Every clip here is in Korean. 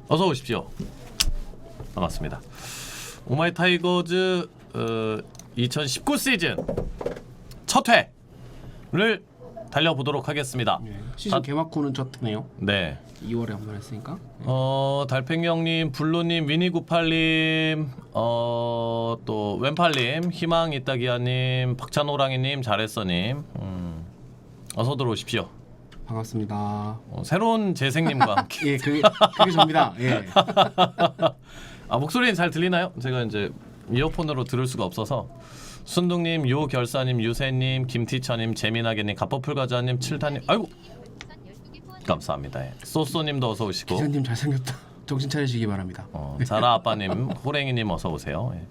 어서 오십시오. 반갑습니다. 오마이 타이거즈 2019 시즌 첫 회를 달려보도록 하겠습니다. 네. 시즌 개막 후는 첫 회네요. 네. 2월에 한 번 했으니까. 달팽형님, 블루님, 위니구팔님, 또 왼팔님, 희망 이따기야님, 박찬호랑이님, 잘했어님, 어서 들어오십시오. 반갑습니다. 새로운 재생님과 함께. 예, 그게 접니다. 예. 아, 목소리는 잘 들리나요? 제가 이제 이어폰으로 들을 수가 없어서. 순둥님, 요결사님, 유세님, 김티처님, 재미나게님, 갑버풀과자님, 칠타님, 아이고 감사합니다. 예. 소쏘님도 어서 오시고. 기사님 잘생겼다. 정신 차리시기 바랍니다. 자라 아빠님, 호랭이님 어서 오세요. 예.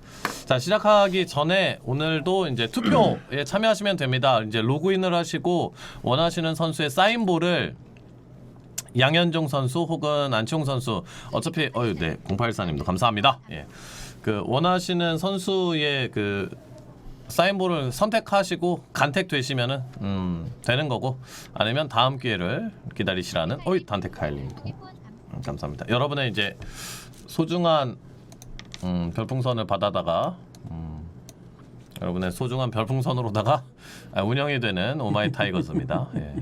자, 시작하기 전에 오늘도 이제 투표에 참여하시면 됩니다. 이제 로그인을 하시고 원하시는 선수의 사인볼을 양현종 선수 혹은 안치홍 선수, 어차피 네, 084님도 감사합니다. 예. 그 원하시는 선수의 그 사인볼을 선택하시고 간택되시면은 되는 거고, 아니면 다음 기회를 기다리시라는 단테카일님도 감사합니다. 여러분의 이제 소중한 별풍선을 받아다가 여러분의 소중한 별풍선으로다가 운영이 되는 오마이 타이거즈입니다. 예.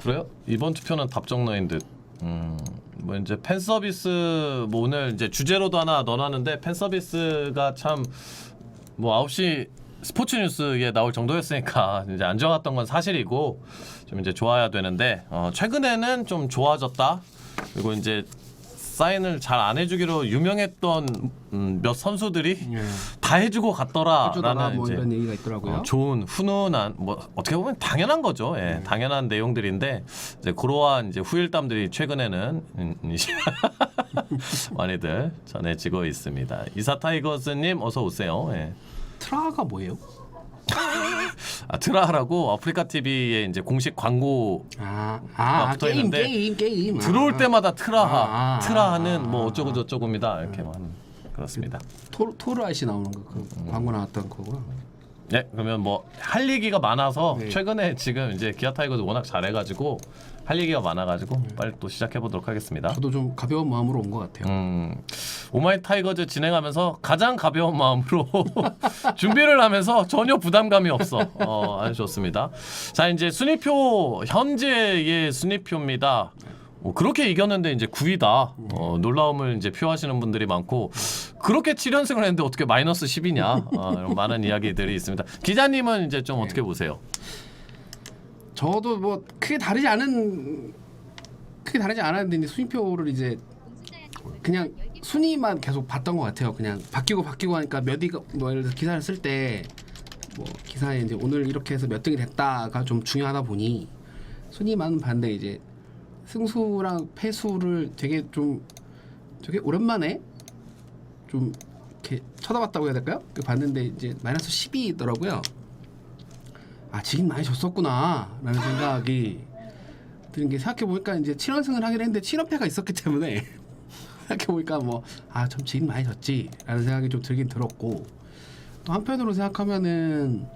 그래요? 이번 투표는 답정너인 듯. 뭐 이제 팬 서비스 뭐 오늘 이제 주제로도 하나 넣어놨는데, 팬 서비스가 참 뭐 9시 스포츠 뉴스에 나올 정도였으니까 이제 안 좋았던 건 사실이고 좀 이제 좋아야 되는데, 최근에는 좀 좋아졌다. 그리고 이제 사인을 잘 안 해주기로 유명했던 몇 선수들이 예. 다 해주고 갔더라라는 뭐 이제 이런 얘기가 있더라고요. 좋은 훈훈한, 뭐 어떻게 보면 당연한 거죠. 예, 당연한 내용들인데 이제 그러한 이제 후일담들이 최근에는 많이들 전해지고 있습니다. 이사 타이거스님 어서 오세요. 예. 트라가 뭐예요? 트라라고 아프리카 TV에 이제 공식 광고 붙어 게임 있는데 게임. 들어올 때마다 트라하는 뭐 어쩌고 저쩌고입니다. 이렇게 하는, 그렇습니다. 토르 아이씨 나오는 거, 그 광고 나왔던 거구나. 네, 그러면 뭐 할 얘기가 많아서 네. 최근에 지금 이제 기아 타이거즈 워낙 잘해가지고 할 얘기가 많아가지고 빨리 또 시작해 보도록 하겠습니다. 저도 좀 가벼운 마음으로 온 것 같아요. 오마이 타이거즈 진행하면서 가장 가벼운 마음으로 준비를 하면서 전혀 부담감이 없어. 아주 좋습니다. 자, 이제 순위표, 현재의 순위표입니다. 그렇게 이겼는데 이제 9위다. 놀라움을 이제 표하시는 분들이 많고, 그렇게 7연승을 했는데 어떻게 마이너스 10이냐, 이런 많은 이야기들이 있습니다. 기자님은 이제 좀 어떻게 보세요? 저도 뭐 크게 다르지 않았는데 이제 순위표를 이제 그냥 순위만 계속 봤던 것 같아요. 그냥 바뀌고 하니까 몇 위가, 뭐 예를 들어서 기사를 쓸 때 뭐 기사에 이제 오늘 이렇게 해서 몇 등이 됐다가 좀 중요하다 보니 순위만 봤는데, 이제 승수랑 패수를 되게 오랜만에 좀 이렇게 쳐다봤다고 해야 될까요? 봤는데 이제 마이너스 10이더라고요. 아, 지긴 많이 졌었구나 라는 생각이 드는 게, 생각해보니까 이제 7연승을 하긴 했는데 7연패가 있었기 때문에 생각해보니까 참 지긴 많이 졌지 라는 생각이 좀 들긴 들었고, 또 한편으로 생각하면은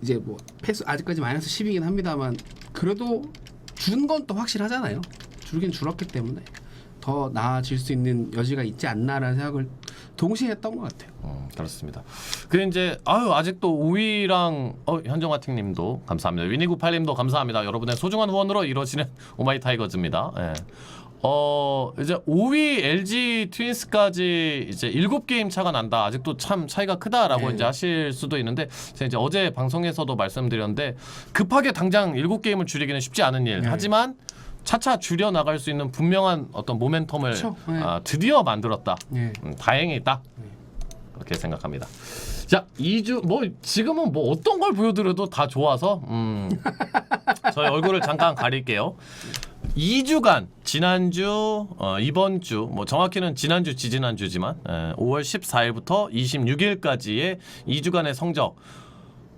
이제 뭐 패스 아직까지 마이너스 10이긴 합니다만, 그래도 준 건 또 확실하잖아요. 줄긴 줄었기 때문에 더 나아질 수 있는 여지가 있지 않나라는 생각을 동시에 했던 것 같아요. 그렇습니다. 그 이제 아직도 5위랑 현정화팅님도 감사합니다. 위니구팔님도 감사합니다. 여러분의 소중한 후원으로 이루어지는 오마이 타이거즈입니다. 예. 이제 5위 LG 트윈스까지 이제 7게임 차가 난다. 아직도 참 차이가 크다라고 네. 이제 하실 수도 있는데, 제가 이제 어제 방송에서도 말씀드렸는데, 급하게 당장 7게임을 줄이기는 쉽지 않은 일. 네. 하지만 차차 줄여 나갈 수 있는 분명한 어떤 모멘텀을 그렇죠. 네. 드디어 만들었다. 네. 다행이다. 그렇게 생각합니다. 자, 2주 뭐 지금은 뭐 어떤 걸 보여드려도 다 좋아서 저희 얼굴을 잠깐 가릴게요. 2주간 지난주, 이번 주, 뭐 정확히는 지난주, 지지난주지만 5월 14일부터 26일까지의 2주간의 성적,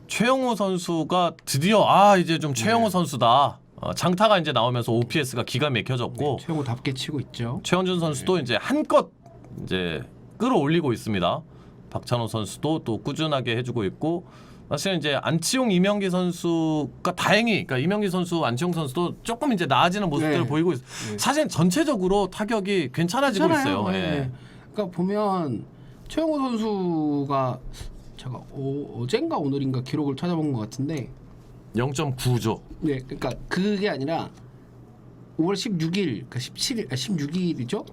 최영우 선수가 드디어 이제 좀 최영우 선수다. 장타가 이제 나오면서 OPS가 기가 막혀졌고, 최고답게 치고 있죠. 최원준 선수도 이제 한껏 이제 끌어올리고 있습니다. 박찬호 선수도 또 꾸준하게 해주고 있고, 사실 이제 안치홍 이명기 선수가 다행히 그러니까 이명기 선수 안치홍 선수도 조금 이제 나아지는 모습들을 네. 보이고 있어요. 사실 전체적으로 타격이 괜찮아지고 괜찮아요. 있어요. 네. 예. 그러니까 보면 최영호 선수가 제가 어젠가 오늘인가 기록을 찾아본 것 같은데 0.9조. 네, 그러니까 그게 아니라 5월 16일, 그러니까 17일, 16일이죠.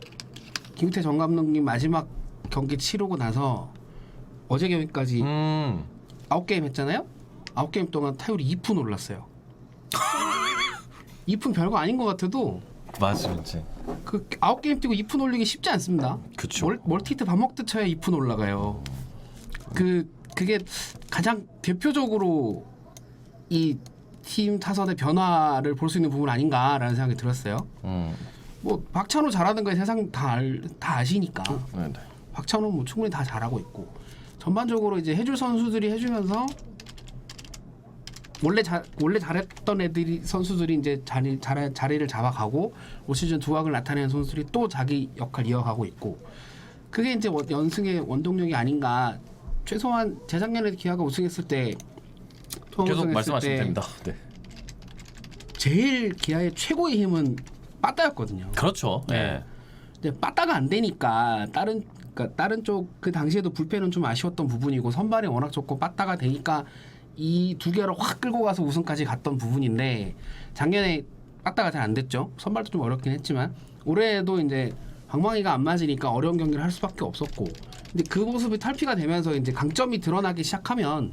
김태 전 감독님 마지막 경기 치르고 나서 어제 경기까지 9게임 했잖아요. 9게임 동안 타율이 2푼 올랐어요. 2푼 별거 아닌 것 같아도 맞아, 이제. 그 9게임 뛰고 2푼 올리기 쉽지 않습니다. 그쵸. 멀티히트 밥 먹듯 쳐야 2푼 올라가요. 그게 가장 대표적으로 이 팀 타선의 변화를 볼 수 있는 부분 아닌가라는 생각이 들었어요. 뭐 박찬호 잘하는 거에 세상 다 아시니까. 네네. 박찬호 뭐 충분히 다 잘하고 있고 전반적으로 이제 해줄 선수들이 해주면서 원래 잘했던 애들이 선수들이 이제 자리를 잡아가고 올 시즌 두각을 나타내는 선수들이 또 자기 역할 이어가고 있고 그게 이제 연승의 원동력이 아닌가. 최소한 재작년에 기아가 우승했을 때 계속 말씀하시면 됩니다. 네. 제일 기아의 최고의 힘은 빠따였거든요. 그렇죠. 네. 근데 빠따가 안 되니까 다른 쪽 그 당시에도 불펜은 좀 아쉬웠던 부분이고 선발이 워낙 좋고 빠따가 되니까 이 두 개를 확 끌고 가서 우승까지 갔던 부분인데 작년에 빠따가 잘 안 됐죠. 선발도 좀 어렵긴 했지만 올해도 이제 방망이가 안 맞으니까 어려운 경기를 할 수밖에 없었고 근데 그 모습이 탈피가 되면서 이제 강점이 드러나기 시작하면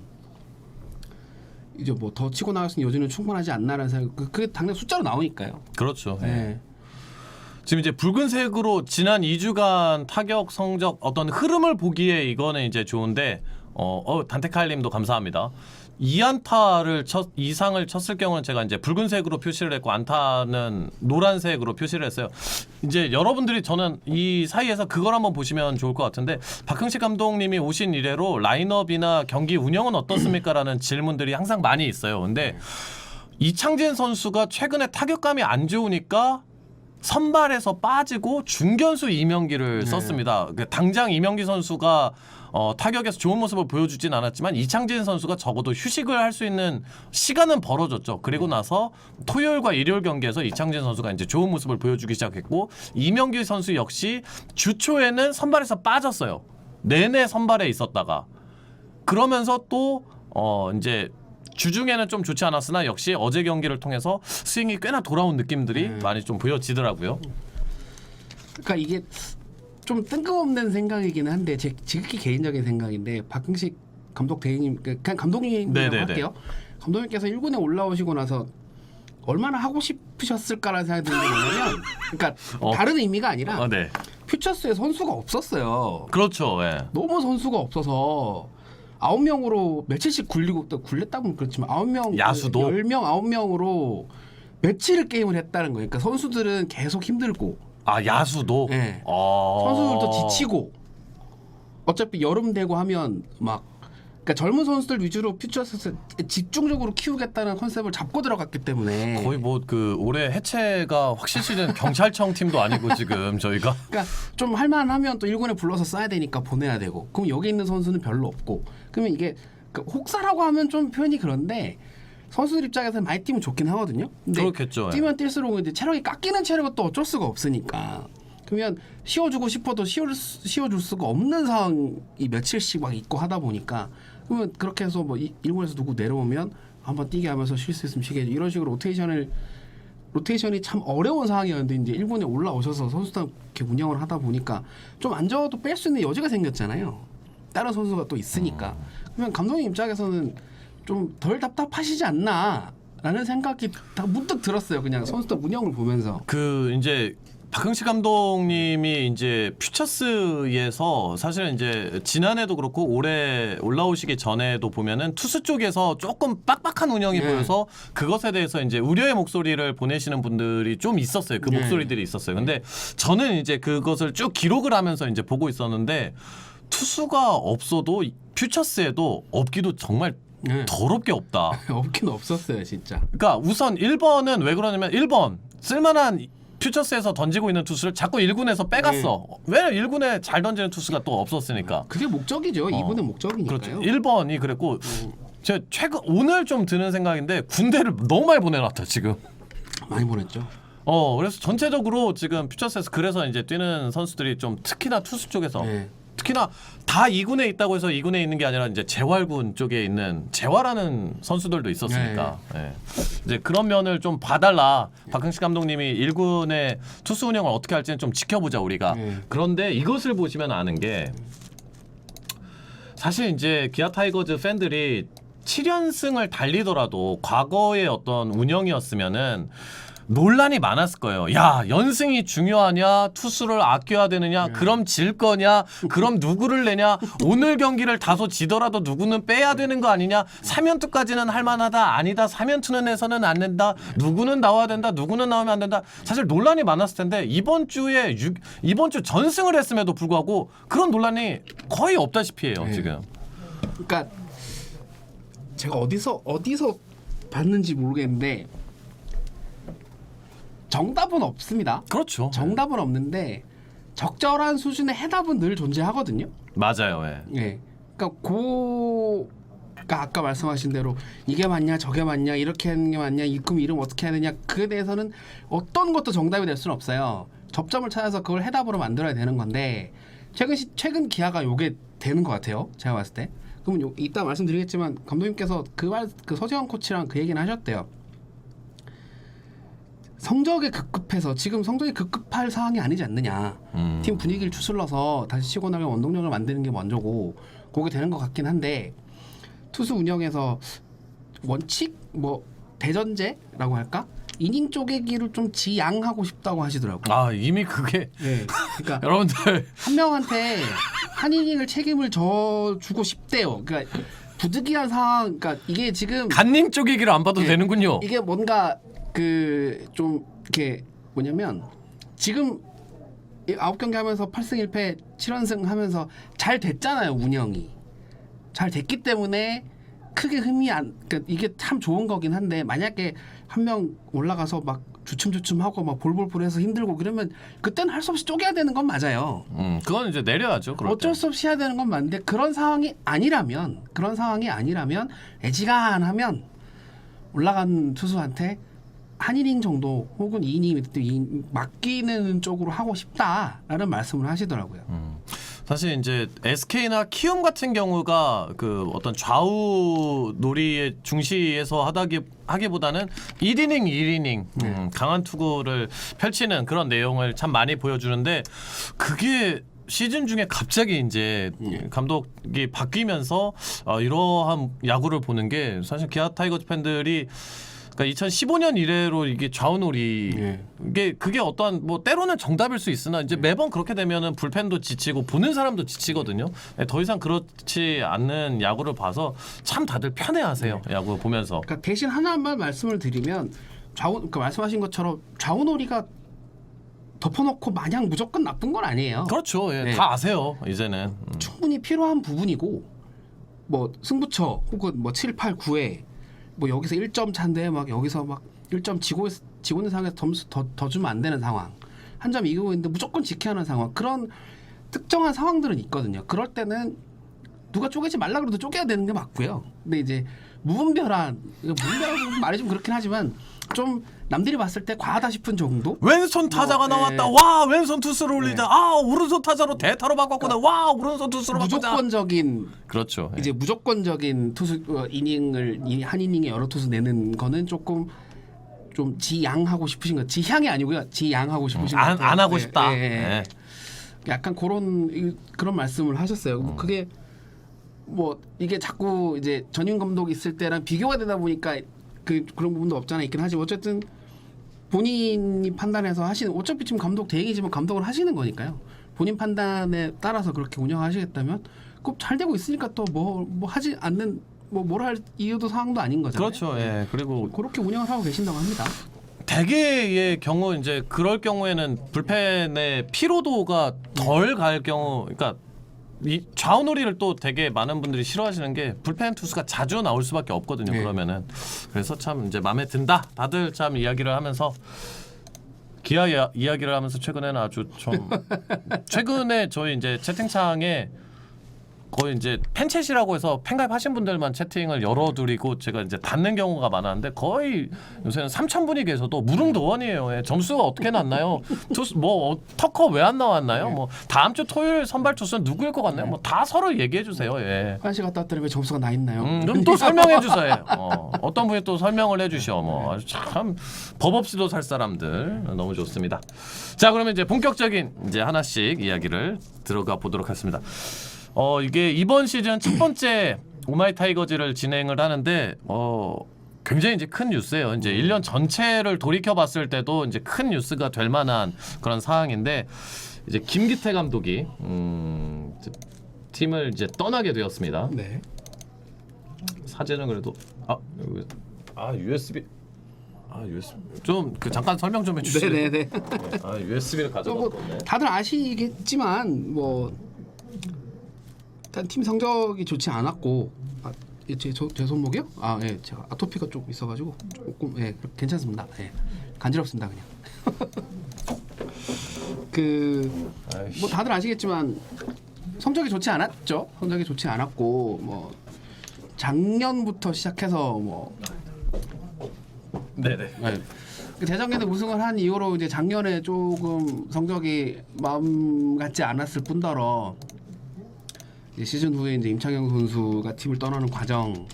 이제 뭐 더 치고 나갈 수 있는 여지는 충분하지 않나라는 생각. 그게 당장 숫자로 나오니까요. 그렇죠. 예. 네. 지금 이제 붉은색으로 지난 2주간 타격 성적 어떤 흐름을 보기에 이거는 이제 좋은데 단테칼님도 감사합니다. 2안타를 이상을 쳤을 경우는 제가 이제 붉은색으로 표시를 했고 안타는 노란색으로 표시를 했어요. 이제 여러분들이 저는 이 사이에서 그걸 한번 보시면 좋을 것 같은데 박흥식 감독님이 오신 이래로 라인업이나 경기 운영은 어떻습니까라는 질문들이 항상 많이 있어요. 근데 이창진 선수가 최근에 타격감이 안 좋으니까 선발에서 빠지고 중견수 이명기를 썼습니다. 당장 이명기 선수가 타격에서 좋은 모습을 보여주진 않았지만 이창진 선수가 적어도 휴식을 할 수 있는 시간은 벌어졌죠. 그리고 나서 토요일과 일요일 경기에서 이창진 선수가 이제 좋은 모습을 보여주기 시작했고 이명기 선수 역시 주 초에는 선발에서 빠졌어요. 내내 선발에 있었다가 그러면서 또 이제 주중에는 좀 좋지 않았으나 역시 어제 경기를 통해서 스윙이 꽤나 돌아온 느낌들이 많이 좀 보여지더라고요. 그러니까 이게 좀 뜬금없는 생각이긴 한데 제 지극히 개인적인 생각인데 박흥식 감독 대행님 그냥 감독님이라고 네네네. 할게요. 감독님께서 1군에 올라오시고 나서 얼마나 하고 싶으셨을까라는 생각이 드는 게 뭐냐면 그러니까 다른 의미가 아니라 네. 퓨처스에 선수가 없었어요. 그렇죠. 예. 너무 선수가 없어서 9명으로 며칠씩 굴렸다고는 그렇지만 9명 야수도? 10명 9명으로 며칠을 게임을 했다는 거예요. 그러니까 선수들은 계속 힘들고 아 야수도. 네. 선수들도 지치고 어차피 여름 되고 하면 막 그러니까 젊은 선수들 위주로 퓨처스에서 집중적으로 키우겠다는 컨셉을 잡고 들어갔기 때문에 거의 뭐 그 올해 해체가 확실시된 경찰청 팀도 아니고 지금 저희가 그러니까 좀 할만하면 또 1군에 불러서 써야 되니까 보내야 되고 그럼 여기 있는 선수는 별로 없고 그러면 이게 혹사라고 하면 좀 표현이 그런데 선수들 입장에서는 많이 뛰면 좋긴 하거든요. 근데 그렇겠죠. 뛰면 뛸수록 이제 체력이 깎이는 체력은 또 어쩔 수가 없으니까 그러면 씌워주고 싶어도 씌워줄 수가 없는 상황이 며칠씩 막 있고 하다 보니까 그러면 그렇게 해서 뭐 1군에서 누구 내려오면 한번 뛰게 하면서 쉴 수 있으면 쉬게 이런 식으로 로테이션이 참 어려운 상황이었는데 이제 1군에 올라오셔서 선수단 이렇게 운영을 하다 보니까 좀 안 좋아도 뺄 수 있는 여지가 생겼잖아요. 다른 선수가 또 있으니까. 그러면 감독님 입장에서는 좀 덜 답답하시지 않나라는 생각이 다 문득 들었어요. 그냥 선수단 운영을 보면서. 그 이제 박흥식 감독님이 이제 퓨처스에서 사실은 이제 지난해도 그렇고 올해 올라오시기 전에도 보면은 투수 쪽에서 조금 빡빡한 운영이 보여서 그것에 대해서 이제 우려의 목소리를 보내시는 분들이 좀 있었어요. 그 목소리들이 있었어요. 근데 저는 이제 그것을 쭉 기록을 하면서 이제 보고 있었는데 투수가 없어도 퓨처스에도 없기도 정말 더럽게 없다. 없긴 없었어요, 진짜. 그러니까 우선 1번은 왜 그러냐면 1번 쓸만한 퓨처스에서 던지고 있는 투수를 자꾸 1군에서 빼갔어. 왜 1군에 잘 던지는 투수가 또 없었으니까. 그게 목적이죠. 2군의 목적이니까요. 그렇죠. 1번이 그랬고 제가 최근 오늘 좀 드는 생각인데 군대를 너무 많이 보내놨다 지금. 많이 보냈죠. 그래서 전체적으로 지금 퓨처스에서 그래서 이제 뛰는 선수들이 좀 특히나 투수 쪽에서 네. 특히나 다 2군에 있다고 해서 2군에 있는 게 아니라 이제 재활군 쪽에 있는 재활하는 선수들도 있었으니까 이제 그런 면을 좀 봐달라. 박흥식 감독님이 1군의 투수 운영을 어떻게 할지는 좀 지켜보자 우리가. 그런데 이것을 보시면 아는 게 사실 이제 기아 타이거즈 팬들이 7연승을 달리더라도 과거의 어떤 운영이었으면은 논란이 많았을 거예요. 야, 연승이 중요하냐? 투수를 아껴야 되느냐? 그럼 질 거냐? 그럼 누구를 내냐? 오늘 경기를 다소 지더라도 누구는 빼야 되는 거 아니냐? 3연투까지는 할 만하다. 아니다. 3연투는 해서는 안 된다. 누구는 나와야 된다. 누구는 나오면 안 된다. 사실 논란이 많았을 텐데 이번 주 전승을 했음에도 불구하고 그런 논란이 거의 없다시피 해요, 지금. 그러니까 제가 어디서 봤는지 모르겠는데 정답은 없습니다. 그렇죠. 정답은 없는데 적절한 수준의 해답은 늘 존재하거든요. 맞아요. 예. 예. 그러니까 그러니까 아까 말씀하신 대로 이게 맞냐 저게 맞냐 이렇게 하는 게 맞냐 그럼 이름 어떻게 해야 되냐 그에 대해서는 어떤 것도 정답이 될 수는 없어요. 접점을 찾아서 그걸 해답으로 만들어야 되는 건데 최근 기아가 요게 되는 것 같아요. 제가 봤을 때. 그러면 이따 말씀드리겠지만 감독님께서 그 서재원 코치랑 그 얘기는 하셨대요. 성적에 급급해서 지금 성적이 급급할 상황이 아니지 않느냐. 팀 분위기를 추슬러서 다시 치고 나가면 원동력을 만드는 게 먼저고 그게 되는 것 같긴 한데 투수 운영에서 원칙 뭐 대전제라고 할까? 이닝 쪼개기를 좀 지양하고 싶다고 하시더라고요. 아 이미 그게 네. 그러니까 여러분들 한 명한테 한 이닝을 책임을 져주고 싶대요. 그러니까 부득이한 상황, 그러니까 이게 지금 간닝 쪼개기를 안 봐도 되는군요. 이게 뭔가 그 좀 이렇게 뭐냐면 지금 9경기 하면서 8승 1패 7연승 하면서 잘 됐잖아요. 운영이 잘 됐기 때문에 크게 흠이 안, 그러니까 이게 참 좋은 거긴 한데 만약에 한 명 올라가서 막 주춤주춤하고 막 볼볼볼해서 힘들고 그러면 그때는 할 수 없이 쪼개야 되는 건 맞아요. 그건 이제 내려야죠. 그럴 어쩔 때. 수 없이 해야 되는 건 맞는데 그런 상황이 아니라면 애지간하면 올라간 투수한테 한 이닝 정도 혹은 2이닝 맡기는 쪽으로 하고 싶다라는 말씀을 하시더라고요. 사실 이제 SK나 키움 같은 경우가 그 어떤 좌우 놀이의 중시에서 하기보다는 1이닝 1이닝 강한 투구를 펼치는 그런 내용을 참 많이 보여주는데 그게 시즌 중에 갑자기 이제 감독이 바뀌면서 이러한 야구를 보는 게 사실 기아 타이거즈 팬들이 그러니까 2015년 이래로 이게 좌우놀이 그게 어떠한 뭐 때로는 정답일 수 있으나 이제 매번 그렇게 되면은 불펜도 지치고 보는 사람도 지치거든요. 더 이상 그렇지 않는 야구를 봐서 참 다들 편해하세요. 야구 보면서. 그러니까 대신 하나만 말씀을 드리면 그러니까 말씀하신 것처럼 좌우놀이가 덮어놓고 마냥 무조건 나쁜 건 아니에요. 그렇죠. 예, 네. 다 아세요. 이제는. 충분히 필요한 부분이고 뭐 승부처 혹은 뭐 7, 8, 9회 뭐 여기서 1점 차인데 막 여기서 막 1점 지고 있는 상황에서 점수 더 주면 안 되는 상황. 한 점 이기고 있는데 무조건 지켜야 하는 상황. 그런 특정한 상황들은 있거든요. 그럴 때는 누가 쪼개지 말라 그래도 쪼개야 되는 게 맞고요. 근데 이제 무분별한 말이 좀 그렇긴 하지만 좀 남들이 봤을 때 과하다 싶은 정도? 왼손 타자가 나왔다. 와 왼손 투수를 올리자. 아 오른손 타자로 대타로 바꿨구나. 와 오른손 투수로 바꾸자. 무조건적인 그렇죠. 이제 무조건적인 투수 이닝을 한 이닝에 여러 투수 내는 거는 조금 좀 지양하고 싶으신 거. 지향이 아니고요. 지양하고 싶으신 거. 안 하고 싶다. 네. 약간 그런 말씀을 하셨어요. 뭐 그게 뭐 이게 자꾸 이제 전임 감독 있을 때랑 비교가 되다 보니까 그런 부분도 없잖아 있긴 하지만 어쨌든 본인이 판단해서 하시는 어차피 지금 감독 대행이지만 감독을 하시는 거니까요. 본인 판단에 따라서 그렇게 운영하시겠다면 꼭 잘 되고 있으니까 또 뭐 하지 않는 뭘 할 이유도 상황도 아닌 거잖아요. 그렇죠. 예. 그리고 그렇게 운영을 하고 계신다고 합니다. 대개의 경우 이제 그럴 경우에는 불펜의 피로도가 덜 갈 경우, 그러니까 이 좌우놀이를 또 되게 많은 분들이 싫어하시는 게 불펜 투수가 자주 나올 수밖에 없거든요. 네. 그러면은 그래서 참 이제 마음에 든다. 다들 참 이야기를 하면서 기아 이야기를 하면서 최근에는 아주 좀 최근에 저희 이제 채팅창에 거의 이제 팬챗이라고 해서 팬가입하신 분들만 채팅을 열어드리고 제가 이제 닫는 경우가 많았는데 거의 요새는 3,000분이 계셔도 무릉도원이에요. 예, 점수가 어떻게 났나요? 뭐 터커 왜 안 나왔나요? 뭐 다음 주 토요일 선발 투수는 누구일 것 같나요? 뭐 다 서로 얘기해 주세요. 예. 화장실 갔다 왔더니 왜 점수가 나 있나요? 그럼 또 설명해 주세요. 어떤 분이 또 설명을 해주셔. 뭐 아주 참 법 없이도 살 사람들 너무 좋습니다. 자, 그러면 이제 본격적인 이제 하나씩 이야기를 들어가 보도록 하겠습니다. 이게 이번 시즌 첫 번째 오마이 타이거즈를 진행을 하는데 굉장히 이제 큰 뉴스예요. 이제 1년 전체를 돌이켜 봤을 때도 이제 큰 뉴스가 될 만한 그런 상황인데 이제 김기태 감독이 팀을 이제 떠나게 되었습니다. 네. 사진은 그래도 USB 좀 그 잠깐 설명 좀 해주시죠. 네네네. USB를 가져갔네. 다들 아시겠지만 뭐 일단 팀 성적이 좋지 않았고 제 손목이요? 예, 제가 아토피가 좀 있어가지고 조금 괜찮습니다. 예, 간지럽습니다 그냥. 뭐 다들 아시겠지만 성적이 좋지 않았죠. 성적이 좋지 않았고 뭐 작년부터 시작해서 뭐 네네. 대전에는 우승을 한 이후로 이제 작년에 조금 성적이 마음 같지 않았을 뿐더러 이제 시즌 후에 이제 임창용 선수가 팀을 떠나는 과정,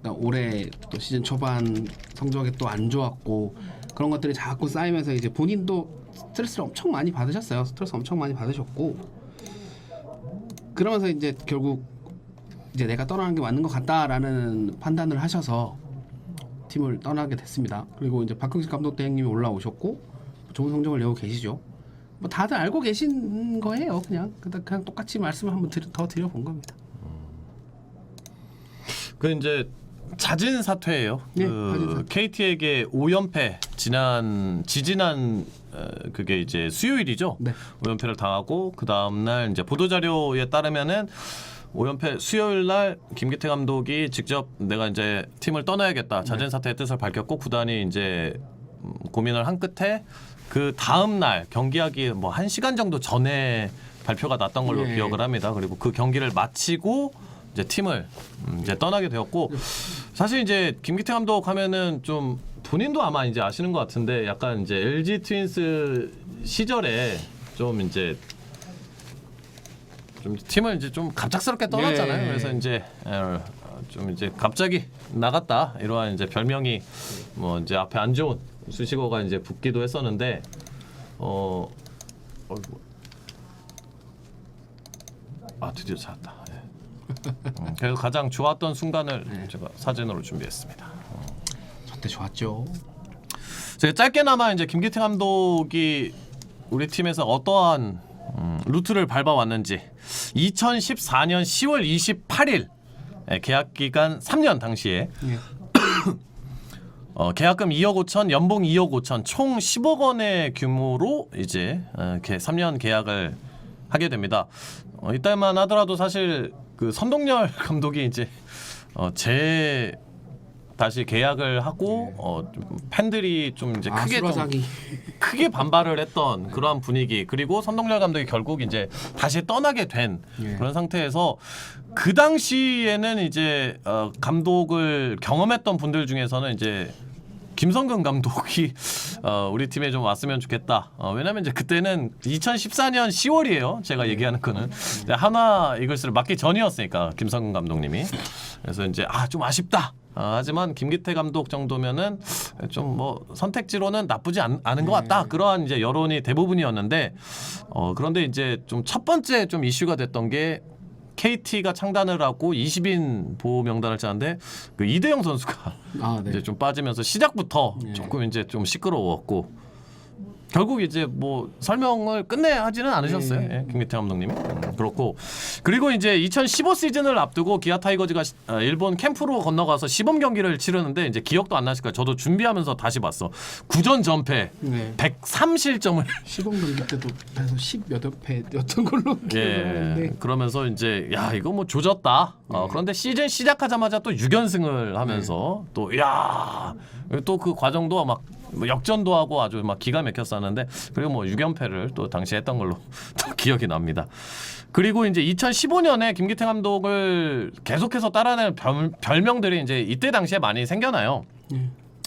그러니까 올해 또 시즌 초반 성적이 또 안 좋았고 그런 것들이 자꾸 쌓이면서 이제 본인도 스트레스를 엄청 많이 받으셨어요. 스트레스 엄청 많이 받으셨고 그러면서 이제 결국 이제 내가 떠나는 게 맞는 것 같다라는 판단을 하셔서 팀을 떠나게 됐습니다. 그리고 이제 박형식 감독 대행님이 올라오셨고 좋은 성적을 내고 계시죠. 뭐 다들 알고 계신 거예요. 그냥 똑같이 말씀을 한번 더 드려본 겁니다. 그 이제 자진 사퇴예요. 네, 그 자진 사퇴. KT에게 5연패 지지난 그게 이제 수요일이죠. 네. 5연패를 당하고 그 다음 날 이제 보도 자료에 따르면은 5연패 수요일 날 김기태 감독이 직접 내가 이제 팀을 떠나야겠다 자진 사퇴의 뜻을 밝혔고 구단이 이제 고민을 한 끝에 그 다음 날 경기하기 뭐 1시간 정도 전에 발표가 났던 걸로 네. 기억을 합니다. 그리고 그 경기를 마치고 이제 팀을 이제 떠나게 되었고 사실 이제 김기태 감독 하면은 좀 본인도 아마 이제 아시는 것 같은데 약간 이제 LG 트윈스 시절에 좀 이제 좀 팀을 이제 좀 갑작스럽게 떠났잖아요. 예. 그래서 이제 좀 이제 갑자기 나갔다 이러한 이제 별명이 뭐 이제 앞에 안 좋은 수식어가 이제 붙기도 했었는데 드디어 찾았다. 예. 그래서 가장 좋았던 순간을 제가 사진으로 준비했습니다. 저때 좋았죠. 제가 짧게나마 이제 김기태 감독이 우리 팀에서 어떠한 루트를 밟아왔는지 2014년 10월 28일 계약 기간 3년 당시에 예. 계약금 2억 5천, 연봉 2억 5천, 총 10억 원의 규모로 이제 3년 계약을 하게 됩니다. 이때만 하더라도 사실 그 선동열 감독이 이제 다시 계약을 하고 팬들이 좀 이제 크게 반발을 했던 그러한 분위기 그리고 선동열 감독이 결국 이제 다시 떠나게 된 그런 상태에서 그 당시에는 이제 감독을 경험했던 분들 중에서는 이제 김성근 감독이 우리 팀에 좀 왔으면 좋겠다. 왜냐면 이제 그때는 2014년 10월이에요. 제가 얘기하는 거는 하나 이글스를 맡기 전이었으니까 김성근 감독님이. 그래서 이제 좀 아쉽다. 하지만 김기태 감독 정도면은 좀 뭐 선택지로는 나쁘지 않은 것 같다. 그러한 이제 여론이 대부분이었는데 그런데 이제 좀 첫 번째 좀 이슈가 됐던 게 KT가 창단을 하고 20인 보호 명단을 짜는데 그 이대영 선수가 이제 좀 빠지면서 시작부터 조금 이제 좀 시끄러웠고 결국 이제 뭐 설명을 끝내 하지는 않으셨어요. 김기태 감독님이. 그렇고 그리고 이제 2015 시즌을 앞두고 기아 타이거즈가 일본 캠프로 건너가서 시범 경기를 치르는데 이제 기억도 안 나실 거예요. 저도 준비하면서 다시 봤어. 9전 전패, 103실점을 시범 경기 때도 그래서 10몇 회였던 걸로 기억하는데 그러면서 이제 야 이거 뭐 조졌다. 그런데 시즌 시작하자마자 또 6연승을 하면서 또 그 과정도 막 뭐 역전도 하고 아주 막 기가 막혔었는데 그리고 뭐 6연패를 또 당시 했던 걸로 또 기억이 납니다. 그리고 이제 2015년에 김기태 감독을 계속해서 따라낼 별명들이 이제 이때 당시에 많이 생겨나요.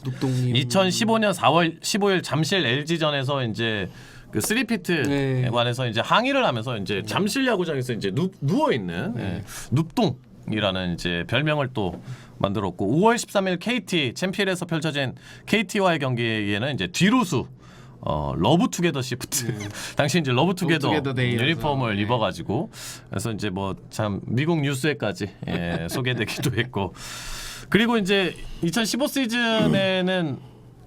눕동님. 2015년 4월 15일 잠실 LG전에서 이제 그 3피트에 네. 관해서 이제 항의를 하면서 이제 잠실 야구장에서 이제 누워 있는 눕동이라는 이제 별명을 또 만들었고 5월 13일 KT 챔피언에서 펼쳐진 KT와의 경기에는 이제 뒤로수 러브투게더 시프트 당시 이제 러브투게더 러브투게더 데이라서. 유니폼을 네. 입어가지고 그래서 이제 뭐 참 미국 뉴스에까지 소개되기도 했고 그리고 이제 2015 시즌에는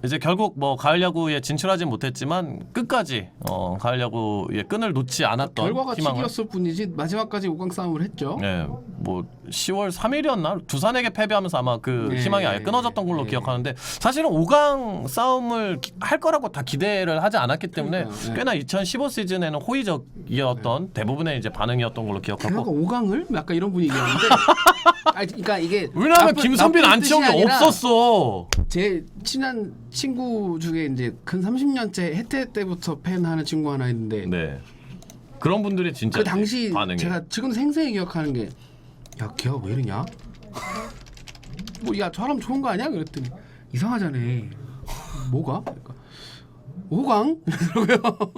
이제 결국 뭐 가을 야구에 진출하진 못했지만 끝까지 가을 야구의 끈을 놓지 않았던 결과가 희망을. 7위였을 뿐이지 마지막까지 5강 싸움을 했죠. 네, 뭐 10월 3일이었나 두산에게 패배하면서 아마 그 네. 희망이 아예 끊어졌던 걸로 네. 기억하는데 사실은 5강 싸움을 할 거라고 다 기대를 하지 않았기 때문에 그러니까요. 네. 꽤나 2015 시즌에는 호의적이었던 대부분의 이제 반응이었던 걸로 그러니까 기억하고. 5강을 약간 이런 분위기였는데. 그러니까 이게 왜냐하면 나쁜- 김선빈 나쁜 안치홍이 뜻이 아니라 없었어. 제 친한 친구 중에 이제 근 30년째 해태 때부터 팬하는 친구 하나 있는데 네, 그런 분들이 진짜 그 당시 반응이. 제가 지금 생생히 기억하는 게 야 걔가 왜 이러냐? 뭐 야 저 사람 좋은 거 아니야? 그랬더니 이상하잖아. 뭐가? 그러니까 5강? 이러고요.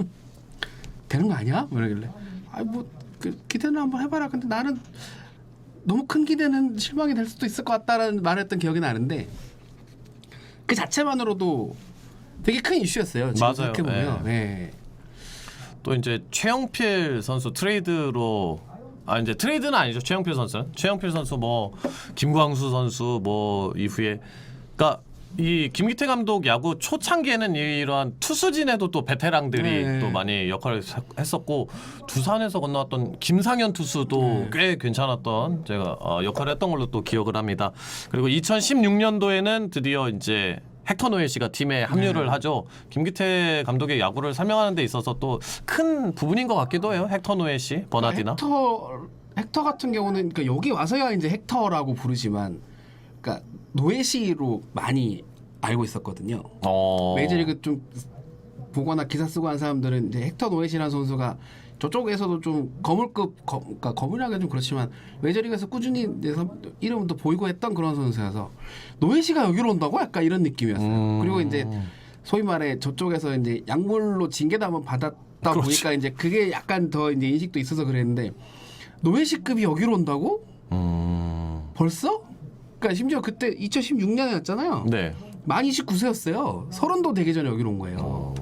되는 거 아니야? 뭐 이러길래 아이 뭐그 기대는 한번 해봐라. 근데 나는 너무 큰 기대는 실망이 될 수도 있을 것 같다라는 말을 했던 기억이 나는데 그 자체만으로도 되게 큰 이슈였어요. 지금 맞아요. 생각해보면. 네. 또 이제 최영필 선수 트레이드로 이제 트레이드는 아니죠. 최영필 선수 뭐 김광수 선수 뭐 이후에 그러니까 이 김기태 감독 야구 초창기에는 이러한 투수진에도 또 베테랑들이 네. 또 많이 역할을 했었고 두산에서 건너왔던 김상현 투수도 꽤 괜찮았던 제가 역할을 했던 걸로 또 기억을 합니다. 그리고 2016년도에는 드디어 이제 헥터 노예시가 팀에 합류를 하죠. 김기태 감독의 야구를 설명하는 데 있어서 또 큰 부분인 것 같기도 해요. 헥터 노예시, 버나디나. 헥터 같은 경우는 그러니까 여기 와서야 이제 헥터라고 부르지만 그러니까 노예시로 많이 알고 있었거든요. 메이저리그 좀 보거나 기사 쓰고 한 사람들은 이제 헥터 노예시라는 선수가 저쪽에서도 좀 거물급 그러니까 거물하기가 좀 그렇지만 메이저리그에서 꾸준히 이름도 보이고 했던 그런 선수여서 노예시가 여기로 온다고 약간 이런 느낌이었어요. 그리고 이제 소위 말해 저쪽에서 이제 약물로 징계도 한번 받았다 보니까 이제 그게 약간 더 이제 인식도 있어서 그랬는데 노예시급이 여기로 온다고? 벌써? 그러니까 심지어 그때 2016년이었잖아요. 네. 만 29세였어요. 30도 되기 전에 여기로 온 거예요.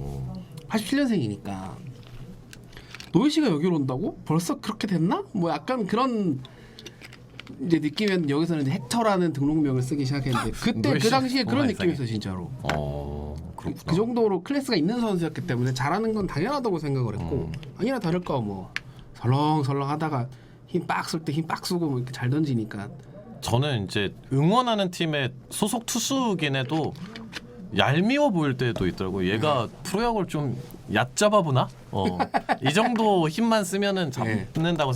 87년생이니까. 노예시가 여기로 온다고? 벌써 그렇게 됐나? 뭐 약간 그런 이제 느낌이었는데 여기서는 이제 헥터라는 등록명을 쓰기 시작했는데 그때 그 당시에 그런 느낌이었어요 진짜로. 그렇구나. 그 정도로 클래스가 있는 선수였기 때문에 잘하는 건 당연하다고 생각을 했고 아니나 다를까 뭐 설렁설렁 하다가 힘 빡 쓸 때 힘 빡 쓰고 뭐 이렇게 잘 던지니까. 저는 이제 응원하는 팀의 소속 투수긴 해도 얄미워 보일 때도 있더라고. 얘가 프로야구를 좀 얕잡아 보나? 이 정도 힘만 쓰면은 잡는다고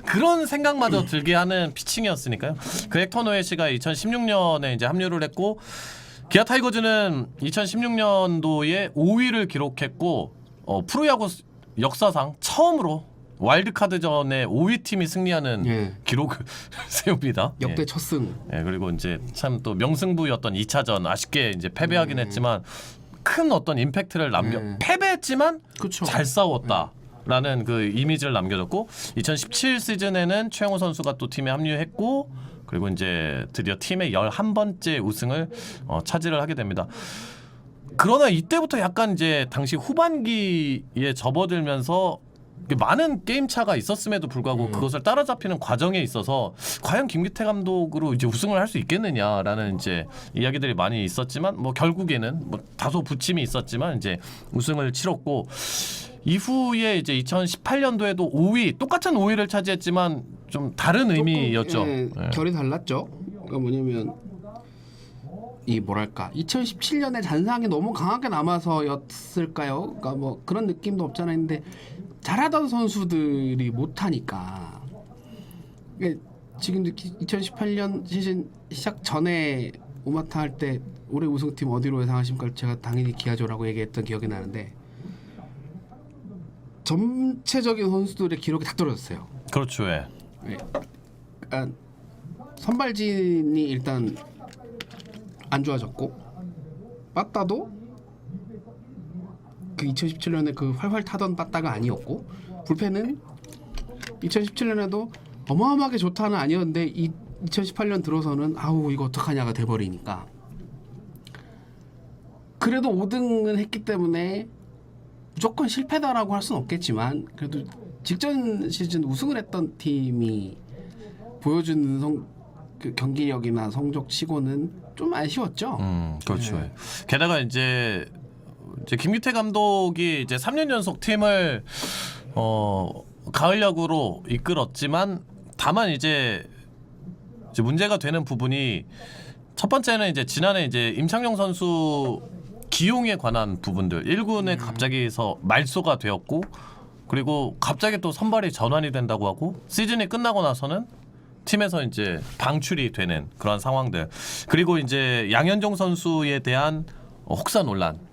그런 생각마저 들게 하는 피칭이었으니까요. 그 헥터 노예시가 2016년에 이제 합류를 했고 기아 타이거즈는 2016년도에 5위를 기록했고 프로야구 역사상 처음으로 와일드카드전에 5위 팀이 승리하는 기록을 세웁니다. 역대 첫 승. 그리고 이제 참 또 명승부였던 2차전 아쉽게 이제 패배하긴 했지만 큰 어떤 임팩트를 패배했지만 그쵸. 잘 싸웠다라는 그 이미지를 남겨줬고 2017 시즌에는 최영호 선수가 또 팀에 합류했고 그리고 이제 드디어 팀의 11번째 우승을 차지를 하게 됩니다. 그러나 이때부터 약간 이제 당시 후반기에 접어들면서 많은 게임 차가 있었음에도 불구하고 그것을 따라잡히는 과정에 있어서 과연 김기태 감독으로 이제 우승을 할 수 있겠느냐라는 이제 이야기들이 많이 있었지만 뭐 결국에는 뭐 다소 부침이 있었지만 이제 우승을 치렀고 이후에 이제 2018년도에도 5위 똑같은 5위를 차지했지만 좀 다른 의미였죠. 결이 달랐죠. 그러니까 뭐냐면 이 뭐랄까 2017년에 잔상이 너무 강하게 남아서였을까요? 그러니까 뭐 그런 느낌도 없잖아 있는데 잘하던 선수들이 못하니까 지금 2018년 시즌 시작 전에 오마타 할 때 올해 우승팀 어디로 예상하십니까? 제가 당연히 기아죠라고 얘기했던 기억이 나는데 전체적인 선수들의 기록이 다 떨어졌어요. 그렇죠. 예. 네. 그러니까 선발진이 일단 안 좋아졌고 빠따도 그 2017년에 그 활활 타던 빠따가 아니었고 불펜은 2017년에도 어마어마하게 좋다는 아니었는데 2018년 들어서는 아우 이거 어떡하냐가 돼버리니까 그래도 5등은 했기 때문에 무조건 실패다라고 할 수는 없겠지만 그래도 직전 시즌 우승을 했던 팀이 보여주는 그 경기력이나 성적 치고는 좀 아쉬웠죠. 그렇죠. 네. 게다가 이제 김규태 감독이 이제 3년 연속 팀을 가을 야구로 이끌었지만 다만 이제 문제가 되는 부분이 첫 번째는 이제 지난해 이제 임창용 선수 기용에 관한 부분들 1군에 갑자기서 말소가 되었고 그리고 갑자기 또 선발이 전환이 된다고 하고 시즌이 끝나고 나서는 팀에서 이제 방출이 되는 그런 상황들 그리고 이제 양현종 선수에 대한 혹사 논란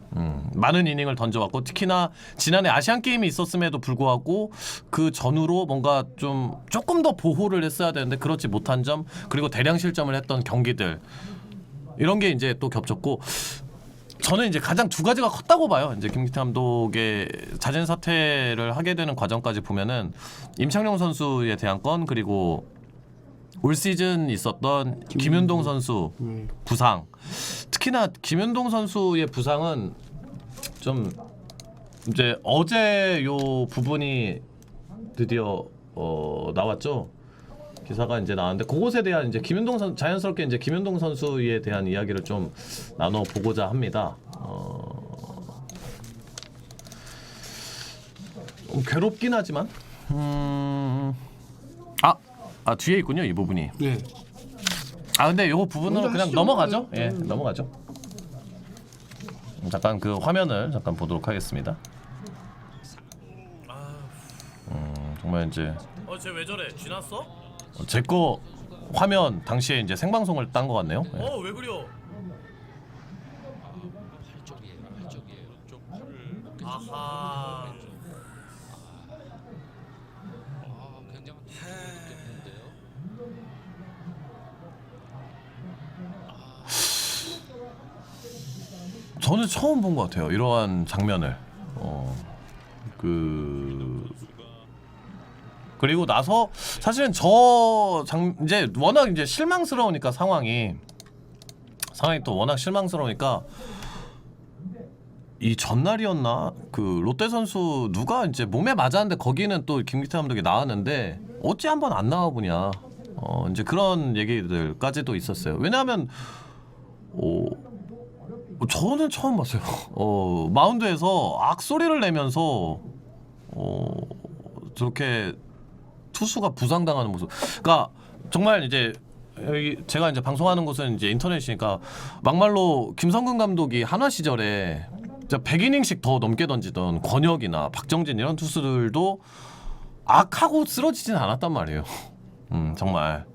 많은 이닝을 던져왔고 특히나 지난해 아시안 게임이 있었음에도 불구하고 그 전후로 뭔가 좀 조금 더 보호를 했어야 되는데 그렇지 못한 점 그리고 대량 실점을 했던 경기들 이런 게 이제 또 겹쳤고 저는 이제 가장 두 가지가 컸다고 봐요. 이제 김기태 감독의 자진 사퇴를 하게 되는 과정까지 보면은 임창용 선수에 대한 건 그리고 올 시즌 있었던 김윤동 선수 부상 특히나 김윤동 선수의 부상은 좀 이제 어제 요 부분이 드디어 나왔죠. 기사가 이제 나왔는데 그것에 대한 이제 김윤동 선 자연스럽게 이제 김윤동 선수에 대한 이야기를 좀 나눠 보고자 합니다. 괴롭긴 하지만 뒤에 있군요 이 부분이. 네. 근데 요 부분으로 그냥 하시죠. 넘어가죠. 예, 넘어가죠. 잠깐 그 화면을 잠깐 보도록 하겠습니다. 정말 이제 쟤 왜 저래? 쥐났어? 제 거 화면 당시에 이제 생방송을 딴 것 같네요. 예. 왜 그려? 활적이에요. 좀 팔을 아하. 굉장한 느꼈는데요. 저는 처음 본 것 같아요. 이러한 장면을. 그리고 나서 사실은 이제 워낙 이제 실망스러우니까 상황이 또 워낙 실망스러우니까 이 전날이었나 그 롯데 선수 누가 이제 몸에 맞았는데 거기는 또 김기태 감독이 나왔는데 어찌 한번 안 나와 보냐 이제 그런 얘기들까지도 있었어요. 왜냐하면 저는 처음 봤어요. 마운드에서 악소리를 내면서 저렇게 투수가 부상당하는 모습. 그러니까 정말 이제 여기 제가 이제 방송하는 곳은 이제 인터넷이니까 막말로 김성근 감독이 한화 시절에 100이닝씩 더 넘게 던지던 권혁이나 박정진 이런 투수들도 악하고 쓰러지진 않았단 말이에요. 정말.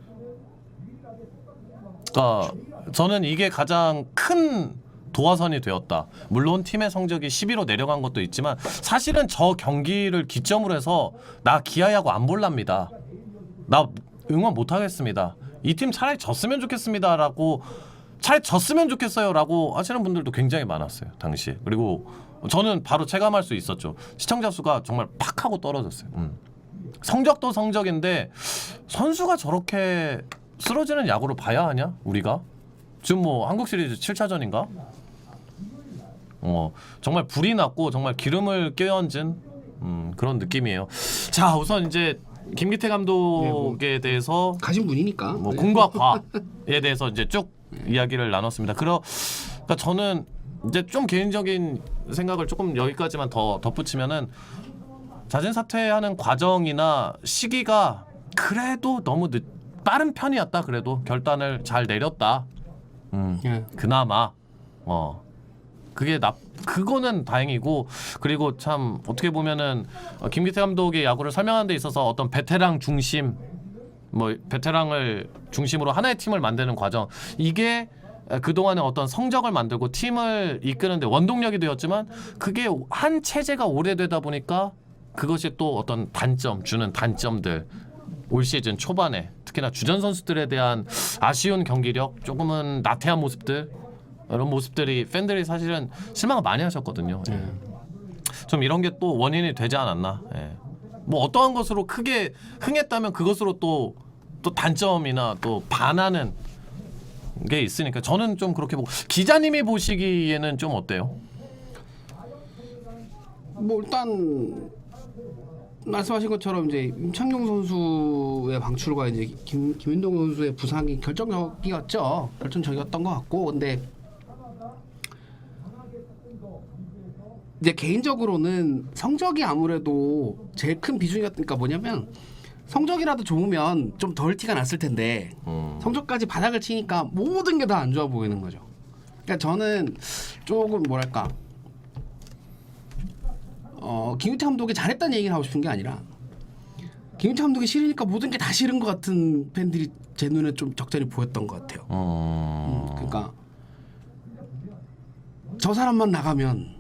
그러니까 저는 이게 가장 큰 도화선이 되었다. 물론 팀의 성적이 10위로 내려간 것도 있지만 사실은 저 경기를 기점으로 해서 나 기아야구 안 볼랍니다. 나 응원 못 하겠습니다. 이 팀 차라리 졌으면 좋겠습니다라고 차라리 졌으면 좋겠어요라고 하시는 분들도 굉장히 많았어요. 당시에. 그리고 저는 바로 체감할 수 있었죠. 시청자 수가 정말 팍 하고 떨어졌어요. 성적도 성적인데 선수가 저렇게 쓰러지는 야구를 봐야 하냐? 우리가? 지금 뭐 한국 시리즈 7차전인가? 정말 불이 났고 정말 기름을 껴얹은 그런 느낌이에요. 자, 우선 이제 김기태 감독에 대해서 가신 분이니까. 뭐 공과 과에 대해서 이제 쭉 이야기를 나눴습니다. 그러니까 저는 이제 좀 개인적인 생각을 조금 여기까지만 더 덧붙이면은 자진 사퇴하는 과정이나 시기가 그래도 너무 빠른 편이었다. 그래도 결단을 잘 내렸다. 예. 그나마 그거는 다행이고 그리고 참 어떻게 보면은 김기태 감독의 야구를 설명하는 데 있어서 어떤 베테랑 중심 베테랑을 중심으로 하나의 팀을 만드는 과정 이게 그동안의 어떤 성적을 만들고 팀을 이끄는데 원동력이 되었지만 그게 한 체제가 오래되다 보니까 그것이 또 어떤 단점 주는 단점들 올 시즌 초반에 특히나 주전 선수들에 대한 아쉬운 경기력 조금은 나태한 모습들 이런 모습들이 팬들이 사실은 실망을 많이 하셨거든요. 예. 좀 이런 게 또 원인이 되지 않았나. 예. 뭐 어떠한 것으로 크게 흥했다면 그것으로 또 단점이나 또 반하는 게 있으니까 저는 좀 그렇게 보고 기자님이 보시기에는 좀 어때요? 뭐 일단 말씀하신 것처럼 이제 임창용 선수의 방출과 이제 김윤동 선수의 부상이 결정적이었던 것 같고, 근데 이제 개인적으로는 성적이 아무래도 제일 큰 비중이었으니까 뭐냐면 성적이라도 좋으면 좀 덜 티가 났을 텐데 성적까지 바닥을 치니까 모든 게 다 안 좋아 보이는 거죠. 그러니까 저는 조금 뭐랄까 김유태 감독이 잘했다는 얘기를 하고 싶은 게 아니라 김유태 감독이 싫으니까 모든 게 다 싫은 것 같은 팬들이 제 눈에 좀 적절히 보였던 것 같아요. 그러니까 저 사람만 나가면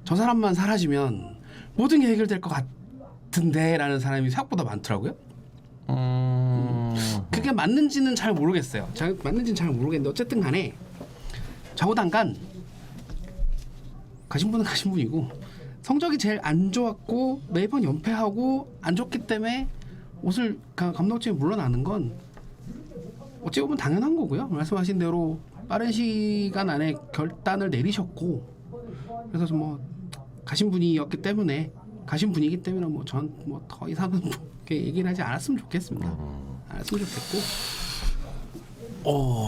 저 사람만 사라지면 모든 게 해결될 것 같은데라는 사람이 생각보다 많더라고요. 그게 맞는지는 잘 모르겠어요. 맞는지는 잘 모르겠는데 어쨌든 간에 좌우당간 가신 분은 가신 분이고 성적이 제일 안 좋았고 매번 연패하고 안 좋기 때문에 옷을 감독팀에 물러나는 건 어찌 보면 당연한 거고요. 말씀하신 대로 빠른 시간 안에 결단을 내리셨고 그래서 뭐 가신 분이었기 때문에 가신 분이기 때문에 뭐 전 뭐 더 이상은 그렇게 얘기를 하지 않았으면 좋겠습니다. 않았으면 좋겠고.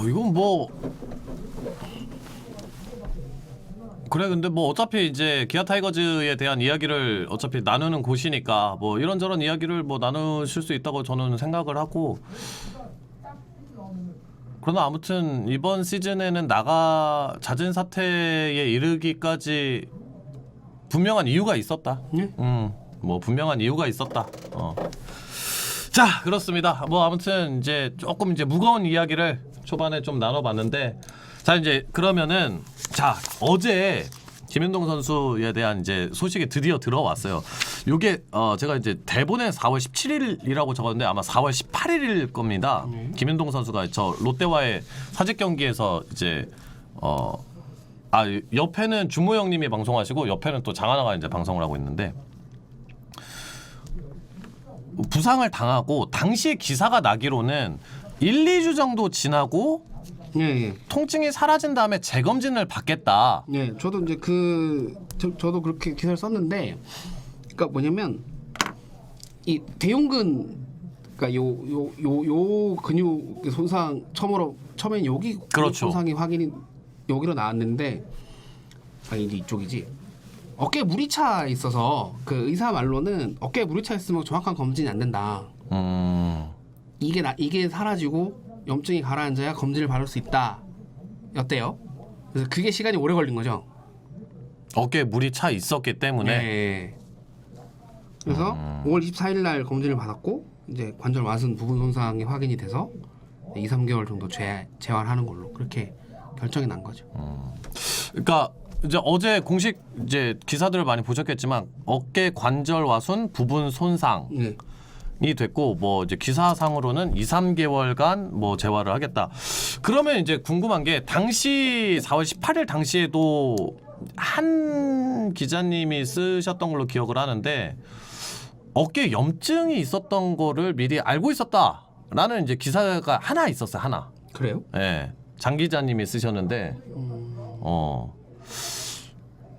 이건 뭐 그래 근데 뭐 어차피 이제 기아 타이거즈에 대한 이야기를 어차피 나누는 곳이니까 뭐 이런저런 이야기를 뭐 나누실 수 있다고 저는 생각을 하고 그러나 아무튼 이번 시즌에는 잦은 사태에 이르기까지 분명한 이유가 있었다. 뭐 분명한 이유가 있었다. 자 그렇습니다. 뭐 아무튼 이제 조금 이제 무거운 이야기를 초반에 좀 나눠봤는데 자 이제 그러면은 자 어제 김윤동 선수에 대한 이제 소식이 드디어 들어왔어요. 요게 제가 이제 대본에 4월 17일이라고 적었는데 아마 4월 18일일 겁니다. 김윤동 선수가 저 롯데와의 사직 경기에서 이제 옆에는 준모 형님이 방송하시고 옆에는 또 장하나가 이제 방송을 하고 있는데 부상을 당하고 당시에 기사가 나기로는 1, 2주 정도 지나고 예. 통증이 사라진 다음에 재검진을 받겠다. 예, 저도 이제 저도 그렇게 기사를 썼는데, 그러니까 뭐냐면 이 대흉근, 그러니까 요 근육 손상 처음엔 여기 그렇죠. 손상이 확인이 여기로 나왔는데, 이제 이쪽이지. 어깨에 물이 차 있어서 그 의사 말로는 어깨에 물이 차 있으면 정확한 검진이 안 된다. 이게 사라지고 염증이 가라앉아야 검진을 받을 수 있다. 였대요. 그래서 그게 시간이 오래 걸린 거죠. 어깨에 물이 차 있었기 때문에. 네. 그래서 5월 24일 날 검진을 받았고 이제 관절 와순 부분 손상이 확인이 돼서 2, 3개월 정도 재활하는 걸로 그렇게 결정이 난 거죠. 그러니까 이제 어제 공식 이제 기사들을 많이 보셨겠지만 어깨 관절 와순 부분 손상. 네. 이 됐고 뭐 이제 기사상으로는 2, 3개월간 뭐 재활을 하겠다. 그러면 이제 궁금한 게 당시 4월 18일 당시에도 한 기자님이 쓰셨던 걸로 기억을 하는데 어깨에 염증이 있었던 거를 미리 알고 있었다라는 이제 기사가 하나 있었어요. 하나. 그래요? 예. 장 기자님이 쓰셨는데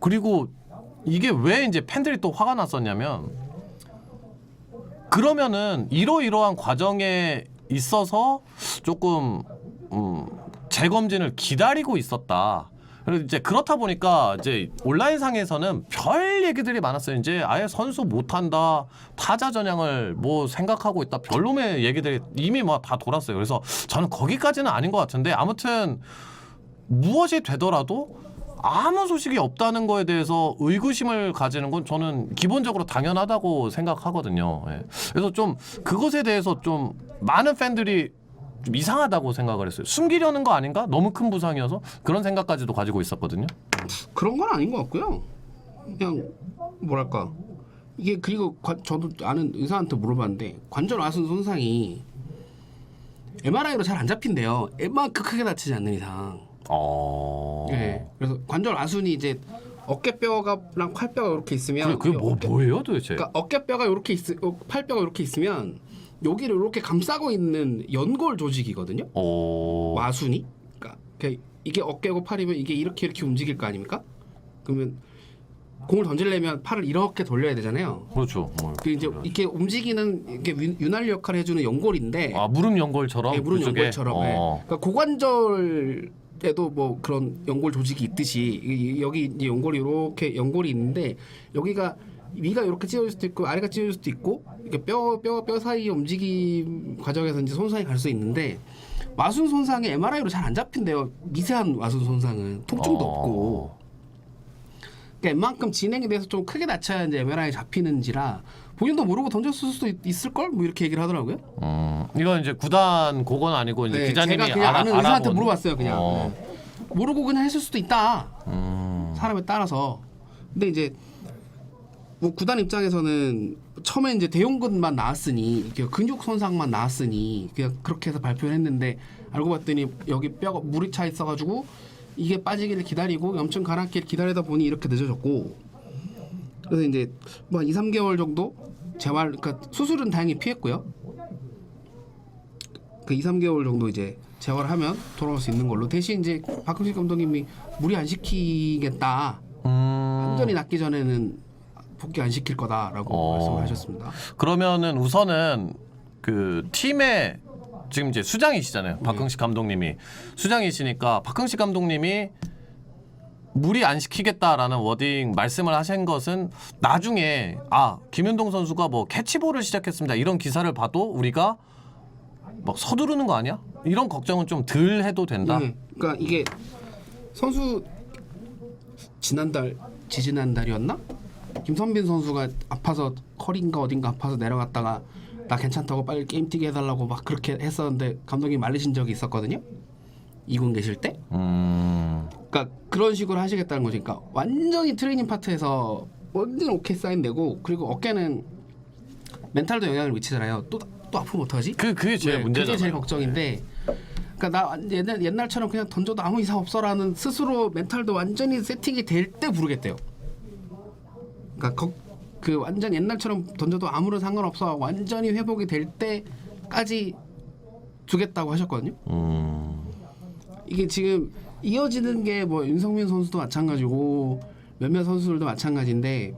그리고 이게 왜 이제 팬들이 또 화가 났었냐면 그러면은 이러이러한 과정에 있어서 조금 재검진을 기다리고 있었다. 그래서 이제 그렇다 보니까 이제 온라인상에서는 별 얘기들이 많았어요. 이제 아예 선수 못한다, 타자 전향을 뭐 생각하고 있다, 별놈의 얘기들이 이미 막 다 돌았어요. 그래서 저는 거기까지는 아닌 것 같은데 아무튼 무엇이 되더라도 아무 소식이 없다는 거에 대해서 의구심을 가지는 건 저는 기본적으로 당연하다고 생각하거든요. 예. 그래서 좀 그것에 대해서 좀 많은 팬들이 좀 이상하다고 생각을 했어요. 숨기려는 거 아닌가? 너무 큰 부상이어서 그런 생각까지도 가지고 있었거든요. 그런 건 아닌 것 같고요. 그냥 뭐랄까 이게 그리고 저도 아는 의사한테 물어봤는데 관절 와순 손상이 MRI로 잘 안 잡힌대요. 웬만큼 크게 다치지 않는 이상. 네. 그래서 관절 와순이 이제 어깨뼈가랑 팔뼈가 이렇게 있으면 그게 뭐예요 도대체? 그러니까 어깨뼈가 이렇게 팔뼈가 이렇게 있으면 여기를 이렇게 감싸고 있는 연골 조직이거든요. 와순이. 그러니까 이게 어깨고 팔이면 이게 이렇게 움직일 거 아닙니까? 그러면 공을 던지려면 팔을 이렇게 돌려야 되잖아요. 그렇죠. 그 이제 이렇게 움직이는 이게 윤활유 역할을 해주는 연골인데. 무릎 연골처럼. 네, 무릎 그쪽에? 연골처럼. 네. 그러니까 고관절에도 뭐 그런 연골 조직이 있듯이 여기 이제 연골이 이렇게 연골이 있는데 여기가 위가 이렇게 찢어질 수도 있고 아래가 찢어질 수도 있고 이렇게 뼈 사이 움직임 과정에서 이제 손상이 갈 수 있는데 와순 손상이 MRI로 잘 안 잡힌대요. 미세한 와순 손상은 통증도 없고. 그러니까 웬만큼 진행이 돼서 좀 크게 다쳐야 이제 MRI 잡히는지라 본인도 모르고 던졌을 수도 있을 걸 뭐 이렇게 얘기를 하더라고요. 이건 이제 구단 그건 아니고 이제 네, 기자님이 제가 그냥 아는 의사한테 알아본- 물어봤어요. 그냥 네. 모르고 그냥 했을 수도 있다. 사람에 따라서. 근데 이제 뭐 구단 입장에서는 처음에 이제 대용근만 나왔으니 근육 손상만 나왔으니 그냥 그렇게 해서 발표를 했는데 알고 봤더니 여기 뼈가 물이 차 있어가지고 이게 빠지기를 기다리고 염증 가라앉기를 기다리다 보니 이렇게 늦어졌고 그래서 이제 뭐 2, 3개월 정도 재활 그러니까 수술은 다행히 피했고요. 그 2, 3개월 정도 이제 재활을 하면 돌아올 수 있는 걸로 대신 이제 박흥식 감독님이 무리 안 시키겠다. 완전히 낫기 전에는 복귀 안 시킬 거다라고 말씀을 하셨습니다. 그러면은 우선은 그 팀의 지금 이제 수장이시잖아요. 박흥식 감독님이 수장이시니까 박흥식 감독님이 무리 안 시키겠다라는 워딩 말씀을 하신 것은 나중에 김윤동 선수가 뭐 캐치볼을 시작했습니다. 이런 기사를 봐도 우리가 막 서두르는 거 아니야? 이런 걱정은 좀 덜 해도 된다. 그러니까 이게 선수 지지난달이었나? 김선빈 선수가 아파서 허리인가 어딘가 아파서 내려갔다가 나 괜찮다고 빨리 게임 뛰게 해달라고 막 그렇게 했었는데 감독님 말리신 적이 있었거든요. 2군 계실 때. 그러니까 그런 식으로 하시겠다는 거지. 그러니까 완전히 트레이닝 파트에서 완전 오케이 사인되고 그리고 어깨는 멘탈도 영향을 미치잖아요. 또 아프면 어떡하지? 그게 제일 문제잖아요. 그게 제일 걱정인데. 그러니까 나 옛날처럼 그냥 던져도 아무 이상 없어라는 스스로 멘탈도 완전히 세팅이 될 때 부르겠대요. 그러니까 그 완전 옛날처럼 던져도 아무런 상관없어 완전히 회복이 될 때까지 주겠다고 하셨거든요. 이게 지금 이어지는 게 뭐 윤성민 선수도 마찬가지고 몇몇 선수들도 마찬가지인데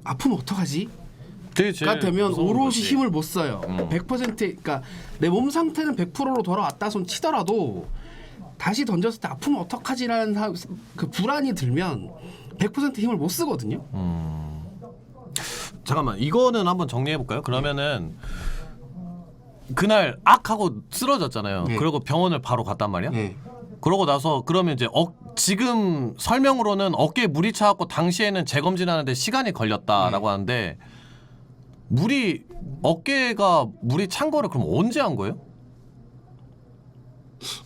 아프면 어떡하지? 가 되면 오롯이 힘을 못 써요. 100% 그러니까 내 몸 상태는 100%로 돌아왔다 손 치더라도 다시 던졌을 때 아프면 어떡하지라는 그 불안이 들면 100% 힘을 못 쓰거든요. 잠깐만 이거는 한번 정리해 볼까요? 그러면은 그날 하고 쓰러졌잖아요. 네. 그리고 병원을 바로 갔단 말이야. 네. 그러고 나서 그러면 이제 지금 설명으로는 어깨에 물이 차갖고 당시에는 재검진하는데 시간이 걸렸다라고 하는데 어깨가 물이 찬 거를 그럼 언제 한 거예요?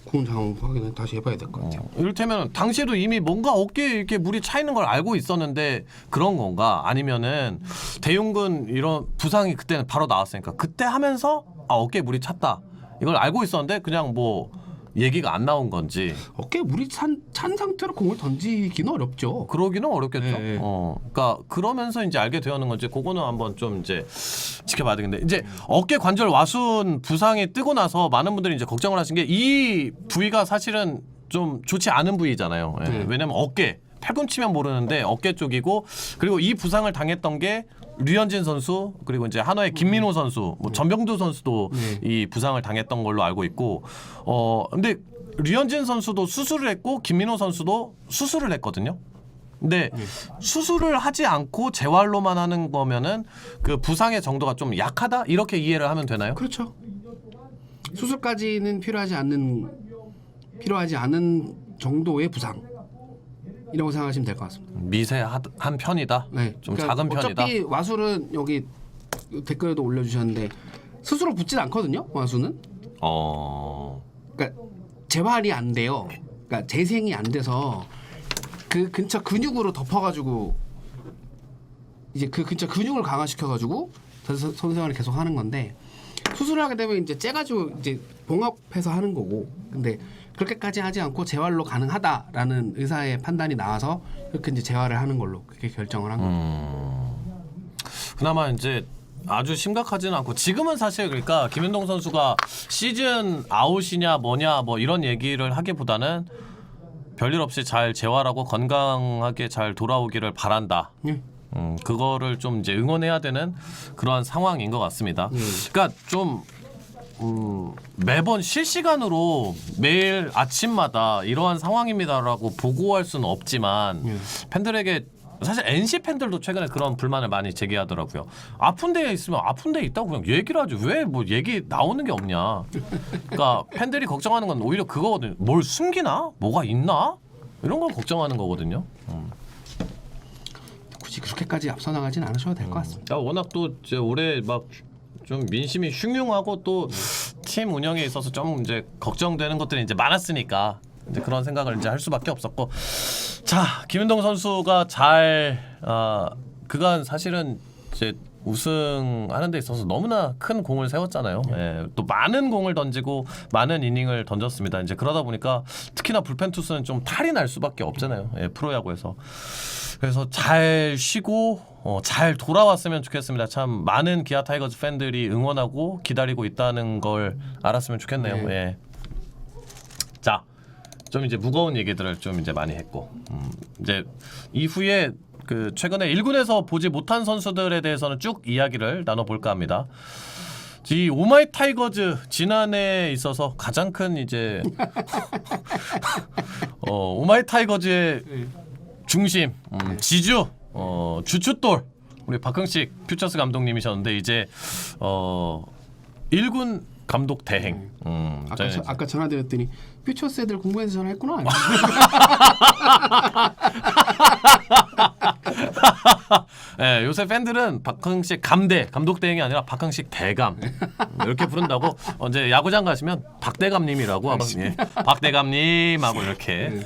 그건 잠깐 확인을 다시 해봐야 될 것 같아요. 이를테면 당시에도 이미 뭔가 어깨에 이렇게 물이 차 있는 걸 알고 있었는데 그런 건가? 아니면은 대흉근 이런 부상이 그때는 바로 나왔으니까 그때 하면서 어깨에 물이 찼다 이걸 알고 있었는데 그냥 뭐 얘기가 안 나온 건지. 어깨에 물이 찬 상태로 공을 던지기는 어렵죠. 그러기는 어렵겠죠. 네. 그러니까 그러면서 이제 알게 되었는 건지 그거는 한번 좀 이제 지켜봐야 되겠는데 이제 어깨 관절 와순 부상이 뜨고 나서 많은 분들이 이제 걱정을 하신 게 이 부위가 사실은 좀 좋지 않은 부위잖아요. 왜냐면 어깨 팔꿈치면 모르는데 어깨 쪽이고 그리고 이 부상을 당했던 게 류현진 선수 그리고 이제 한화의 김민호 선수, 뭐 전병두 선수도 이 부상을 당했던 걸로 알고 있고 근데 류현진 선수도 수술을 했고 김민호 선수도 수술을 했거든요. 근데 수술을 하지 않고 재활로만 하는 거면은 그 부상의 정도가 좀 약하다 이렇게 이해를 하면 되나요? 그렇죠. 수술까지는 필요하지 않은 정도의 부상이라고 생각하시면 될 것 같습니다. 미세한 편이다. 네, 좀 그러니까 작은 편이다. 어차피 와술은 여기 댓글에도 올려주셨는데 스스로 붙진 않거든요. 광수는. 그러니까 재활이 안 돼요. 그러니까 재생이 안 돼서 그 근처 근육으로 덮어가지고 이제 그 근처 근육을 강화시켜가지고 선수 생활을 계속 하는 건데 수술을 하게 되면 이제 째가지고 이제 봉합해서 하는 거고 근데 그렇게까지 하지 않고 재활로 가능하다라는 의사의 판단이 나와서 그렇게 이제 재활을 하는 걸로 그렇게 결정을 한 거예요. 그나마 이제 아주 심각하지는 않고 지금은 사실 그러니까 김윤동 선수가 시즌 아웃이냐 뭐냐 뭐 이런 얘기를 하기보다는 별일 없이 잘 재활하고 건강하게 잘 돌아오기를 바란다. 그거를 좀 이제 응원해야 되는 그러한 상황인 것 같습니다. 그러니까 좀 매번 실시간으로 매일 아침마다 이러한 상황입니다라고 보고할 수는 없지만 팬들에게 사실 NC 팬들도 최근에 그런 불만을 많이 제기하더라고요. 아픈 데에 있으면 아픈 데에 있다고 그냥 얘기를 하죠. 왜 뭐 얘기 나오는 게 없냐. 그러니까 팬들이 걱정하는 건 오히려 그거거든요. 뭘 숨기나? 뭐가 있나? 이런 걸 걱정하는 거거든요. 굳이 그렇게까지 앞서 나가진 않으셔도 될 것 같습니다. 워낙 또 이제 올해 막 좀 민심이 흉흉하고 또 팀 운영에 있어서 좀 이제 걱정되는 것들이 이제 많았으니까 이제 그런 생각을 이제 할 수밖에 없었고 자 김윤동 선수가 잘 그간 사실은 이제 우승하는 데 있어서 너무나 큰 공을 세웠잖아요. 예, 또 많은 공을 던지고 많은 이닝을 던졌습니다. 이제 그러다 보니까 특히나 불펜 투수는 좀 탈이 날 수밖에 없잖아요. 예, 프로야구에서. 그래서 잘 쉬고 잘 돌아왔으면 좋겠습니다. 참 많은 기아 타이거즈 팬들이 응원하고 기다리고 있다는 걸 알았으면 좋겠네요. 예. 자, 좀 이제 무거운 얘기들을 좀 이제 많이 했고 이제 이후에 그 최근에 1군에서 보지 못한 선수들에 대해서는 쭉 이야기를 나눠볼까 합니다. 이 오마이 타이거즈 지난해에 있어서 가장 큰 이제 오마이 타이거즈의 중심 지주 주춧돌 우리 박흥식 퓨처스 감독님이셨는데 이제 1군 감독 대행. 아까 전화드렸더니 퓨처스 애들 공부해서 전화했구나. 네, 요새 팬들은 박흥식 감대 감독 대행이 아니라 박흥식 대감 이렇게 부른다고 이제 야구장 가시면 박대감님이라고 하고 예, 박대감님하고 이렇게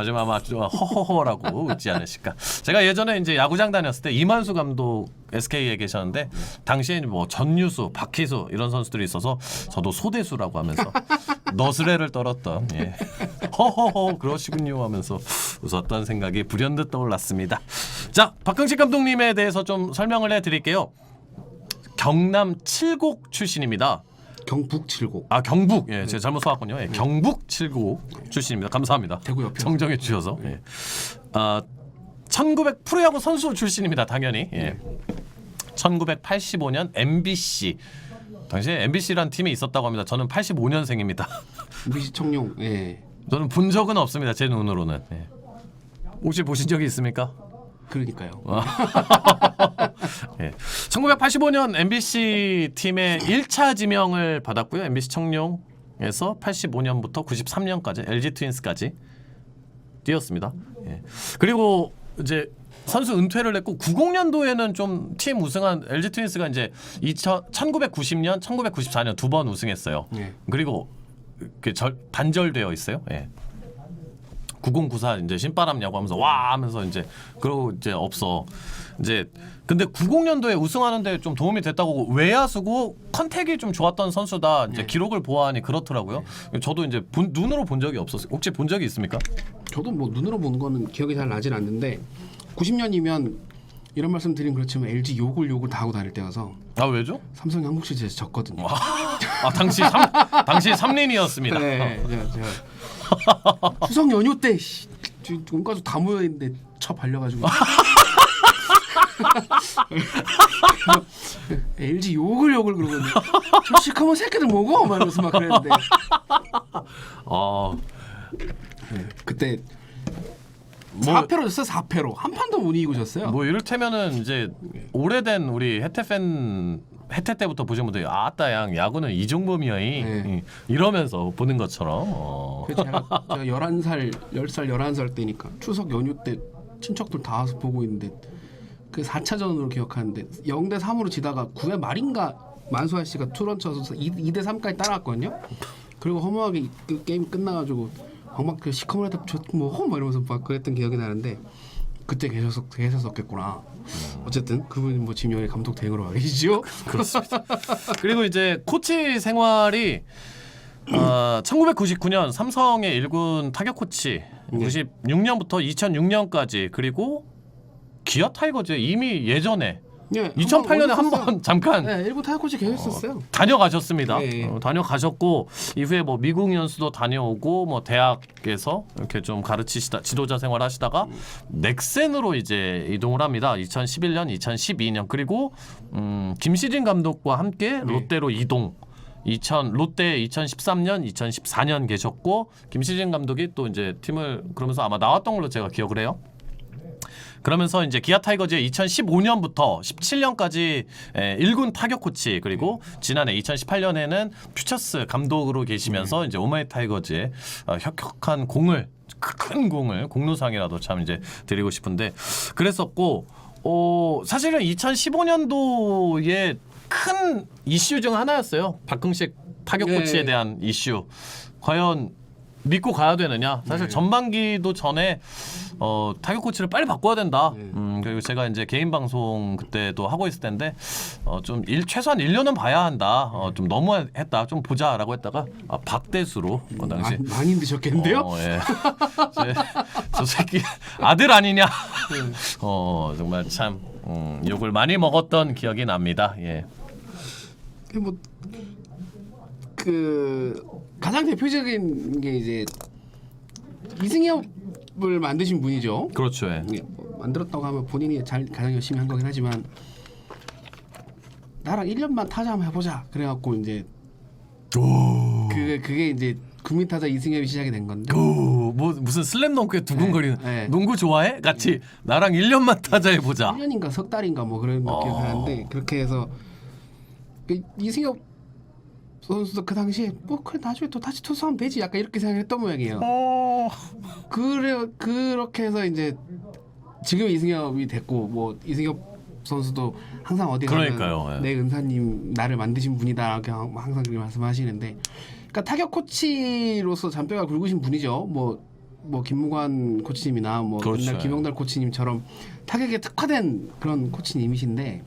좀 아마 좀 허허허라고 웃지 않으실까. 제가 예전에 이제 야구장 다녔을 때 이만수 감독 SK에 계셨는데 당시에 뭐 전유수, 박희수 이런 선수들이 있어서 저도 소대수라고 하면서 너스레를 떨었던 예. 허허허 그러시군요 하면서 웃었던 생각이 불현듯 떠올랐습니다. 자, 박흥식 감독님에 대해서 좀 설명을 해드릴게요. 경남 칠곡 출신입니다. 경북 칠곡. 아 경북 예 제가 잘못 써왔군요. 예, 경북 칠곡 출신입니다. 감사합니다. 대구 옆에 정정해 주셔서. 예. 1900 프로야구 선수 출신입니다. 당연히. 예. 1985년 MBC 당시에 MBC란 팀이 있었다고 합니다. 저는 85년생입니다. MBC 청룡. 예. 저는 본 적은 없습니다. 제 눈으로는. 예. 혹시 보신 적이 있습니까? 그러니까요. 예. 1985년 MBC 팀의 1차 지명을 받았고요. MBC 청룡에서 85년부터 93년까지 LG 트윈스까지 뛰었습니다. 예. 그리고 이제 선수 은퇴를 했고 90년도에는 좀 팀 우승한 LG 트윈스가 이제 1990년, 1994년 두 번 우승했어요. 예. 그리고 단절되어 있어요. 예. 9094 이제 신바람 야구하면서 와 하면서 이제 그러고 이제 없어. 이제 근데 90년도에 우승하는데 좀 도움이 됐다고 외야수고 컨택이 좀 좋았던 선수다. 이제 기록을 보아하니 그렇더라고요. 저도 이제 눈으로 본 적이 없었어요. 혹시 본 적이 있습니까? 저도 뭐 눈으로 본 거는 기억이 잘 나진 않는데 90년이면 이런 말씀 드리면 그렇지만 LG 욕을 다 하고 다닐 때여서. 아 왜죠? 삼성이 한국 시리즈에서 졌거든요. 당시 3린이었습니다. 네, 제가 추석 연휴 때 온 가족 다 모여 있는데 쳐 발려가지고 LG 욕을 그러거든요. 저 시커먼 새끼들 뭐고? 막 이러면서 막 그랬는데 네, 그때 4패로 졌어요. 4패로 한 판도 못 이기고 졌어요. 뭐 이를테면은 이제 오래된 우리 혜태 때부터 보신 분들이 아따 양 야구는 이종범이야이 네. 이러면서 보는 것처럼 제가 11살 11살 때니까 추석 연휴 때 친척들 다 와서 보고 있는데 그 4차전으로 기억하는데 0대 3으로 지다가 9회 말인가 만수아 씨가 투런 쳐서 2대 3까지 따라갔거든요. 그리고 허무하게 그 게임 끝나가지고 막 그 시커먼 애들 뭐 이러면서 막 그랬던 기억이 나는데 그때 계셨었겠구나. 어쨌든 그분이 뭐 지금 여기 감독 대행으로 와 계시죠? 그렇습니다. 그리고 이제 코치 생활이 1999년 삼성의 1군 타격 코치, 96년부터 2006년까지 그리고 기아 타이거즈에 이미 예전에 네, 2008년에 한 번 잠깐 네, 일부 타격 코치 계셨었어요. 다녀가셨습니다. 네. 다녀가셨고 이후에 뭐 미국 연수도 다녀오고 뭐 대학에서 이렇게 좀 가르치시다 지도자 생활하시다가 넥센으로 이제 이동을 합니다. 2011년, 2012년 그리고 김시진 감독과 함께 롯데로 이동. 롯데 2013년, 2014년 계셨고 김시진 감독이 또 이제 팀을 그러면서 아마 나왔던 걸로 제가 기억을 해요. 그러면서 이제 기아 타이거즈에 2015년부터 17년까지 1군 타격 코치 그리고 지난해 2018년에는 퓨처스 감독으로 계시면서 이제 오마이 타이거즈에 혁혁한 공을 큰 공을 공로상이라도 참 이제 드리고 싶은데 그랬었고 사실은 2015년도에 큰 이슈 중 하나였어요. 박흥식 타격 코치에 대한 이슈. 과연 믿고 가야 되느냐? 사실 전반기도 전에 타격 코치를 빨리 바꿔야 된다. 그리고 제가 이제 개인 방송 그때도 하고 있을 텐데 좀 최소한 1년은 봐야 한다. 좀 너무했다. 좀 보자라고 했다가 박대수로 당시 많이 힘드셨겠는데요? 예. 저 새끼 아들 아니냐? 정말 참 욕을 많이 먹었던 기억이 납니다. 예. 그 가장 대표적인 게 이제 이승엽을 만드신 분이죠. 그렇죠. 예. 뭐 만들었다고 하면 본인이 가장 열심히 한 거긴 하지만 나랑 1년만 타자 한번 해보자. 그래갖고 이제 그게 이제 국민 타자 이승엽이 시작이 된 건데. 뭐 무슨 슬램덩크에 두근거리는 네. 농구 좋아해? 같이 나랑 1년만 타자 해보자. 1년인가 석 달인가 뭐 그런 기억이 나는데 그렇게 해서 그 이승엽 선수도 그 당시에 뭐 그래 나중에 또 다시 투수하면 되지 약간 이렇게 생각했던 모양이에요. 그렇게 해서 이제 지금 이승엽이 됐고 뭐 이승엽 선수도 항상 어디 가면 그러니까요. 내 은사님 나를 만드신 분이다 그냥 항상 그렇게 말씀하시는데 그러니까 타격 코치로서 잔뼈가 굵으신 분이죠. 뭐 김무관 코치님이나 뭐 그렇죠. 옛날 김영달 코치님처럼 타격에 특화된 그런 코치님이신데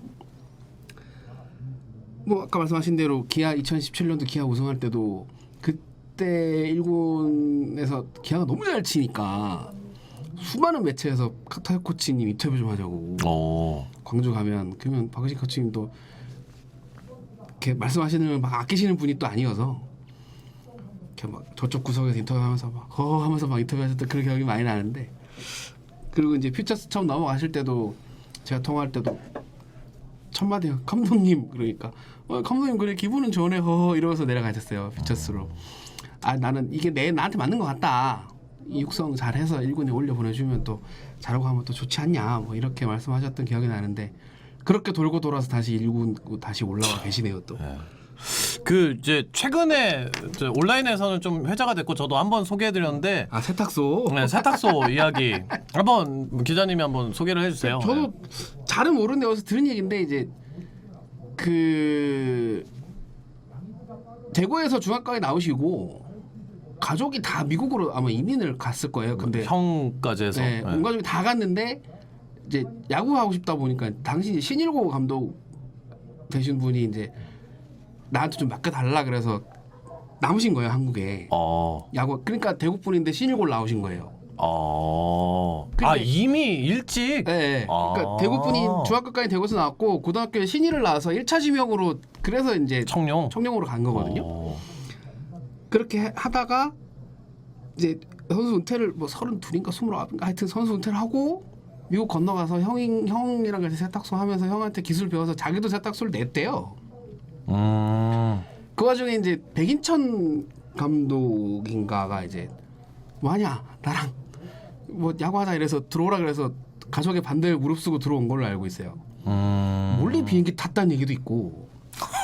뭐 아까 말씀하신 대로 기아 2017년도 기아 우승할 때도 그때 1군에서 기아가 너무 잘 치니까 수많은 매체에서 타격 코치님 인터뷰 좀 하자고 광주 가면 그러면 박의식 코치님도 이렇게 말씀하시는 걸 막 아끼시는 분이 또 아니어서 이렇게 막 저쪽 구석에서 인터뷰하면서 막 하면서 막 인터뷰하셨던 그런 기억이 많이 나는데 그리고 이제 퓨처스 처음 넘어가실 때도 제가 통화할 때도 첫 마디가 감독님 그러니까 감독님 그래 기분은 좋네 이러면서 내려가셨어요 퓨처스로. 나는 이게 나한테 맞는 것 같다. 이 육성 잘해서 1군에 올려 보내주면 또 잘하고 하면 또 좋지 않냐 뭐 이렇게 말씀하셨던 기억이 나는데 그렇게 돌고 돌아서 다시 1군 다시 올라와 계시네요 또. 그 이제 최근에 온라인에서는 좀 회자가 됐고 저도 한번 소개해드렸는데 세탁소. 네, 세탁소 이야기 한번 기자님이 한번 소개를 해주세요. 저도 잘은 모르는데 어디서 들은 얘기인데 이제 그 대구에서 중학교에 나오시고 가족이 다 미국으로 아마 이민을 갔을 거예요. 근데 형까지 해서 네, 온 가족이 다 갔는데 이제 야구 하고 싶다 보니까 당시 신일고 감독 되신 분이 이제 나한테 좀 맡겨달라 그래서 남으신 거예요 한국에. 야구 그러니까 대구 분인데 신일고 나오신 거예요. 근데, 이미 일찍. 네. 그러니까 대구 분이 중학교까지 대구에서 나왔고 고등학교에 신일을 나와서 1차 지명으로 그래서 이제 청룡으로 간 거거든요. 그렇게 하다가 이제 선수 은퇴를 뭐 32인가 29인가 하여튼 선수 은퇴를 하고 미국 건너가서 형이랑 같이 세탁소 하면서 형한테 기술 배워서 자기도 세탁소를 냈대요. 그 와중에 이제 백인천 감독인가가 이제 뭐하냐 나랑 뭐 야구하자 이래서 들어오라 그래서 가족의 반대를 무릅쓰고 들어온 걸로 알고 있어요. 몰래 비행기 탔다는 얘기도 있고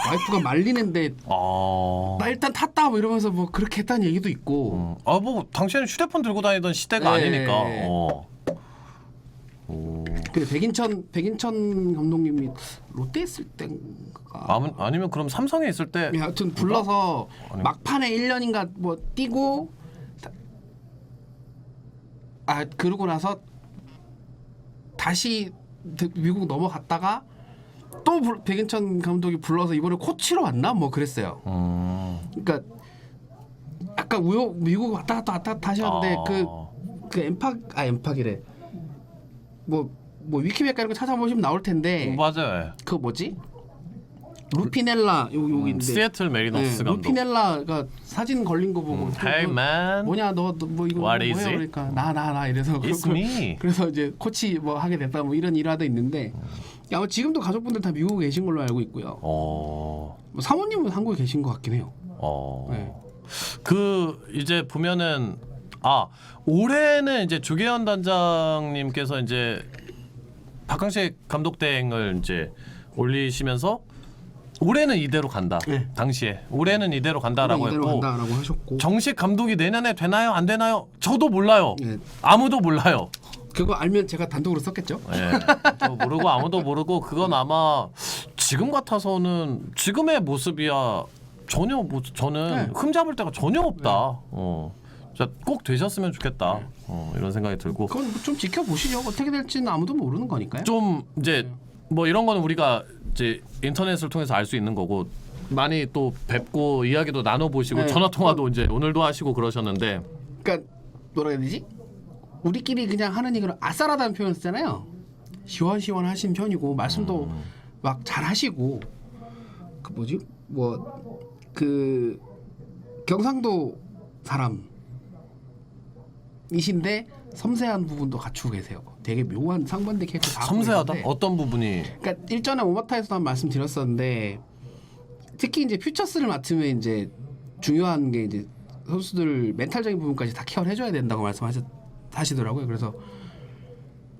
와이프가 말리는데 나 일단 탔다 뭐 이러면서 뭐 그렇게 했다는 얘기도 있고. 뭐 당시에는 휴대폰 들고 다니던 시대가 아니니까. 근데 백인천 감독님이 롯데 있을 때인가 아니면 그럼 삼성에 있을 때 하여튼 불러서 아니. 막판에 1년인가 뭐 뛰고 그러고 나서 다시 미국 넘어갔다가 또 백인천 감독이 불러서 이번에 코치로 왔나 뭐 그랬어요. 그러니까 약간 미국 왔다 갔다 다시 하는데 그 엠팍이래. 뭐 위키백과 이런 거 찾아보시면 나올 텐데 맞아요. 그 뭐지? 루피넬라 여기인데 시애틀 메리너스 감독. 루피넬라가 사진 걸린 거 보고 Hey man, 뭐냐 너 뭐 이거 What 뭐야 is it? 그러니까 나 이래서 It's me. 그래서 이제 코치 뭐 하게 됐다 뭐 이런 일화도 있는데 아마 지금도 가족분들 다 미국에 계신 걸로 알고 있고요. 뭐 사모님은 한국에 계신 것 같긴 해요. 네. 그 이제 보면은 올해는 이제 조계현 단장님께서 이제 박항식 감독 대행을 이제 올리시면서 올해는 이대로 간다. 네. 당시에 올해는 이대로 간다라고 이대로 했고 간다라고 하셨고 정식 감독이 내년에 되나요 안 되나요? 저도 몰라요. 네. 아무도 몰라요. 그거 알면 제가 단독으로 썼겠죠. 예, 저 모르고 아무도 모르고 그건 아마 지금 같아서는 지금의 모습이야 전혀 저는 네. 흠잡을 데가 전혀 없다. 진짜 꼭 되셨으면 좋겠다. 이런 생각이 들고 그건 좀 지켜보시죠. 어떻게 될지는 아무도 모르는 거니까요. 좀 이제 뭐 이런 거는 우리가 이제 인터넷을 통해서 알 수 있는 거고 많이 또 뵙고 이야기도 나눠보시고 네. 전화 통화도 이제 오늘도 하시고 그러셨는데 그러니까 뭐라 해야 되지? 우리끼리 그냥 하는 얘기로 아싸라다는 표현 쓰잖아요. 시원시원하신 편이고 말씀도 막 잘하시고 그 뭐지? 뭐 그 경상도 사람이신데 섬세한 부분도 갖추고 계세요. 되게 묘한 상반대 캐릭터 다 갖고 섬세하다? 계신데 어떤 부분이? 그러니까 일전에 오마타에서도 한 말씀 드렸었는데 특히 이제 퓨처스를 맡으면 이제 중요한 게 이제 선수들 멘탈적인 부분까지 다 케어를 해줘야 된다고 말씀하시더라고요. 그래서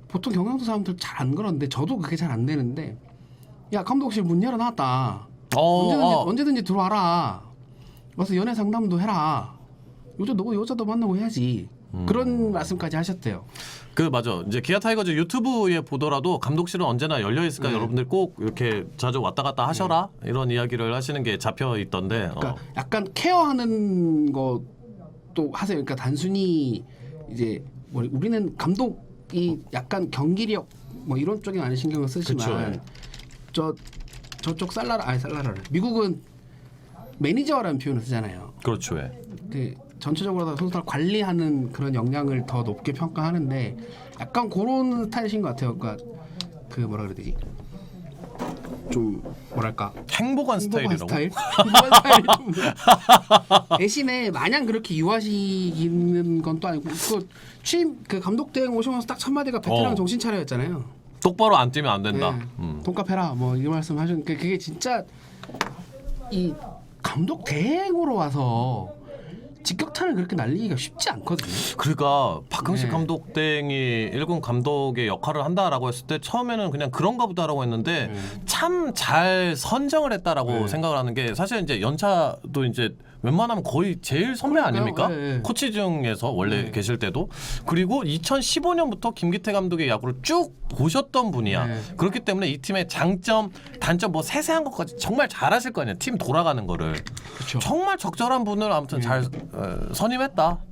보통 경상도 사람들 잘 안 그러는데 저도 그게 잘 안 되는데 야 감독실 문 열어놨다. 언제든지 들어와라. 와서 연애 상담도 해라. 요즘 너 여자도 만나고 해야지. 그런 말씀까지 하셨대요. 그 맞아. 이제 기아 타이거즈 유튜브에 보더라도 감독실은 언제나 열려 있으니까 여러분들 꼭 이렇게 자주 왔다 갔다 하셔라 이런 이야기를 하시는 게 잡혀 있던데. 그러니까 약간 케어하는 것도 하세요. 그러니까 단순히 이제 뭐 우리는 감독이 약간 경기력 뭐 이런 쪽에 많이 신경을 쓰지만 저쪽 살라라를 미국은 매니저라는 표현을 쓰잖아요. 그렇죠. 예. 그 전체적으로 다 선수들 관리하는 그런 역량을 더 높게 평가하는데 약간 그런 스타일이신 것 같아요. 그러니까 그 뭐라 그래야 되지? 좀 뭐랄까 행복한 스타일이라고. 스타일? 행복한 스타일이 좀 대신에 마냥 그렇게 유하시는 건 또 아니고 그 감독 대행 오시면서 딱 첫 마디가 베테랑 정신 차려였잖아요. 똑바로 안 뛰면 안 된다. 돈값 해라 뭐 이 말씀 하셨는데 그게 진짜 이 감독 대행으로 와서 직격탄을 그렇게 날리기가 쉽지 않거든요. 그러니까 박항식 네. 감독 대행이 1군 감독의 역할을 한다라고 했을 때 처음에는 그냥 그런가 보다라고 했는데 참 잘 선정을 했다라고 생각을 하는 게 사실 이제 연차도 이제 웬만하면 거의 제일 선배 아닙니까? 네. 코치 중에서 원래 계실 때도 그리고 2015년부터 김기태 감독의 야구를 쭉 보셨던 분이야. 네. 그렇기 때문에 이 팀의 장점, 단점 뭐 세세한 것까지 정말 잘하실 거 아니야. 팀 돌아가는 거를. 그렇죠. 정말 적절한 분을 아무튼 잘 선임했다.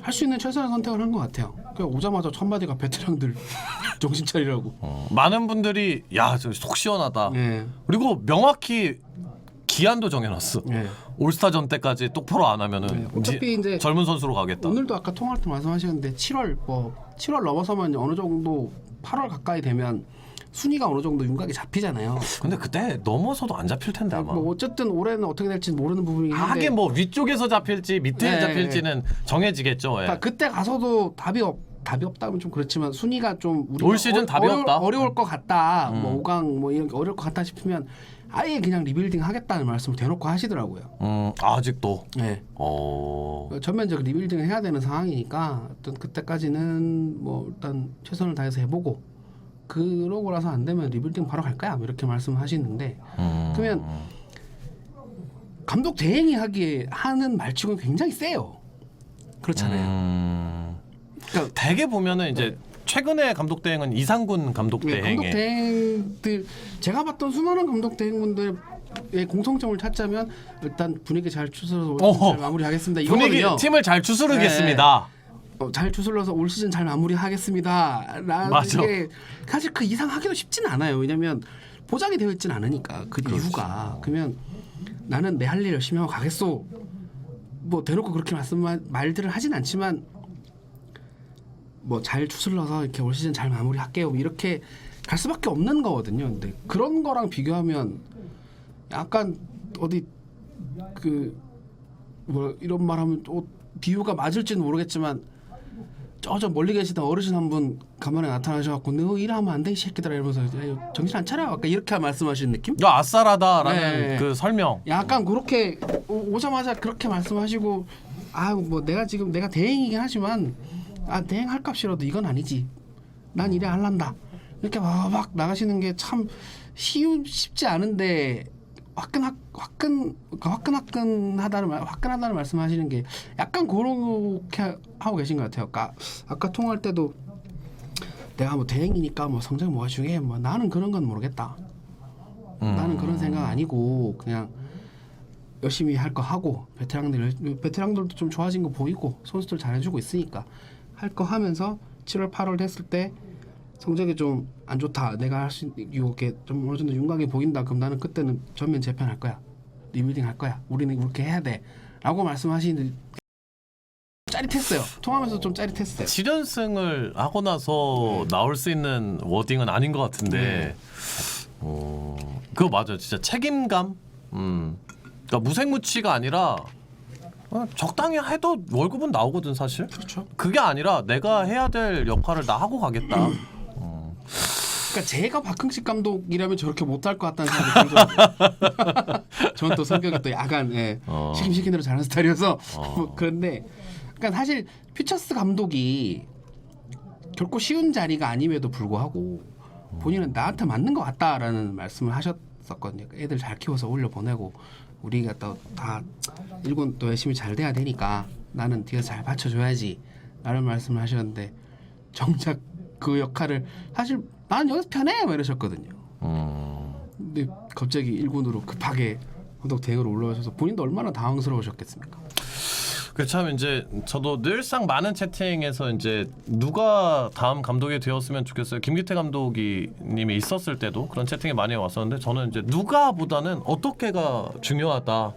할 수 있는 최선의 선택을 한 것 같아요. 그냥 오자마자 첫 마디가 베테랑들 정신 차리라고. 많은 분들이 야, 저 속 시원하다. 네. 그리고 명확히 기한도 정해놨어. 네. 올스타전 때까지 똑바로 안 하면은 어차피 이제 젊은 선수로 가겠다. 오늘도 아까 통화할 때 말씀하셨는데 7월 넘어서면 어느 정도 8월 가까이 되면 순위가 어느 정도 윤곽이 잡히잖아요. 근데 그때 넘어서도 안 잡힐 텐데 아마. 뭐 어쨌든 올해는 어떻게 될지 모르는 부분이긴 한데 하긴 뭐 위쪽에서 잡힐지 밑에 네, 잡힐지는 정해지겠죠. 예. 그러니까 그때 가서도 답이 없다면 좀 그렇지만 순위가 좀 우리가 올 시즌 답이 없다? 어려울 것 같다. 뭐 5강 뭐 이런 게 어려울 것 같다 싶으면 아예 그냥 리빌딩 하겠다는 말씀을 대놓고 하시더라고요. 아직도. 네. 전면적 리빌딩을 해야 되는 상황이니까 어떤 그때까지는 뭐 일단 최선을 다해서 해보고 그러고 나서 안 되면 리빌딩 바로 갈 거야 뭐 이렇게 말씀하시는데 그러면 감독 대행이 하기에 하는 말치고는 굉장히 세요. 그렇잖아요. 되게 보면은 이제 최근에 감독 대행은 이상군 감독 네, 대행에 감독 대행들 제가 봤던 수많은 감독 대행분들의 공통점을 찾자면 일단 분위기 잘 추스러서 올 시즌 잘 마무리하겠습니다. 분위기 이거거든요. 팀을 잘 추스르겠습니다. 잘 추슬러서 올 시즌 잘 마무리하겠습니다. 라는 맞아. 게 사실 그 이상 하기도 쉽진 않아요. 왜냐면 보장이 되어 있진 않으니까 그 이유가 그러면 나는 내 할 일 열심히 하고 가겠소. 뭐 대놓고 그렇게 말들을 하진 않지만 뭐 잘 추슬러서 이렇게 올 시즌 잘 마무리할게요. 뭐 이렇게 갈 수밖에 없는 거거든요. 근데 그런 거랑 비교하면 약간 어디 그 뭐 이런 말하면 또 비유가 맞을지는 모르겠지만 저 멀리 계시던 어르신 한 분 간만에 나타나셔갖고 너 일하면 안 돼 이 새끼들아 이러면서 정신 안 차려 아까 이렇게 말씀하시는 느낌? 야 아싸라다라는 네. 그 설명. 약간 그렇게 오자마자 그렇게 말씀하시고 뭐 내가 지금 내가 대행이긴 하지만 대행할 값이라도 이건 아니지 난 이래 할란다 이렇게 막 나가시는 게 참 쉽지 않은데 화끈하다는 말씀하시는 게 약간 그렇게 하고 계신 것 같아요. 아까 통화할 때도 내가 뭐 대행이니까 뭐 성적 뭐가 중요해 뭐 나는 그런 건 모르겠다. 나는 그런 생각 아니고 그냥 열심히 할 거 하고 베테랑들도 좀 좋아진 거 보이고 선수들 잘해주고 있으니까 할 거 하면서 7월 8월 됐을 때 성적이 좀 안 좋다. 내가 할 수 이렇게 좀 어느 정도 윤곽이 보인다. 그럼 나는 그때는 전면 재편할 거야. 리빌딩 할 거야. 우리는 그렇게 해야 돼.라고 말씀하시는데 짜릿했어요. 통하면서 좀 짜릿했어요. 7연승을 하고 나서 나올 수 있는 워딩은 아닌 것 같은데 그거 맞아. 진짜 책임감. 그러니까 무색무취가 아니라 적당히 해도 월급은 나오거든 사실. 그렇죠. 그게 아니라 내가 해야 될 역할을 나 하고 가겠다. 그러니까 제가 박흥식 감독이라면 저렇게 못할 것 같다는 생각이 들더라고요. 저는 또 성격이 또 약간 시킨 대로 잘하는 스타일이어서 뭐 그런데 그러니까 사실 퓨처스 감독이 결코 쉬운 자리가 아님에도 불구하고 본인은 나한테 맞는 것 같다라는 말씀을 하셨었거든요. 애들 잘 키워서 올려보내고 우리가 또 다 일군 또 열심히 잘 돼야 되니까 나는 뒤에서 잘 받쳐줘야지 라는 말씀을 하셨는데 정작 그 역할을 사실 난 여기서 편해 막 이러셨거든요. 근데 갑자기 1군으로 급하게 감독 대행으로 올라오셔서 본인도 얼마나 당황스러우셨겠습니까? 그참 이제 저도 늘상 많은 채팅에서 이제 누가 다음 감독이 되었으면 좋겠어요. 김기태 감독님이 있었을 때도 그런 채팅이 많이 왔었는데 저는 이제 누가보다는 어떻게가 중요하다.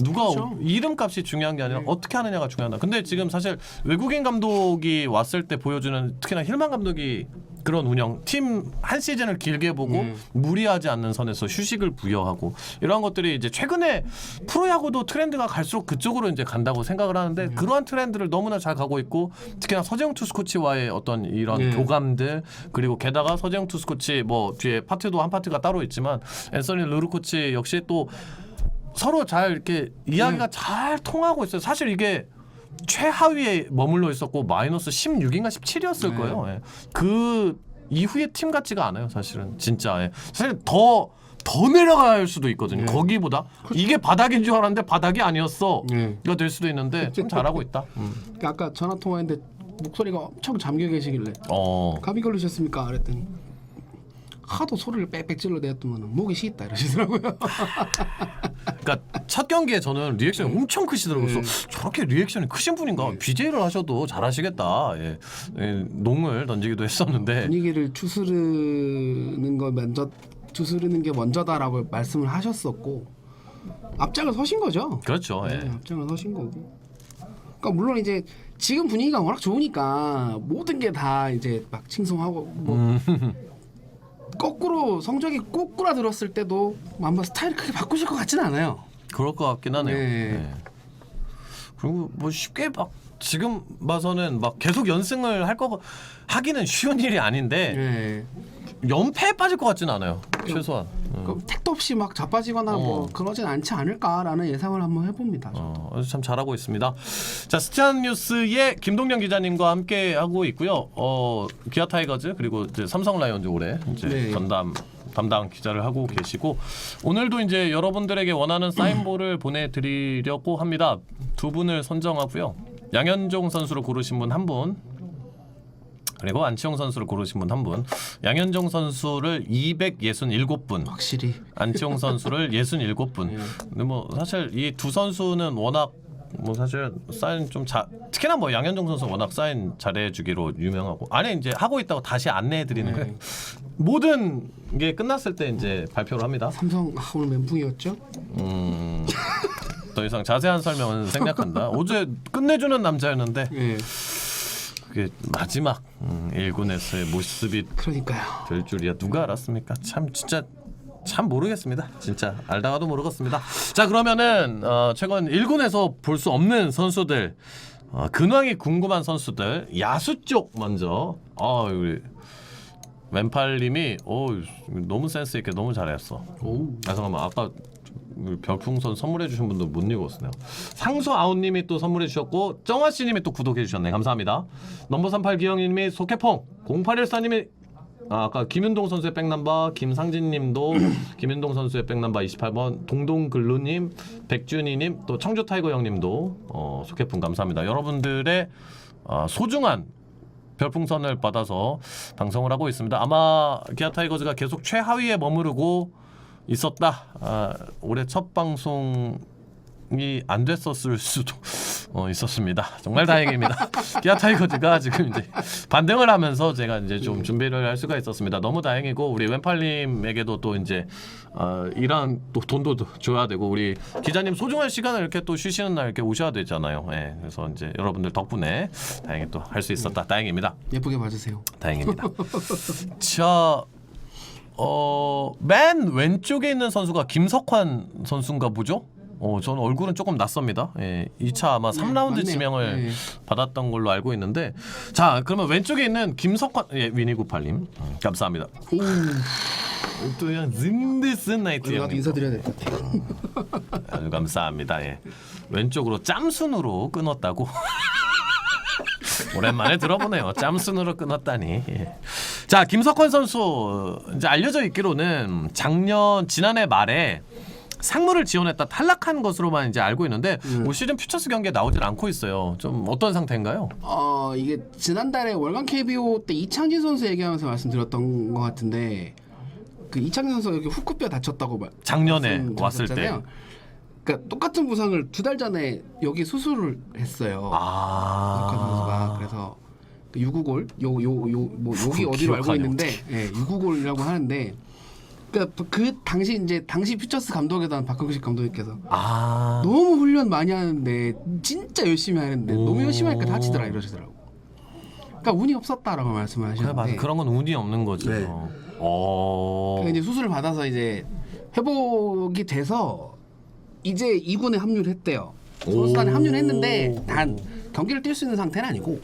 누가 그렇죠. 이름값이 중요한 게 아니라 어떻게 하느냐가 중요하다. 근데 지금 사실 외국인 감독이 왔을 때 보여주는 특히나 힐만 감독이 그런 운영, 팀 한 시즌을 길게 보고 무리하지 않는 선에서 휴식을 부여하고 이러한 것들이 이제 최근에 프로야구도 트렌드가 갈수록 그쪽으로 이제 간다고 생각을 하는데 그러한 트렌드를 너무나 잘 가고 있고 특히나 서재영 투수 코치와의 어떤 이런 교감들 그리고 게다가 서재영 투수 코치 뭐 뒤에 파트도 한 파트가 따로 있지만 앤서니 르루 코치 역시 또 서로 잘 이렇게 이야기가 잘 통하고 있어요. 사실 이게 최하위에 머물러 있었고 마이너스 16인가 17이었을 거예요. 예. 그 이후에 팀 같지가 않아요. 사실은 진짜 사실 더 내려갈 수도 있거든요. 거기보다 이게 바닥인 줄 알았는데 바닥이 아니었어. 이거 될 수도 있는데 좀 잘하고 있다. 그러니까 아까 전화 통화했는데 목소리가 엄청 잠겨 계시길래 감기 걸리셨습니까? 그랬더니 하도 소리를 빽빽 찔러대었더만 목이 쉬있다 이러시더라고요. 그러니까 첫 경기에 저는 리액션이 엄청 크시더라고요. 그래서 저렇게 리액션이 크신 분인가? BJ를 하셔도 잘하시겠다. 예. 농을 던지기도 했었는데 분위기를 추스르는 게 먼저다라고 말씀을 하셨었고 앞장을 서신 거죠. 그렇죠. 예. 앞장을 서신 거고. 그러니까 물론 이제 지금 분위기가 워낙 좋으니까 모든 게 다 이제 막 칭송하고 뭐 거꾸로 성적이 꼬꾸라들었을 때도 아마 스타일을 크게 바꾸실 것 같지는 않아요. 그럴 것 같긴 하네요. 네. 네. 그리고 뭐 쉽게 막 지금 봐서는 막 계속 연승을 하기는 쉬운 일이 아닌데 연패에 빠질 것 같지는 않아요. 최소한. 그럼 택도 없이 막 자빠지거나 뭐 그러진 않지 않을까라는 예상을 한번 해봅니다. 참 잘하고 있습니다. 자, 스찬 뉴스의 김동영 기자님과 함께 하고 있고요. 기아 타이거즈 그리고 이제 삼성 라이온즈 올해 이제 담당 기자를 하고 계시고 오늘도 이제 여러분들에게 원하는 사인볼을 보내드리려고 합니다. 두 분을 선정하고요. 양현종 선수로 고르신 분 한 분, 그리고 안치홍 선수를 고르신 분 한 분, 양현종 선수를 267분, 확실히 안치홍 선수를 67분. 근데 뭐 사실 이 두 선수는 워낙 뭐 사실 사인 좀 특히나 뭐 양현종 선수 워낙 사인 잘해주기로 유명하고 안에 이제 하고 있다고 다시 안내해드리는 거예요. 모든 게 끝났을 때 이제 발표를 합니다. 삼성 오늘 멘붕이었죠? 더 이상 자세한 설명은 생략한다. 어제 끝내주는 남자였는데 예. 그게 마지막 1군에서의 모습이 그러니까요. 될 줄이야 누가 알았습니까? 참 진짜 참 모르겠습니다. 진짜 알다가도 모르겠습니다. 자 그러면은 최근 1군에서 볼 수 없는 선수들, 근황이 궁금한 선수들, 야수 쪽 먼저. 우리 왼팔님이 너무 센스 있게 너무 잘했어. 잠깐만 아까 별풍선 선물해 주신 분도 못 읽었네요. 상수 아웃님이 또 선물해 주셨고 정아씨님이 또 구독해 주셨네. 감사합니다. 넘버 38 기영님이 소개퐁, 0814님이 아까 김윤동 선수의 백넘버, 김상진님도 김윤동 선수의 백넘버 28번, 동동글루님, 백준희님, 또 청주 타이거 형님도 소개품 감사합니다. 여러분들의 소중한 별풍선을 받아서 방송을 하고 있습니다. 아마 기아 타이거즈가 계속 최하위에 머무르고 있었다. 올해 첫 방송이 안 됐었을 수도 있었습니다. 정말 다행입니다. 기아 타이거즈가 지금 이제 반등을 하면서 제가 이제 좀 준비를 할 수가 있었습니다. 너무 다행이고 우리 왼팔님에게도 또 이제 이런 또 돈도 줘야 되고 우리 기자님 소중한 시간을 이렇게 또 쉬시는 날 이렇게 오셔야 되잖아요. 예, 그래서 이제 여러분들 덕분에 다행히 또 할 수 있었다. 다행입니다. 예쁘게 봐주세요. 다행입니다. 자, 맨 왼쪽에 있는 선수가 김석환 선수인가 보죠? 저는 얼굴은 조금 낯섭니다. 예, 2차 아마 3라운드 맞네요. 지명을 네. 받았던 걸로 알고 있는데, 자 그러면 왼쪽에 있는 김석환, 위니구팔님 감사합니다. 또 그냥 zin디슨 나이트 나도 형님 인사드려야 될 것 같아요. 아주 감사합니다. 예. 왼쪽으로 짬순으로 끊었다고. 오랜만에 들어보네요. 짬순으로 끊었다니. 예. 자 김석환 선수 이제 알려져 있기로는 지난해 말에 상무를 지원했다 탈락한 것으로만 이제 알고 있는데 올 시즌 퓨처스 경기에 나오질 않고 있어요. 좀 어떤 상태인가요? 이게 지난달에 월간 KBO 때 이창진 선수 얘기하면서 말씀드렸던 것 같은데 그 이창진 선수가 여기 후크뼈 다쳤다고 작년에 말씀드렸잖아요. 왔을 때. 그러니까 똑같은 부상을 2달 전에 여기 수술을 했어요. 이석환 선수가 그래서 그 유구골 뭐 여기 어디로 알고 있는데 유구골이라고 하는데 그 당시 퓨처스 감독이던 박흥식 감독님께서 너무 훈련 많이 하는데 진짜 열심히 하는데 너무 열심히 하니까 다치더라 이러시더라고. 그러니까 운이 없었다라고 말씀을 하셨는데. 맞아. 그런 건 운이 없는 거죠. 네. 그러니까 이제 수술을 받아서 이제 회복이 돼서 이제 2군에 합류를 했대요. 선수단에 합류를 했는데 단 경기를 뛸 수 있는 상태는 아니고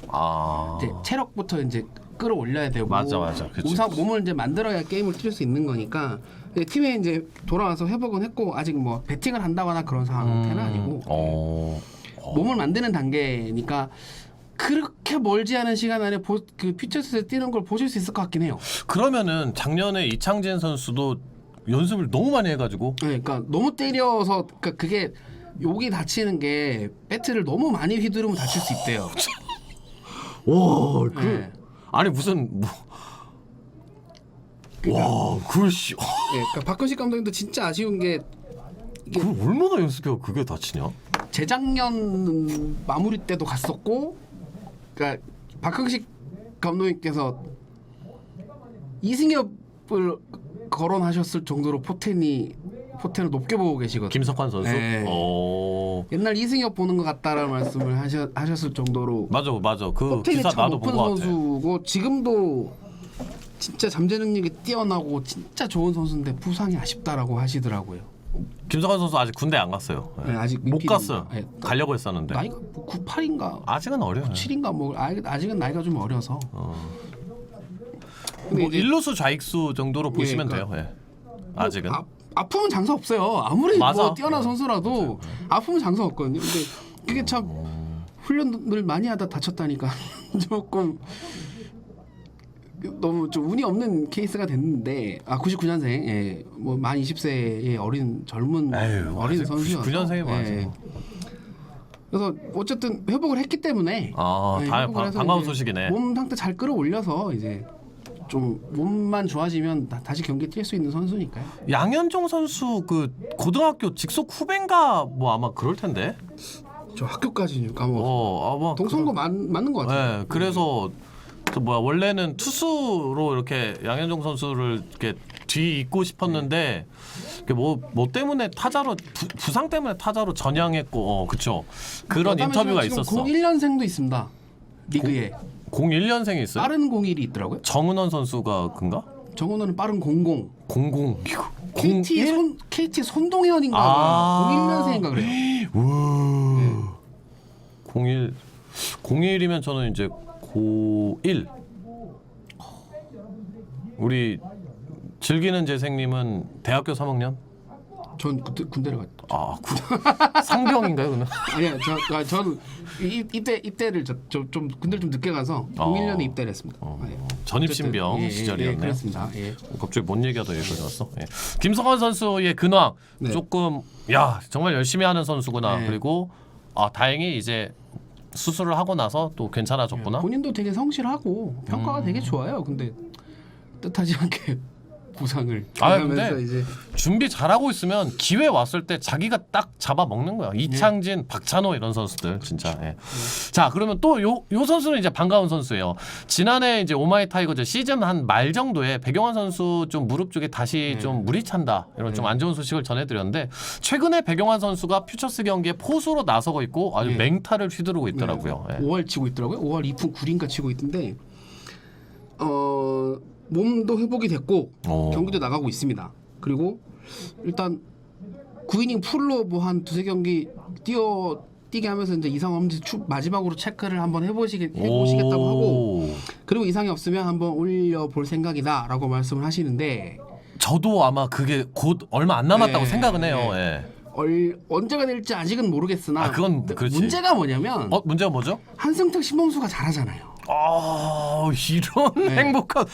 이제 체력부터 이제 끌어올려야 되고 맞아. 그치. 몸을 이제 만들어야 게임을 뛸 수 있는 거니까 팀에 이제 돌아와서 회복은 했고 아직 뭐 배팅을 한다거나 그런 상태는 아니고 몸을 만드는 단계니까 그렇게 멀지 않은 시간 안에 그 퓨처스에서 뛰는 걸 보실 수 있을 것 같긴 해요. 그러면은 작년에 이창진 선수도 연습을 너무 많이 해가지고 그러니까 너무 때려서 그게 여기 다치는 게 배트를 너무 많이 휘두르면 다칠 수 있대요. 와, 네. 아니 무슨 와, 글씨. 그러니까 박근식 감독님도 진짜 아쉬운 게 그걸 얼마나 연습해요? 그게 다치냐? 재작년 마무리 때도 갔었고, 그러니까 박흥식 감독님께서 이승엽을 거론하셨을 정도로 포텐을 높게 보고 계시거든요. 김석환 선수? 네. 옛날 이승엽 보는 것 같다라는 말씀을 하셨을 정도로 맞아. 그 포텐이 기사 참 나도 높은 본 것 같아. 선수고 지금도 진짜 잠재 능력이 뛰어나고 진짜 좋은 선수인데 부상이 아쉽다라고 하시더라고요. 김석환 선수 아직 군대 안 갔어요. 네, 아직 못 미필입니다. 갔어요. 네. 가려고 했었는데. 나이가 뭐 98인가 아직은 어려요. 7인가 뭐 아직은 나이가 좀 어려서. 근데 뭐 이제 일루수 좌익수 정도로 보시면 그러니까 돼요. 아직은. 아프면 장사 없어요. 아무리 맞아. 뭐 뛰어난 선수라도 아프면 장사 없거든요. 근데 그게 참 훈련을 많이 하다 다쳤다니까 조금 너무 좀 운이 없는 케이스가 됐는데 99년생 뭐 만 20세의 젊은 에휴, 어린 아직 선수였어. 99년생이 맞아. 그래서 어쨌든 회복을 했기 때문에 회복을 해서 반가운 이제 소식이네. 몸 상태 잘 끌어올려서 이제 좀 몸만 좋아지면 다시 경기 뛸 수 있는 선수니까요. 양현종 선수 그 고등학교 직속 후배인가 뭐 아마 그럴 텐데. 저 학교까지는 까먹었어요. 아마 동성고 맞는 것 같아요. 네, 그래서 그 뭐야 원래는 투수로 이렇게 양현종 선수를 이렇게 뒤 잇고 싶었는데 뭐 때문에 타자로 부상 때문에 타자로 전향했고 그쵸 그런 인터뷰가 있었어. 01년생도 있습니다. 리그에 01년생이 있어요? 빠른 01이 있더라고요. 정은원 선수가 그인가? 정원호는 빠른 00. 00 KT 손동현인가 01년생인가 그래요. 우와. 01이면 저는 이제 고1 우리 즐기는 재생님은 대학교 3학년? 전 그때 군대를 갔죠. 상병인가요 그러면? 아니요, 저는 입대를 좀 군대를 좀 늦게 가서 01년에 입대를 했습니다. 전입신병 어쨌든, 시절이었네요. 그렇습니다. 예. 갑자기 뭔 얘기하다 여기까지 왔어? 예. 김성환 선수의 근황 네. 조금 정말 열심히 하는 선수구나. 네. 그리고 다행히 이제 수술을 하고 나서 또 괜찮아졌구나. 본인도 되게 성실하고 평가가 되게 좋아요. 근데 뜻하지 않게 부상을 근데 하면서 이제 준비 잘하고 있으면 기회 왔을 때 자기가 딱 잡아먹는 거야. 이창진, 박찬호 이런 선수들 진짜. 예. 자 그러면 또 요 선수는 이제 반가운 선수예요. 지난해 이제 오마이 타이거즈 시즌 한 말 정도에 배경환 선수 좀 무릎 쪽에 다시 좀 물이 찬다 이런 좀 안 좋은 소식을 전해드렸는데 최근에 배경환 선수가 퓨처스 경기에 포수로 나서고 있고 아주 맹타를 휘두르고 있더라고요. 예. 5월 치고 있더라고요. 5월 2푼 9厘인가 치고 있던데 몸도 회복이 됐고 경기도 나가고 있습니다. 그리고 일단 9이닝 풀로 뭐 한 두세 경기 뛰게 하면서 이제 이상 없는지 마지막으로 체크를 한번 해보시겠다고 하고 그리고 이상이 없으면 한번 올려볼 생각이다라고 말씀을 하시는데 저도 아마 그게 곧 얼마 안 남았다고 네, 생각은 해요. 네. 예. 언제가 될지 아직은 모르겠으나 그건 그렇지. 문제가 뭐냐면 문제가 뭐죠? 한승택 신범수가 잘하잖아요. 이런 행복한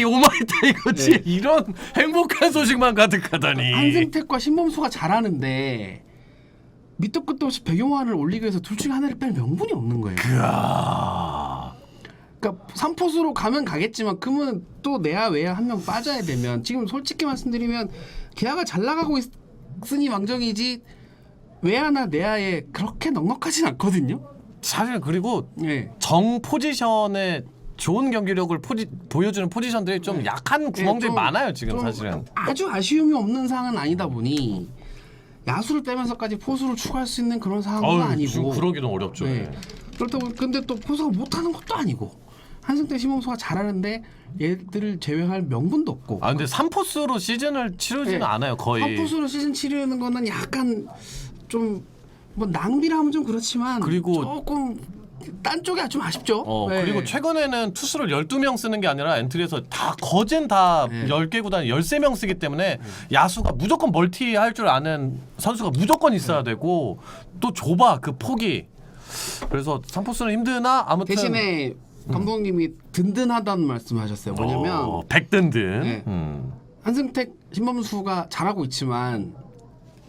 오마이 타이거즈에 이런 행복한 소식만 가득하다니. 한승택과 신범수가 잘하는데 밑도 끝도 없이 배경화를 올리기 위해서 둘 중에 하나를 뺄 명분이 없는 거예요. 그러니까 3포수로 가면 가겠지만 그러면 또 내야 외야 한 명 빠져야 되면 지금 솔직히 말씀드리면 계약을 잘 나가고 있으니 망정이지 외야나 내야에 그렇게 넉넉하진 않거든요. 사실 그리고 정 포지션에 좋은 경기력을 보여주는 포지션들이 좀 약한 구멍들이 많아요 지금 사실은. 아주 아쉬움이 없는 상황은 아니다 보니 야수를 빼면서까지 포수를 추가할 수 있는 그런 상황은 아니고 지금 그러기는 어렵죠. 그렇다고 근데 또 포수가 못하는 것도 아니고 한승택 신범수가 잘하는데 얘들을 제외할 명분도 없고. 근데 3포수로 시즌을 치르지는 않아요 거의. 3포수로 시즌 치르는 거는 약간 좀 뭐 낭비라 하면 좀 그렇지만 그리고 조금 딴 쪽이 좀 아쉽죠. 그리고 최근에는 투수를 12명 쓰는 게 아니라 엔트리에서 거진 다 10개 구단 13명 쓰기 때문에 야수가 무조건 멀티 할 줄 아는 선수가 무조건 있어야 되고 또 좁아 그 폭이. 그래서 3포수는 힘드나 아무튼 대신에 감독님이 든든하다는 말씀하셨어요. 뭐냐면 백든든. 한승택 신범수가 잘하고 있지만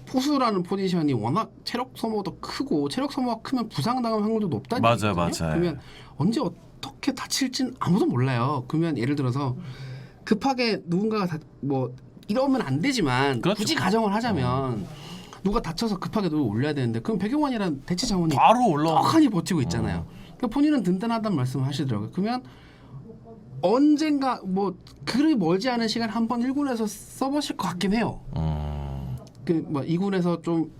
포수라는 포지션이 워낙 체력 소모도 크고 체력 소모가 크면 부상당할 확률도 높다는 맞아요. 그러면 언제 어떻게 다칠진 아무도 몰라요. 그러면 예를 들어서 급하게 누군가가 뭐 이러면 안 되지만 그렇죠. 굳이 가정을 하자면 누가 다쳐서 급하게 누구 올려야 되는데 그럼 배경환이라는 대체 자원이 바로 올라오고 떡하니 버티고 있잖아요. 그러니까 본인은 든든하다는 말씀을 하시더라고요. 그러면 언젠가 뭐 그리 멀지 않은 시간 한번 1군에서 써보실 것 같긴 해요. 뭐 2군에서 좀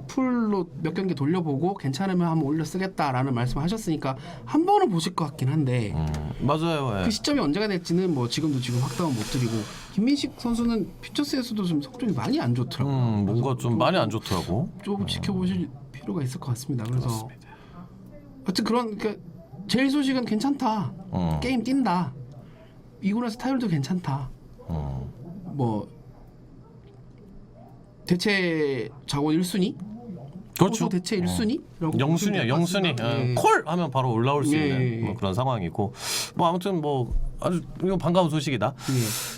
풀로 몇 경기 돌려보고 괜찮으면 한번 올려 쓰겠다라는 말씀하셨으니까 한 번은 보실 것 같긴 한데 맞아요. 그 시점이 언제가 될지는 뭐 지금 확답은 못 드리고 김민식 선수는 퓨처스에서도 좀 성적이 많이 안 좋더라고요. 뭔가 좀 많이 안 좋더라고. 조금 지켜보실 필요가 있을 것 같습니다. 그래서 하여튼 그러니까 제일 소식은 괜찮다. 게임 뛴다. 2군에서 타율도 괜찮다. 뭐 대체 자원 1순위? 그렇죠. 대체 1순위? 영순이. 콜 하면 바로 올라올 수 있는 뭐 그런 상황이고 뭐 아무튼 뭐 아주 반가운 소식이다.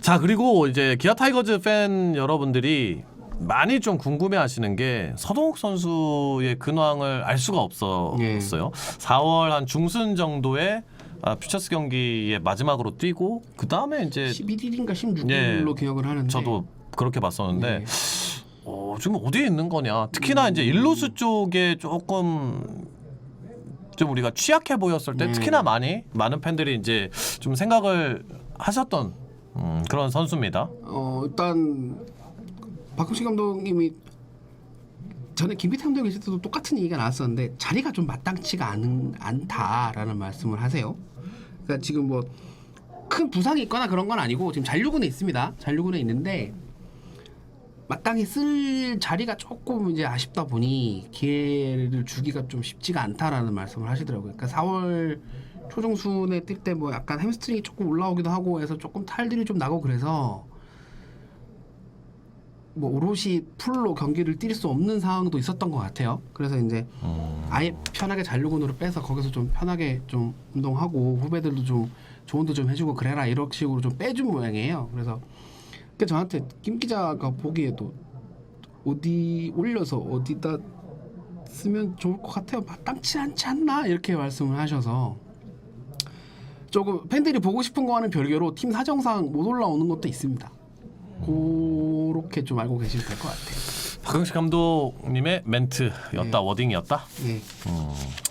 자 그리고 이제 기아 타이거즈 팬 여러분들이 많이 좀 궁금해하시는 게 서동욱 선수의 근황을 알 수가 없었어요. 예. 4월 한 중순 정도에 퓨처스 경기에 마지막으로 뛰고 그 다음에 이제 11일인가 16일로 예, 기억을 하는데 저도 그렇게 봤었는데 네. 지금 어디에 있는 거냐. 특히나 이제 일루수 쪽에 조금 좀 우리가 취약해 보였을 때 특히나 많은 팬들이 이제 좀 생각을 하셨던 그런 선수입니다. 일단 박흥식 감독님이 전에 김기태 감독 계실 때도 똑같은 얘기가 나왔었는데 자리가 좀 마땅치가 않다라는 말씀을 하세요. 그러니까 지금 뭐 큰 부상이 있거나 그런 건 아니고 지금 잔류군에 있습니다. 잔류군에 있는데 마땅히 쓸 자리가 조금 이제 아쉽다 보니 기회를 주기가 좀 쉽지가 않다라는 말씀을 하시더라고요. 그러니까 4월 초중순에 뛸 때 뭐 약간 햄스트링이 조금 올라오기도 하고 해서 조금 탈들이 좀 나고 그래서 뭐 오롯이 풀로 경기를 뛸 수 없는 상황도 있었던 것 같아요. 그래서 이제 아예 편하게 잔류군으로 빼서 거기서 좀 편하게 좀 운동하고 후배들도 좀 조언도 좀 해주고 그래라 이런 식으로 좀 빼준 모양이에요. 그래서 저한테 김 기자가 보기에도 어디 올려서 어디다 쓰면 좋을 것 같아요. 마땅치 않지 않나 이렇게 말씀을 하셔서 조금 팬들이 보고 싶은 거와는 별개로 팀 사정상 못 올라오는 것도 있습니다. 그렇게 좀 알고 계시면 될 것 같아요. 박흥식 감독님의 멘트였다, 워딩이었다. 네,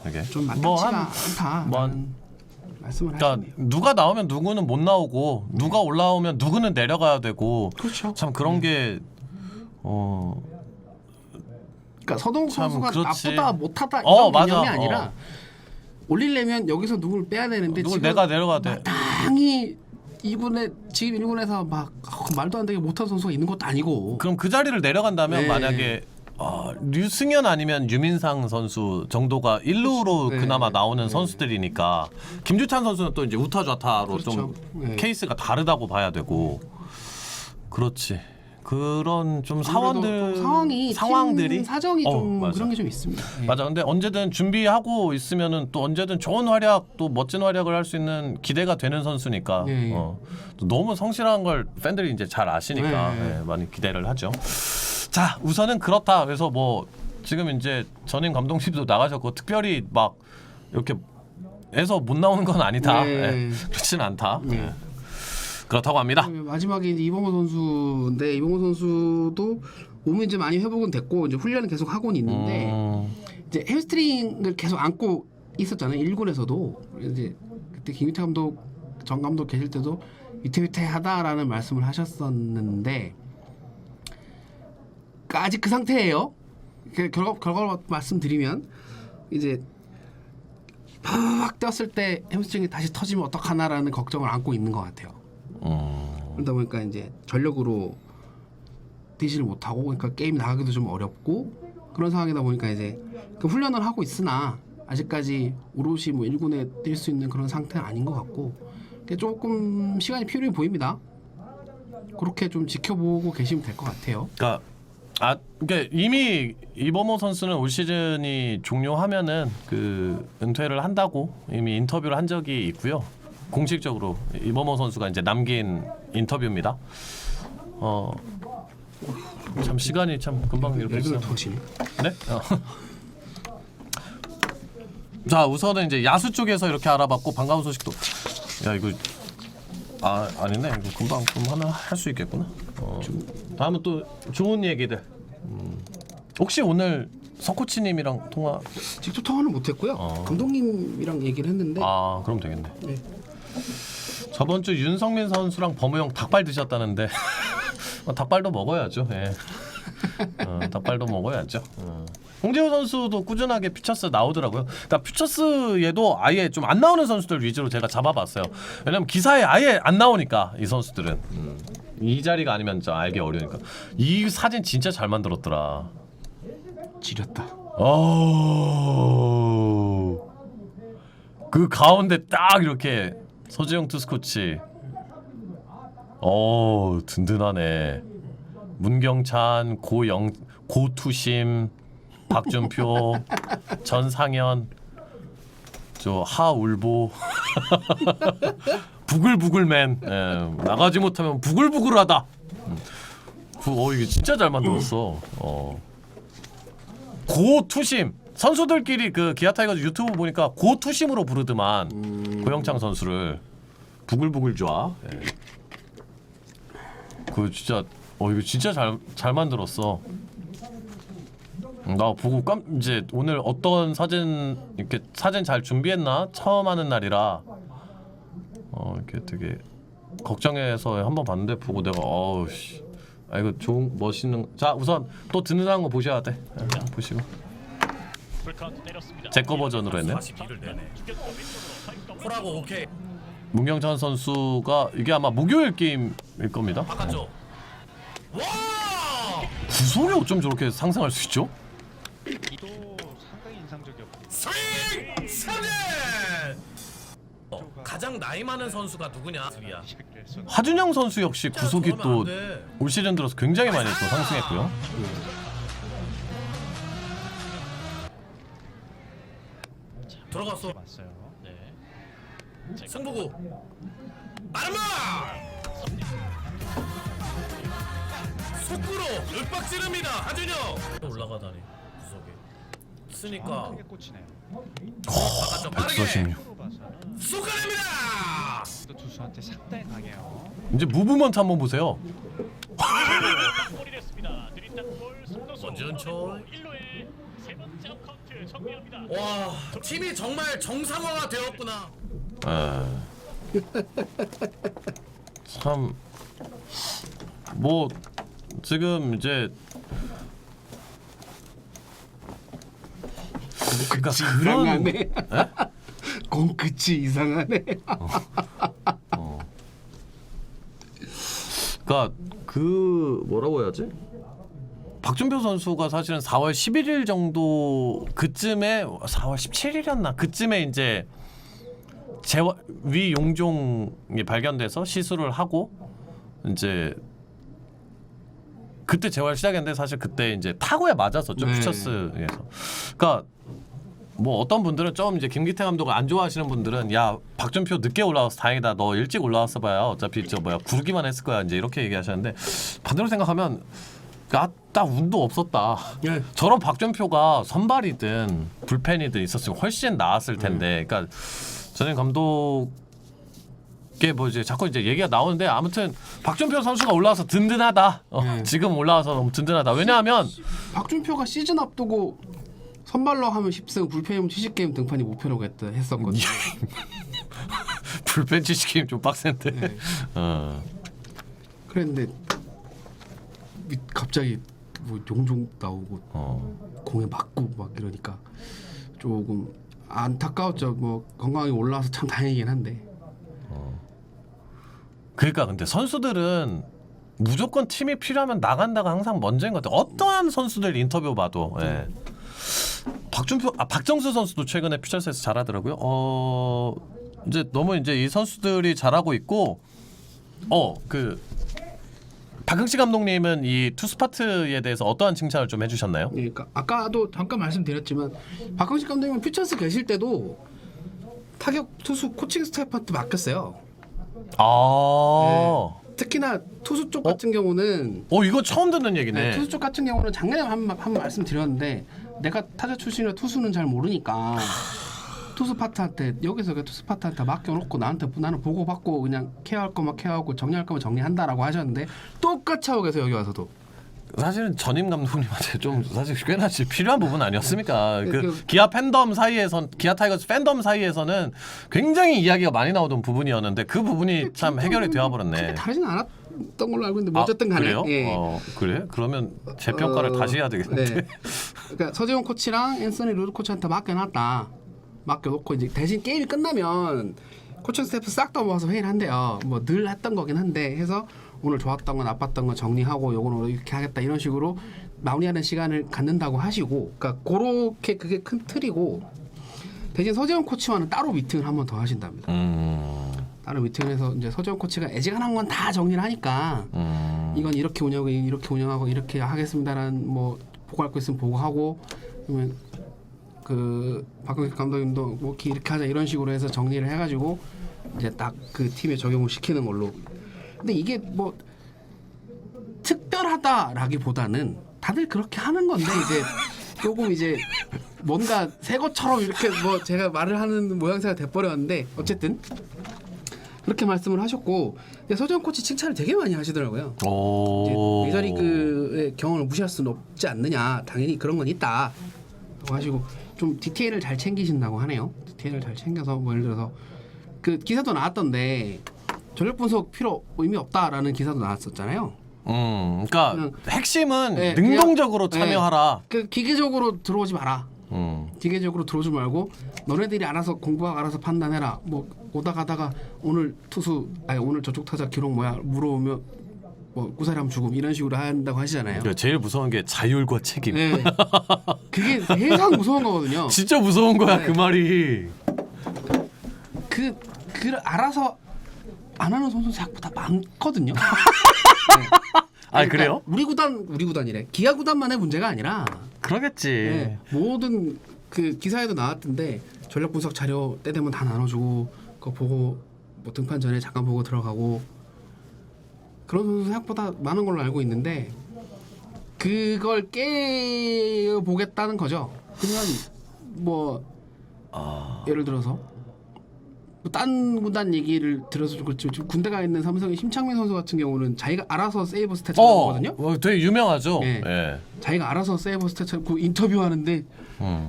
이게 좀 마땅치가 않다라는 말씀을 그러니까 하시네요. 누가 나오면 누구는 못 나오고 누가 올라오면 누구는 내려가야 되고 그렇죠. 참 그런 게 그러니까 서동욱 참 선수가 그렇지. 나쁘다 못하다 이런 맞아. 개념이 아니라 올리려면 여기서 누굴 빼야 되는데 누굴 지금 내가 내려가야 돼. 마땅히 2군에 지금 1군에서 막 말도 안 되게 못한 선수가 있는 것도 아니고 그럼 그 자리를 내려간다면 네. 만약에 류승현 아니면 유민상 선수 정도가 1루로 네. 그나마 나오는 선수들이니까 김주찬 선수는 또 이제 우타 좌타로 그렇죠. 좀 네. 케이스가 다르다고 봐야 되고 그렇지. 그런 좀 사원들 좀 상황들이 팀 사정이 좀 맞아. 그런 게 좀 있습니다. 예. 맞아. 근데 언제든 준비하고 있으면은 또 언제든 좋은 활약, 또 멋진 활약을 할 수 있는 기대가 되는 선수니까. 예, 예. 또 너무 성실한 걸 팬들이 이제 잘 아시니까 예, 예. 많이 기대를 하죠. 자, 우선은 그렇다. 그래서 뭐 지금 이제 전임 감독님도 나가셨고 특별히 막 이렇게 해서 못 나오는 건 아니다. 예. 그렇진 않다. 예. 그렇다고 합니다. 마지막에 이제 이범호 선수인데 이범호 선수도 몸이 이제 많이 회복은 됐고 이제 훈련을 계속 하고는 있는데 이제 햄스트링을 계속 안고 있었잖아요. 1군에서도 이제 그때 김기태 감독 전 감독 계실 때도 위태위태하다라는 말씀을 하셨었는데 아직 그 상태예요. 결과로 말씀드리면 이제 팍 뛰었을 때 햄스트링이 다시 터지면 어떡하나라는 걱정을 안고 있는 것 같아요. 그러다 보니까 이제 전력으로 뛰지를 못하고 그러니까 게임 나가기도 좀 어렵고 그런 상황이다 보니까 이제 그 훈련을 하고 있으나 아직까지 오롯이 뭐 1군에 뛸 수 있는 그런 상태는 아닌 것 같고 조금 시간이 필요해 보입니다. 그렇게 좀 지켜보고 계시면 될 것 같아요. 그러니까 이미 이범호 선수는 올 시즌이 종료하면은 그 은퇴를 한다고 이미 인터뷰를 한 적이 있고요. 공식적으로 이범호 선수가 이제 남긴 인터뷰입니다. 참 시간이 참 금방 이렇게 레벨을 있어. 더시네. 네? 자, 우선은 이제 야수 쪽에서 이렇게 알아봤고 반가운 소식도. 야, 이거 아니네. 이거 금방 좀 하나 할 수 있겠구나. 다음은 또 좋은 얘기들. 혹시 오늘 석코치님이랑 통화? 직접 통화는 못했고요. 감독님이랑 얘기를 했는데 그럼 되겠네. 네. 저번 주 윤성민 선수랑 범우형 닭발 드셨다는데 닭발도 먹어야죠. 예. 닭발도 먹어야죠. 홍재호 선수도 꾸준하게 퓨처스 나오더라고요. 그러니까 퓨처스에도 아예 좀 안 나오는 선수들 위주로 제가 잡아봤어요. 왜냐면 기사에 아예 안 나오니까 이 선수들은 이 자리가 아니면 좀 알기 어려우니까. 이 사진 진짜 잘 만들었더라. 지렸다. 그 가운데 딱 이렇게 서지영 투스코치. 든든하네. 문경찬, 고투심, 박준표, 전상현, 저 하울보, 부글부글맨. 나가지 못하면 부글부글하다. 이게 진짜 잘 만들었어. 고투심 선수들끼리 그 기아 타이거즈 유튜브 보니까 고투심으로 부르더만 고영창 선수를 부글부글 좋아. 예. 그 진짜 이거 진짜 잘 만들었어. 나 보고 이제 오늘 어떤 사진 이렇게 사진 잘 준비했나 처음 하는 날이라 이렇게 되게 걱정해서 한번 봤는데 보고 내가 씨. 이거 좋은 멋있는 자 우선 또 든든한 거 보셔야 돼. 보시고 제 거 버전으로 했네. 42를 내네. 콜하고 오케이. 문경찬 선수가 이게 아마 목요일 게임일 겁니다. 바꿨죠. 와! 구속이 어쩜 저렇게 상승할 수 있죠? 이도 상당히 인상적이었고 스윙! 삼진! 가장 나이 많은 선수가 누구냐? 야. 시작해서 하준영 선수 역시 구속이 또 올 시즌 들어서 굉장히 많이 또 상승했고요. 들어갔어. 봤어요. 네. 승부구. 마르마! 속구로 윽박 지릅니다. 하준영. 올라가다니 구석에. 쓰니까 크게 꽂히네요. 바깥쪽 빠르게 146. 프로 봐서는 쏘가냅니다. 또 투수한테 상당히 강해요. 이제 무브먼트 한번 보세요. 원준철. 와, 팀이 정말 정상화가 되었구나. 참 뭐 지금 이제 그러니까 그런 이상하네. 공끝이 이상하네. 그러니까 그 뭐라고 해야지? 박준표 선수가 사실은 4월 11일 정도 그쯤에 4월 17일이었나 그쯤에 이제 위 용종이 발견돼서 시술을 하고 이제 그때 재활 시작했는데 사실 그때 이제 타구에 맞았었죠. 네. 퓨처스에서. 그러니까 뭐 어떤 분들은 좀 이제 김기태 감독을 안 좋아하시는 분들은 야 박준표 늦게 올라와서 다행이다. 너 일찍 올라왔어 봐야 어차피 구르기만 했을 거야. 이제 이렇게 얘기하셨는데 반대로 생각하면 딱 운도 없었다. 네. 저런 박준표가 선발이든 불펜이든 있었으면 훨씬 나았을 텐데. 그러니까 전임 감독 뭐 이제 자꾸 이제 얘기가 나오는데 아무튼 박준표 선수가 올라와서 든든하다. 지금 올라와서 너무 든든하다. 왜냐하면 박준표가 시즌 앞두고 선발로 하면 10승, 불펜이면 70게임 등판이 목표라고 했었거든요. 불펜 70게임 좀 빡센데. 네. 그랬는데 갑자기 뭐 용종 나오고 공에 맞고 막 이러니까 조금 안타까웠죠. 뭐 건강하게 올라와서 참 다행이긴 한데. 그러니까 근데 선수들은 무조건 팀이 필요하면 나간다가 항상 먼저인 것 같아요. 어떠한 선수들 인터뷰 봐도. 예. 박정수 선수도 최근에 퓨처스에서 잘하더라고요. 이제 너무 이제 이 선수들이 잘하고 있고, 그 박흥식 감독님은 이 투스파트에 대해서 어떠한 칭찬을 좀 해주셨나요? 그러니까 아까도 잠깐 말씀드렸지만 박광식 감독님은 퓨처스 계실 때도 타격 투수 코칭 스태프한테 맡겼어요. 특히나 투수 쪽 같은 경우는 이거 처음 듣는 얘기네. 투수 쪽 같은 경우는 작년에 한 말씀드렸는데 내가 타자 출신이라 투수는 잘 모르니까 투수 파트한테 여기서 투수 파트한테 맡겨놓고 나는 보고 받고 그냥 케어할 거만 케어하고 정리할 거면 정리한다라고 하셨는데 똑같이 하고 계세요. 여기 와서도. 사실은 전임 감독님한테 좀 사실 꽤나 필요한 부분 아니었습니까? 그 기아 팬덤 사이에선 기아 타이거즈 팬덤 사이에서는 굉장히 이야기가 많이 나오던 부분이었는데 그 부분이 참 해결이 되어버렸네. 크게 다르진 않았던 걸로 알고 있는데 뭐 어쨌든 간에. 그래요? 예. 그래? 그러면 재평가를 다시 해야 되겠는데. 네. 그러니까 서재용 코치랑 앤서니 루드 코치한테 맡겨놨다. 맡겨놓고 이제 대신 게임이 끝나면 코칭 스태프 싹 다 모아서 회의를 한대요. 뭐 늘 했던 거긴 한데 해서 오늘 좋았던 건 나빴던 건 정리하고 요거는 이렇게 하겠다 이런 식으로 마무리하는 시간을 갖는다고 하시고, 그러니까 그렇게 그게 큰 틀이고 대신 서재용 코치와는 따로 미팅을 한 번 더 하신답니다. 따로 미팅을 해서 이제 서재용 코치가 애지간한 건 다 정리를 하니까 이건 이렇게 운영하고 이렇게 하겠습니다라는 뭐 보고할 거 있으면 보고하고 그러면 그 박광식 감독님도 뭐 이렇게 하자 이런 식으로 해서 정리를 해가지고 이제 딱 그 팀에 적용을 시키는 걸로. 근데 이게 뭐 특별 특별하다라기보다는 다들 그렇게 하는 건데 이제 조금 이제 뭔가 새 것처럼 이렇게 뭐 제가 말을 하는 모양새가 돼버렸는데 어쨌든 그렇게 말씀을 하셨고 서재영 코치 칭찬을 되게 많이 하시더라고요. 오. 이제 메이저리그의 경험을 무시할 수는 없지 않느냐. 당연히 그런 건 있다. 라고 하시고 좀 디테일을 잘 챙기신다고 하네요. 디테일을 잘 챙겨서 뭐 예를 들어서 그 기사도 나왔던데 전력 분석 필요 의미 없다라는 기사도 나왔었잖아요. 그러니까 그냥- 핵심은 네, 능동적으로 그냥- 참여하라. 그 기계적으로 들어오지 마라. 기계적으로 들어오지 말고 너네들이 알아서 공부하고 알아서 판단해라. 뭐 오다 가다가 오늘 오늘 저쪽 타자 기록 뭐야 물어오면 뭐 구사람 죽음 이런 식으로 한다고 하시잖아요. 그러니까 제일 무서운 게 자율과 책임. 네. 그게 세상 무서운 거거든요. 진짜 무서운 거야 네. 그 말이. 그 알아서 안 하는 선수 생각보다 많거든요. 네. 아 그래요? 우리 구단이래. 기아 구단만의 문제가 아니라 그러겠지. 네, 모든 그 기사에도 나왔던데 전력 분석 자료 때 되면 다 나눠주고 그거 보고 뭐 등판 전에 잠깐 보고 들어가고 그런 선수 생각보다 많은 걸로 알고 있는데 그걸 깨보겠다는 거죠. 그냥 뭐 예를 들어서 딴 구단 얘기를 들어서 좀 그렇지 지금 군대 가 있는 삼성의 심창민 선수 같은 경우는 자기가 알아서 세이브 스탯 찾아보거든요. 되게 유명하죠. 네. 예. 자기가 알아서 세이브 스탯 찾고 인터뷰하는데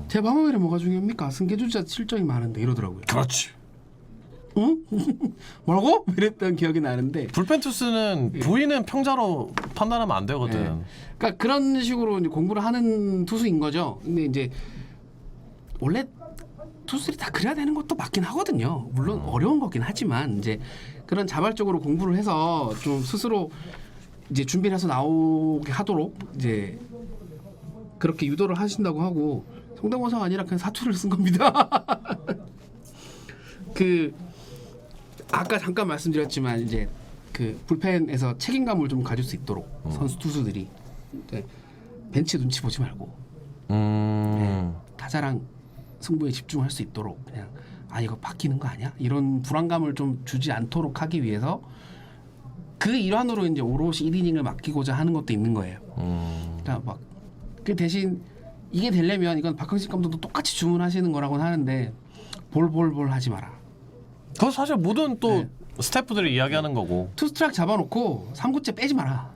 제 방어율에 뭐가 중요합니까? 승계주자 실점이 많은데 이러더라고요. 그렇지. 응? 뭐라고? 이랬던 기억이 나는데 불펜 투수는 부위는 평자로 판단하면 안 되거든. 예. 그러니까 그런 식으로 이제 공부를 하는 투수인 거죠. 근데 이제 원래 투수들이 다 그래야 되는 것도 맞긴 하거든요. 물론 어려운 거긴 하지만 이제 그런 자발적으로 공부를 해서 좀 스스로 이제 준비를 해서 나오게 하도록 이제 그렇게 유도를 하신다고 하고 성대모사가 아니라 그냥 사투리를 쓴 겁니다. 그 아까 잠깐 말씀드렸지만 이제 그 불펜에서 책임감을 좀 가질 수 있도록 선수 투수들이 네, 벤치 눈치 보지 말고 타자랑 승부에 집중할 수 있도록 그냥 이거 바뀌는 거 아니야? 이런 불안감을 좀 주지 않도록 하기 위해서 그 일환으로 이제 오롯이 1이닝을 맡기고자 하는 것도 있는 거예요. 그러니까 막 그 대신 이게 되려면 이건 박흥식 감독도 똑같이 주문하시는 거라고는 하는데 볼 하지 마라. 그건 사실 모든 또 네. 스태프들이 이야기하는 거고. 투스트라이크 잡아놓고 3구째 빼지 마라.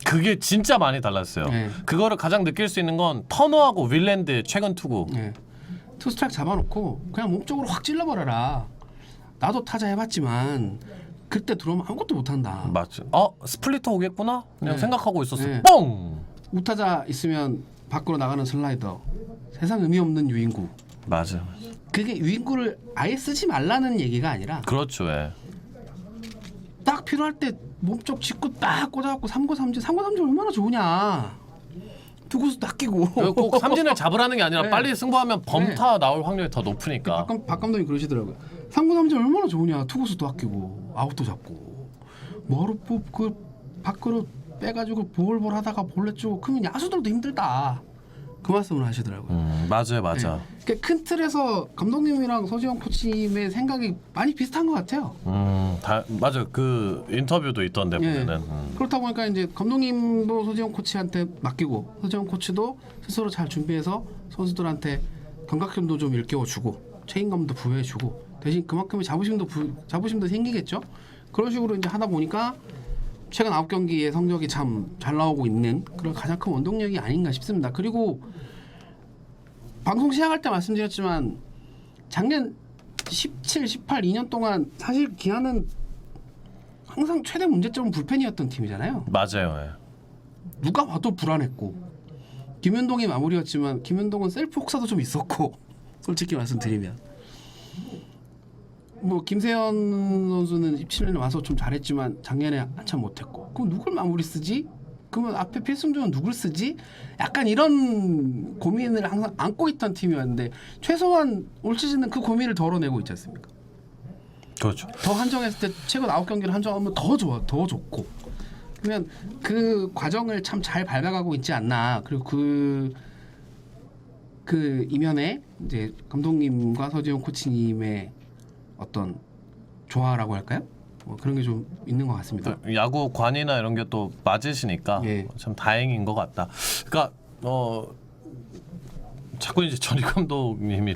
그게 진짜 많이 달랐어요. 네. 그거를 가장 느낄 수 있는 건 터너하고 윌랜드 최근 투구. 네. 투스트라이크 잡아놓고 그냥 몸쪽으로 확 찔러버려라. 나도 타자 해봤지만 그때 들어오면 아무것도 못한다. 맞죠. 스플리터 오겠구나? 그냥 네. 생각하고 있었어. 네. 뻥! 우타자 있으면 밖으로 나가는 슬라이더. 세상 의미 없는 유인구. 맞아. 그게 유인구를 아예 쓰지 말라는 얘기가 아니라 그렇죠. 예. 딱 필요할 때 몸쪽 짚고 딱 꽂아갖고 3구 3진 얼마나 좋으냐. 투구수도 아끼고. 꼭 삼진을 잡으라는 게 아니라 네. 빨리 승부하면 범타 나올 확률이 더 높으니까. 박 감독이 그러시더라고요. 3구 3진 얼마나 좋으냐. 투구수도 아끼고 아웃도 잡고 뭐로 그 밖으로 빼가지고 볼볼 하다가 볼넷 주고 그러면 야수들도 힘들다. 그 말씀을 하시더라고요. 맞아요. 네. 큰 틀에서 감독님이랑 서지영 코치님의 생각이 많이 비슷한 것 같아요. 맞아. 그 인터뷰도 있던데 예. 보면은. 그렇다 보니까 이제 감독님도 서지영 코치한테 맡기고 서지영 코치도 스스로 잘 준비해서 선수들한테 감각점도 좀 일깨워주고 책임감도 부여해주고 대신 그만큼의 자부심도 생기겠죠. 그런 식으로 이제 하다 보니까 최근 9경기의 성적이 참 잘 나오고 있는 그런 가장 큰 원동력이 아닌가 싶습니다. 그리고 방송 시작할 때 말씀드렸지만 작년 17, 18, 2년 동안 사실 기아는 항상 최대 문제점은 불펜이었던 팀이잖아요. 맞아요. 예. 누가 봐도 불안했고 김현동의 마무리였지만 김현동은 셀프 혹사도 좀 있었고 솔직히 말씀드리면 뭐 김세현 선수는 17년에 와서 좀 잘했지만 작년에 한참 못했고 그럼 누굴 마무리 쓰지? 그러면 앞에 필승조는 누굴 쓰지? 약간 이런 고민을 항상 안고 있던 팀이었는데 최소한 올 시즌은 그 고민을 덜어내고 있지 않습니까? 그렇죠. 더 한정했을 때 최근 9경기를 한정하면 더 좋고 그러면 그 과정을 참 잘 밟아가고 있지 않나. 그리고 그 이면에 이제 감독님과 서지영 코치님의 어떤 조화라고 할까요? 뭐 그런 게 좀 있는 것 같습니다. 또 야구 관이나 이런 게 또 맞으시니까 예. 참 다행인 것 같다. 그러니까 자꾸 이제 전임 감독님이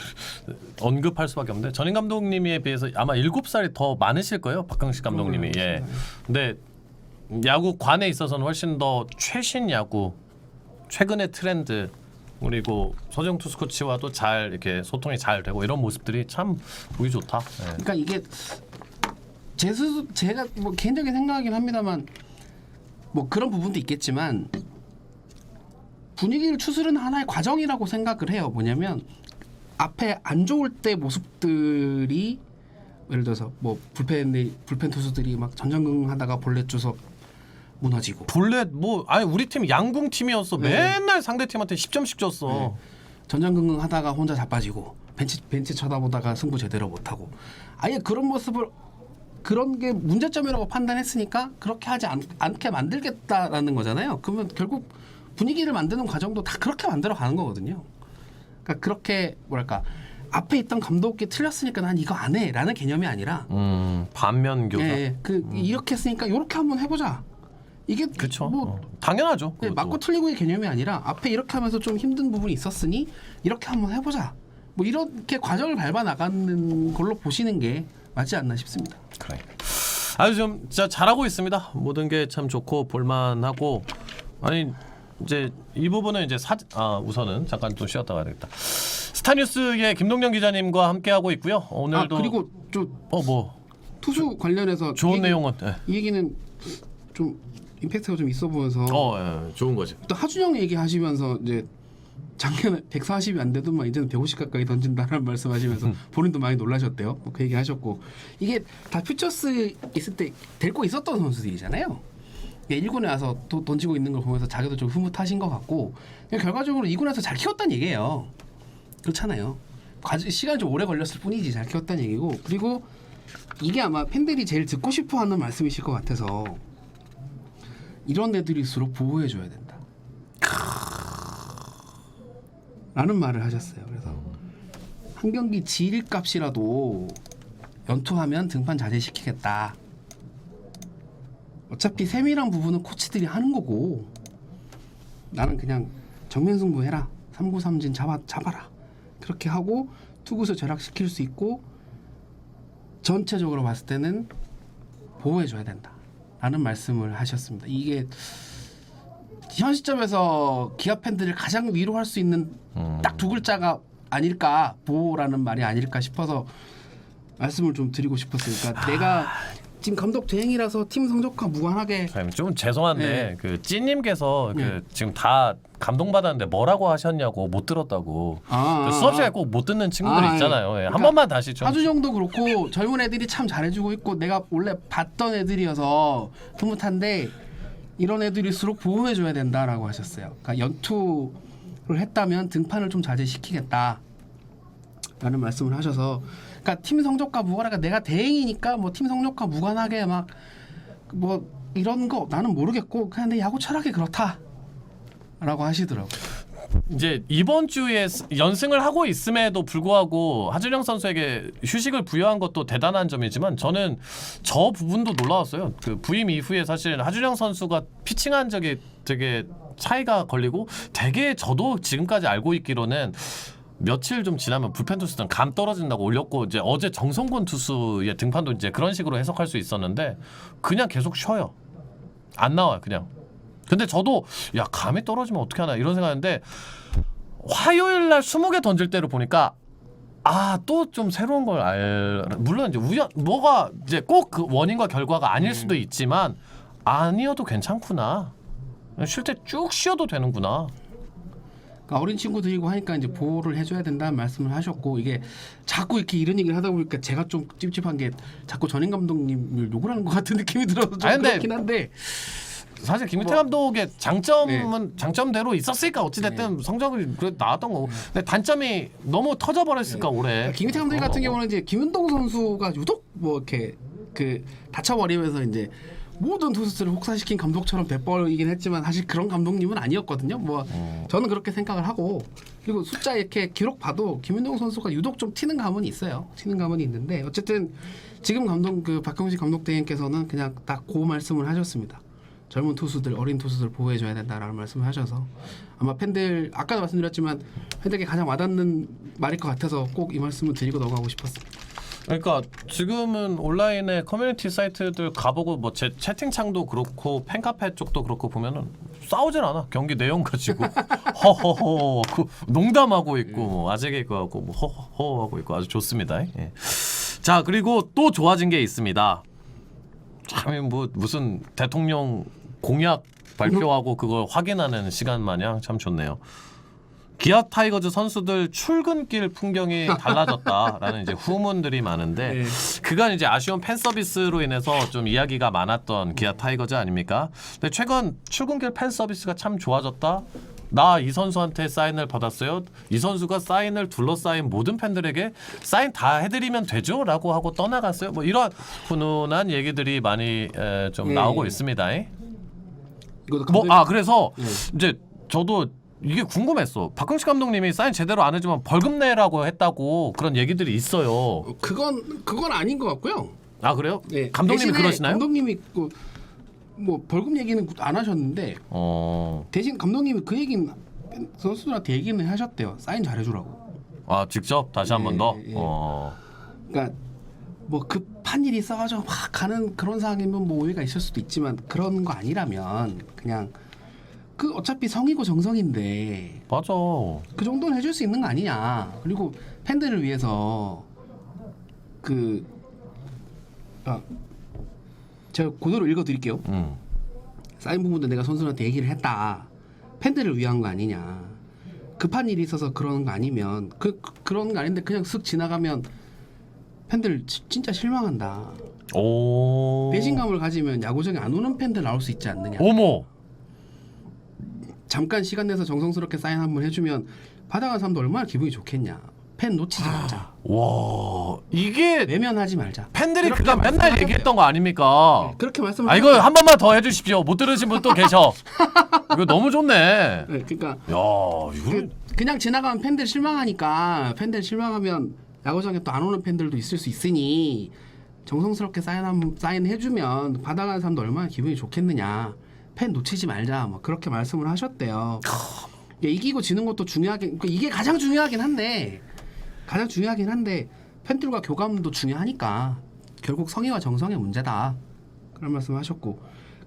언급할 수밖에 없는데 전임 감독님에 비해서 아마 7살이 더 많으실 거예요. 박강식 감독님이. 예. 근데 야구 관에 있어서는 훨씬 더 최신 야구, 최근의 트렌드 그리고 서정 투수 코치와도 잘 이렇게 소통이 잘 되고 이런 모습들이 참 보기 좋다. 예. 그러니까 이게 제가 뭐 개인적인 생각이긴 합니다만 뭐 그런 부분도 있겠지만 분위기를 추스르는 하나의 과정이라고 생각을 해요. 뭐냐면 앞에 안 좋을 때 모습들이 예를 들어서 뭐 불펜 투수들이 막 전전긍긍하다가 볼넷 주서 무너지고 볼넷 뭐 아니 우리 팀 양궁 팀이었어. 네. 맨날 상대 팀한테 10점씩 줬어. 전전긍긍하다가 혼자 자빠지고 벤치 쳐다보다가 승부 제대로 못하고 아예 그런 모습을 그런 게 문제점이라고 판단했으니까 그렇게 하지 않게 만들겠다라는 거잖아요. 그러면 결국 분위기를 만드는 과정도 다 그렇게 만들어 가는 거거든요. 그러니까 그렇게 뭐랄까 앞에 있던 감독이 틀렸으니까 난 이거 안 해라는 개념이 아니라 반면 교사. 예, 이렇게 했으니까 이렇게 한번 해보자. 이게 그렇죠. 뭐 당연하죠. 예, 그것도. 맞고 틀리고의 개념이 아니라 앞에 이렇게 하면서 좀 힘든 부분이 있었으니 이렇게 한번 해보자. 뭐 이렇게 과정을 밟아 나가는 걸로 보시는 게 맞지 않나 싶습니다. 그래. 아주 좀 진짜 잘하고 있습니다. 모든 게 참 좋고 볼만하고 아니 이제 이 부분은 이제 우선은 잠깐 좀 쉬었다 가야 되겠다. 스타뉴스의 김동영 기자님과 함께 하고 있고요. 오늘도 그리고 뭐 투수 관련해서 좋은 내용은 이 얘기는 좀 임팩트가 좀 있어 보여서 좋은 거지. 또 하준영 얘기하시면서 이제 작년에 140이 안 되더만 이제는 150 가까이 던진다라는 말씀하시면서 본인도 많이 놀라셨대요. 뭐 그 얘기하셨고 이게 다 퓨처스 있을 때 데리고 있었던 선수들이잖아요. 1군에 와서 또 던지고 있는 걸 보면서 자기도 좀 흐뭇하신 것 같고 결과적으로 2군에서 잘 키웠다는 얘기예요. 그렇잖아요. 시간이 좀 오래 걸렸을 뿐이지 잘 키웠다는 얘기고 그리고 이게 아마 팬들이 제일 듣고 싶어하는 말씀이실 것 같아서 이런 애들일수록 보호해줘야 된다. 라는 말을 하셨어요. 그래서 한 경기 지일값이라도 연투하면 등판 자제시키겠다. 어차피 세밀한 부분은 코치들이 하는 거고 나는 그냥 정면 승부해라. 3구 3진 잡아라. 그렇게 하고 투구수 절약시킬 수 있고 전체적으로 봤을 때는 보호해줘야 된다. 라는 말씀을 하셨습니다. 이게 현 시점에서 기아 팬들을 가장 위로할 수 있는 딱 두 글자가 아닐까 보호라는 말이 아닐까 싶어서 말씀을 좀 드리고 싶었어요. 그러니까 내가 지금 감독 대행이라서 팀 성적과 무관하게 좀 죄송한데 네. 그 찐님께서 네. 지금 다 감동받았는데 뭐라고 하셨냐고 못 들었다고 그 수업 시간에 꼭 못 듣는 친구들 있잖아요. 예. 그러니까 한 번만 다시 좀. 하준영도 그렇고 젊은 애들이 참 잘해주고 있고 내가 원래 봤던 애들이어서 흐뭇한데 이런 애들일수록 보호해줘야 된다라고 하셨어요. 그러니까 연투를 했다면 등판을 좀 자제시키겠다 라는 말씀을 하셔서 그러니까 팀 성적과 무관하게 내가 대행이니까 뭐 팀 성적과 무관하게 막 뭐 이런 거 나는 모르겠고 그냥 내 야구 철학이 그렇다라고 하시더라고요. 이제 이번 주에 연승을 하고 있음에도 불구하고 하준영 선수에게 휴식을 부여한 것도 대단한 점이지만 저는 저 부분도 놀라웠어요. 그 부임 이후에 사실 하준영 선수가 피칭한 적이 되게 차이가 걸리고 되게 저도 지금까지 알고 있기로는 며칠 좀 지나면 불펜 투수들은 감 떨어진다고 올렸고 이제 어제 정성곤 투수의 등판도 이제 그런 식으로 해석할 수 있었는데 그냥 계속 쉬어요. 안 나와요 그냥. 근데 저도 야 감이 떨어지면 어떻게 하나 이런 생각했는데 화요일 날 20개 던질 때를 보니까 또 좀 새로운 걸 물론 이제 뭐가 이제 꼭 그 원인과 결과가 아닐 수도 있지만 아니어도 괜찮구나. 쉴 때 쭉 쉬어도 되는구나. 그러니까 어린 친구들이고 하니까 이제 보호를 해줘야 된다는 말씀을 하셨고 이게 자꾸 이렇게 이런 얘기를 하다 보니까 제가 좀 찝찝한 게 자꾸 전임 감독님을 욕을 하는 것 같은 느낌이 들어서 좀 그렇긴 한데 사실 김기태 감독의 장점은 장점대로 있었으니까 어찌됐든 성적이 그래도 나왔던 거고 근데 단점이 너무 터져버렸으니까 올해 김기태 감독 같은 경우는 이제 김윤동 선수가 유독 뭐 이렇게 그 다쳐버리면서 이제 모든 투수들을 혹사시킨 감독처럼 돼버리긴 했지만 사실 그런 감독님은 아니었거든요. 뭐 저는 그렇게 생각을 하고 그리고 숫자 이렇게 기록 봐도 김윤동 선수가 유독 좀 튀는 감은 있어요. 튀는 감은 있는데 어쨌든 지금 감독 그 박형식 감독 대행께서는 그냥 딱 그 말씀을 하셨습니다. 젊은 투수들, 어린 투수들 보호해줘야 된다라는 말씀을 하셔서 아마 팬들 아까도 말씀드렸지만 팬들에게 가장 와닿는 말일 것 같아서 꼭 이 말씀을 드리고 넘어가고 싶었습니다. 그러니까 지금은 온라인에 커뮤니티 사이트들 가보고 뭐 제 채팅창도 그렇고 팬카페 쪽도 그렇고 보면은 싸우진 않아. 경기 내용 가지고 허허허 하고 농담하고 있고 뭐 아재 개그하고 뭐 허허허 하고 있고 아주 좋습니다. 예. 자 그리고 또 좋아진 게 있습니다. 참 뭐 무슨 대통령 공약 발표하고 그걸 확인하는 시간 마냥 참 좋네요. 기아 타이거즈 선수들 출근길 풍경이 달라졌다라는 이제 후문들이 많은데 그간 이제 아쉬운 팬 서비스로 인해서 좀 이야기가 많았던 기아 타이거즈 아닙니까? 근데 최근 출근길 팬 서비스가 참 좋아졌다. 나 이 선수한테 사인을 받았어요. 이 선수가 사인을 둘러싸인 모든 팬들에게 사인 다 해드리면 되죠? 라고 하고 떠나갔어요. 뭐 이런 훈훈한 얘기들이 많이 좀 나오고 있습니다. 이것도 뭐 그래서 이제 저도 이게 궁금했어. 박흥식 감독님이 사인 제대로 안 해주면 벌금 내라고 했다고 그런 얘기들이 있어요. 그건 아닌 것 같고요. 아 그래요? 네. 감독님이 대신에 그러시나요? 감독님이 뭐 벌금 얘기는 안 하셨는데 대신 감독님이 그 얘기는 선수들한테 얘기는 하셨대요. 사인 잘해주라고. 아 직접 다시 한 번 더. 예. 그러니까 뭐 급한 일이 있어가지고 막 가는 그런 상황이면 뭐 오해가 있을 수도 있지만 그런 거 아니라면 그냥 그 어차피 성이고 정성인데 맞아. 그 정도는 해줄 수 있는 거 아니냐. 그리고 팬들을 위해서 제가 그대로 읽어드릴게요. 사인 부분도 내가 선수한테 얘기를 했다. 팬들을 위한 거 아니냐. 급한 일이 있어서 그러는 거 아니면 그런 거 아닌데 그냥 쓱 지나가면 팬들 진짜 실망한다. 오. 배신감을 가지면 야구장에 안 오는 팬들 나올 수 있지 않느냐. 어머. 잠깐 시간 내서 정성스럽게 사인 한번 해주면 받아간 사람도 얼마나 기분이 좋겠냐. 팬 놓치지 말자. 와 이게 외면하지 말자. 팬들이 그렇게 그간 맨날 말씀하셨대요. 얘기했던 거 아닙니까? 그렇게 말씀을 아 이거 한 번만 더 해주십시오. 못 들으신 분 또 계셔. 이거 너무 좋네. 네, 그러니까 야 이거 그냥 지나가면 팬들 실망하니까 팬들 실망하면 야구장에 또 안 오는 팬들도 있을 수 있으니 정성스럽게 사인 해주면 받아가는 사람도 얼마나 기분이 좋겠느냐. 팬 놓치지 말자. 뭐 그렇게 말씀을 하셨대요. 이기고 지는 것도 중요하긴 그러니까 이게 가장 중요하긴 한데 팬들과 교감도 중요하니까 결국 성의와 정성의 문제다. 그런 말씀하셨고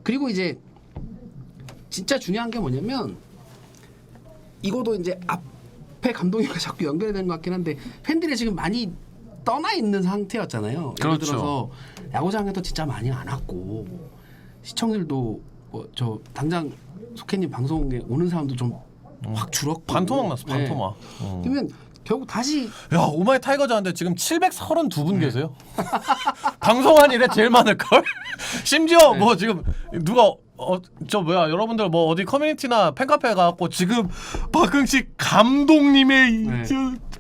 그리고 이제 진짜 중요한 게 뭐냐면 이거도 이제 앞에 감독님과 자꾸 연결이 되는 것 같긴 한데 팬들이 지금 많이 떠나 있는 상태였잖아요. 예를 그렇죠. 들어서 야구장에도 진짜 많이 안 왔고 시청률도 뭐 저 당장 속해님 방송에 오는 사람도 좀 확 줄었고 반토막 났어. 반토막. 그러면 결국 다시 야 오마이 타이거즈 하는데 지금 732분 계세요. 방송한 일에 제일 많을걸? 심지어 뭐 지금 누가 여러분들 뭐 어디 커뮤니티나 팬카페 가갖고 지금 박흥식 감독님의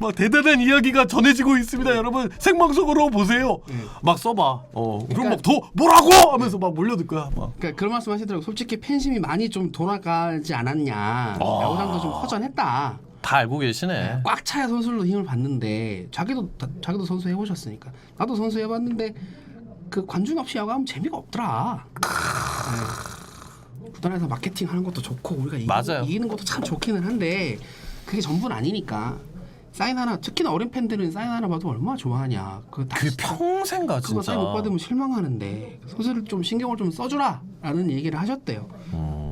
막 대단한 이야기가 전해지고 있습니다. 여러분 생방송으로 보세요. 막 써봐. 그럼 막 더 뭐라고 하면서 막 몰려들 거야. 막. 그러니까 그런 말씀 하시더라고요. 솔직히 팬심이 많이 좀 돌아가지 않았냐. 야구장도 좀 허전했다. 다 알고 계시네. 꽉 차야 선수로 힘을 받는데 자기도 선수 해보셨으니까 나도 선수 해봤는데 그 관중 없이 야구하면 재미가 없더라. 구단에서 마케팅 하는 것도 좋고 우리가 맞아요. 이기는 것도 참 좋기는 한데 그게 전부는 아니니까 사인 하나 특히나 어린 팬들은 사인 하나 받으면 얼마나 좋아하냐. 그게 평생 가 그거 진짜. 사인 못 받으면 실망하는데 선수를 좀 신경을 좀 써주라라는 얘기를 하셨대요.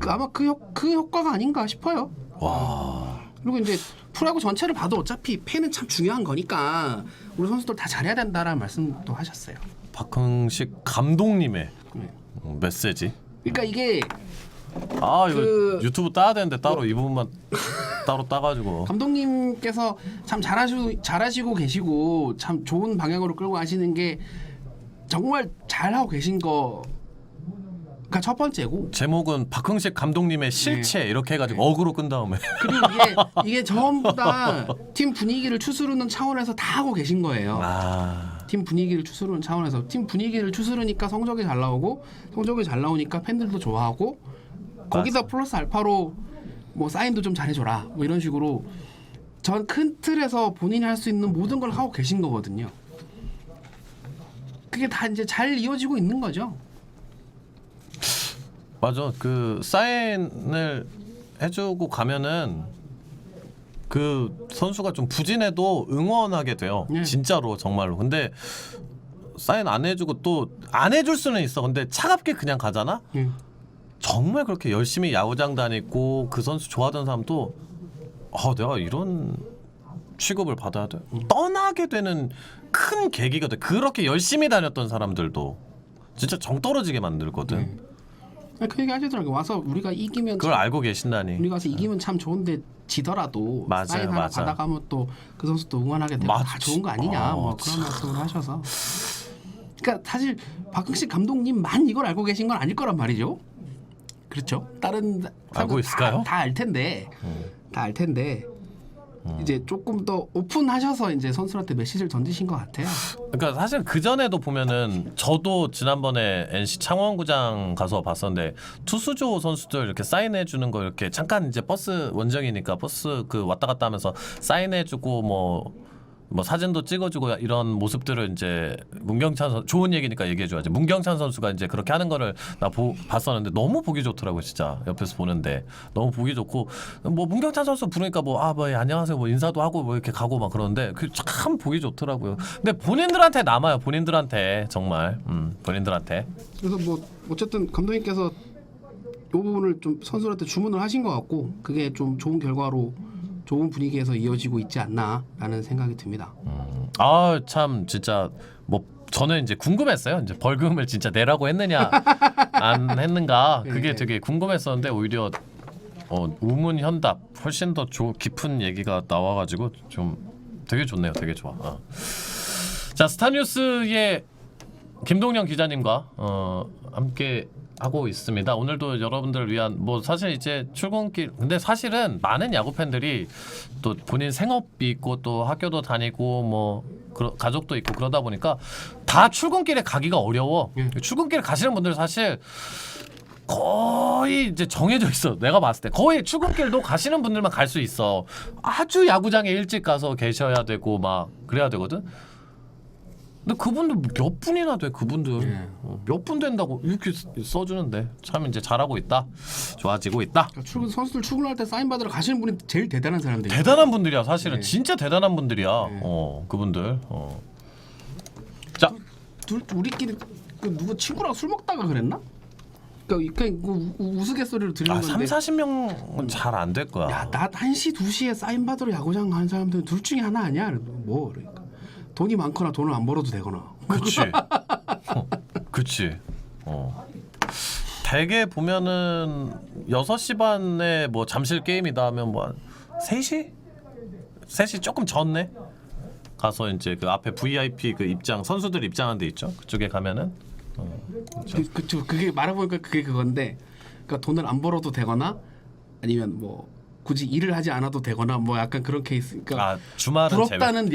아마 그 효과가 아닌가 싶어요. 와. 그리고 이제 프로야구 전체를 봐도 어차피 팬은 참 중요한 거니까 우리 선수들 다 잘해야 된다라는 말씀도 하셨어요. 박흥식 감독님의 네. 메시지. 그러니까 이게 이거 유튜브 따야 되는데 따로 이 부분만 따로 따가지고. 감독님께서 참 잘하시고 계시고 참 좋은 방향으로 끌고 가시는 게 정말 잘하고 계신 거가 첫 번째고 제목은 박흥식 감독님의 실체 이렇게 해가지고 어그로 끈 다음에 그리고 이게 전부 다 팀 분위기를 추스르는 차원에서 다 하고 계신 거예요. 팀 분위기를 추스르는 차원에서 팀 분위기를 추스르니까 성적이 잘 나오고 성적이 잘 나오니까 팬들도 좋아하고 거기다 플러스 알파로 뭐 사인도 좀 잘해줘라 뭐 이런 식으로 전 큰 틀에서 본인이 할 수 있는 모든 걸 하고 계신 거거든요. 그게 다 이제 잘 이어지고 있는 거죠. 맞아. 그 사인을 해주고 가면은 그 선수가 좀 부진해도 응원하게 돼요. 네. 진짜로 정말로. 근데 사인 안 해주고 또 안 해줄 수는 있어. 근데 차갑게 그냥 가잖아. 정말 그렇게 열심히 야구장 다니고 그 선수 좋아하던 사람도 내가 이런 취급을 받아야 돼. 떠나게 되는 큰 계기가 돼. 그렇게 열심히 다녔던 사람들도 진짜 정 떨어지게 만들거든. 그 얘기 하시더라고요. 와서 우리가 이기면 그걸 참, 알고 계신다니. 우리가 와서 이기면 참 좋은데 지더라도 맞아요, 사인 하나 맞아. 받아가면 또 그 선수도 응원하게 되고 맞아. 다 좋은 거 아니냐 뭐 그런 말씀을 하셔서 그러니까 사실 박흥식 감독님만 이걸 알고 계신 건 아닐 거란 말이죠. 그렇죠? 다른 알고 있을까요? 다 알 텐데 다 알 텐데 이제 조금 더 오픈하셔서 이제 선수한테 메시지를 던지신 것 같아요. 그러니까 사실 그 전에도 보면은 저도 지난번에 NC 창원구장 가서 봤었는데 투수조 선수들 이렇게 사인해 주는 거 이렇게 잠깐 이제 버스 원정이니까 버스 그 왔다 갔다 하면서 사인해 주고 뭐 사진도 찍어주고 이런 모습들을 이제 문경찬 선수 좋은 얘기니까 얘기해줘야지. 문경찬 선수가 이제 그렇게 하는 거를 나 봤었는데 너무 보기 좋더라고 진짜 옆에서 보는데 너무 보기 좋고 뭐 문경찬 선수 부르니까 뭐 안녕하세요 뭐 인사도 하고 뭐 이렇게 가고 막 그러는데 그 참 보기 좋더라고요. 근데 본인들한테 남아요. 본인들한테 정말 본인들한테. 그래서 뭐 어쨌든 감독님께서 이 부분을 좀 선수한테 주문을 하신 것 같고 그게 좀 좋은 결과로 좋은 분위기에서 이어지고 있지 않나라는 생각이 듭니다. 참 진짜 뭐 저는 이제 궁금했어요. 이제 벌금을 진짜 내라고 했느냐 안 했는가 그게 되게 궁금했었는데 오히려 우문현답 훨씬 더 깊은 얘기가 나와가지고 좀 되게 좋네요. 되게 좋아. 자 스타뉴스의 김동영 기자님과 함께 하고 있습니다. 오늘도 여러분들을 위한 뭐 사실 이제 출근길 근데 사실은 많은 야구 팬들이 또 본인 생업이 있고 또 학교도 다니고 뭐 가족도 있고 그러다 보니까 다 출근길에 가기가 어려워. 출근길에 가시는 분들 사실 거의 이제 정해져 있어. 내가 봤을 때 거의 출근길도 가시는 분들만 갈 수 있어. 아주 야구장에 일찍 가서 계셔야 되고 막 그래야 되거든. 근데 그분들 몇 분이나 돼 그분들 몇 분 된다고 이렇게 써주는데 참 이제 잘하고 있다 좋아지고 있다. 그러니까 선수들 출근할 때 사인 받으러 가시는 분이 제일 대단한 사람들이에요. 대단한 분들이야 사실은. 진짜 대단한 분들이야. 그분들. 자 우리끼리 그 누구 친구랑 술 먹다가 그랬나? 그러니까 우스갯소리로 들은 건데 30-40명은 잘 안 될 거야. 야, 낮 1시 2시에 사인 받으러 야구장 가는 사람들은 둘 중에 하나 아니야? 뭐 그러니까 돈이 많거나 돈을 안 벌어도 되거나. 그치. 그치. 대개 보면은 6시 반에 뭐 잠실 게임이다 하면 뭐 3시? 3시 조금 전네. 가서 이제 그 앞에 VIP 그 입장 선수들 입장한 데 있죠. 그쪽에 가면은 그쵸. 그게 말해보니까 그게 그건데 그러니까 돈을 안 벌어도 되거나 아니면 뭐 굳이 일을 하지 않아도 되거나 뭐 약간 그런 케이스. 그러니까 주말은 부럽다는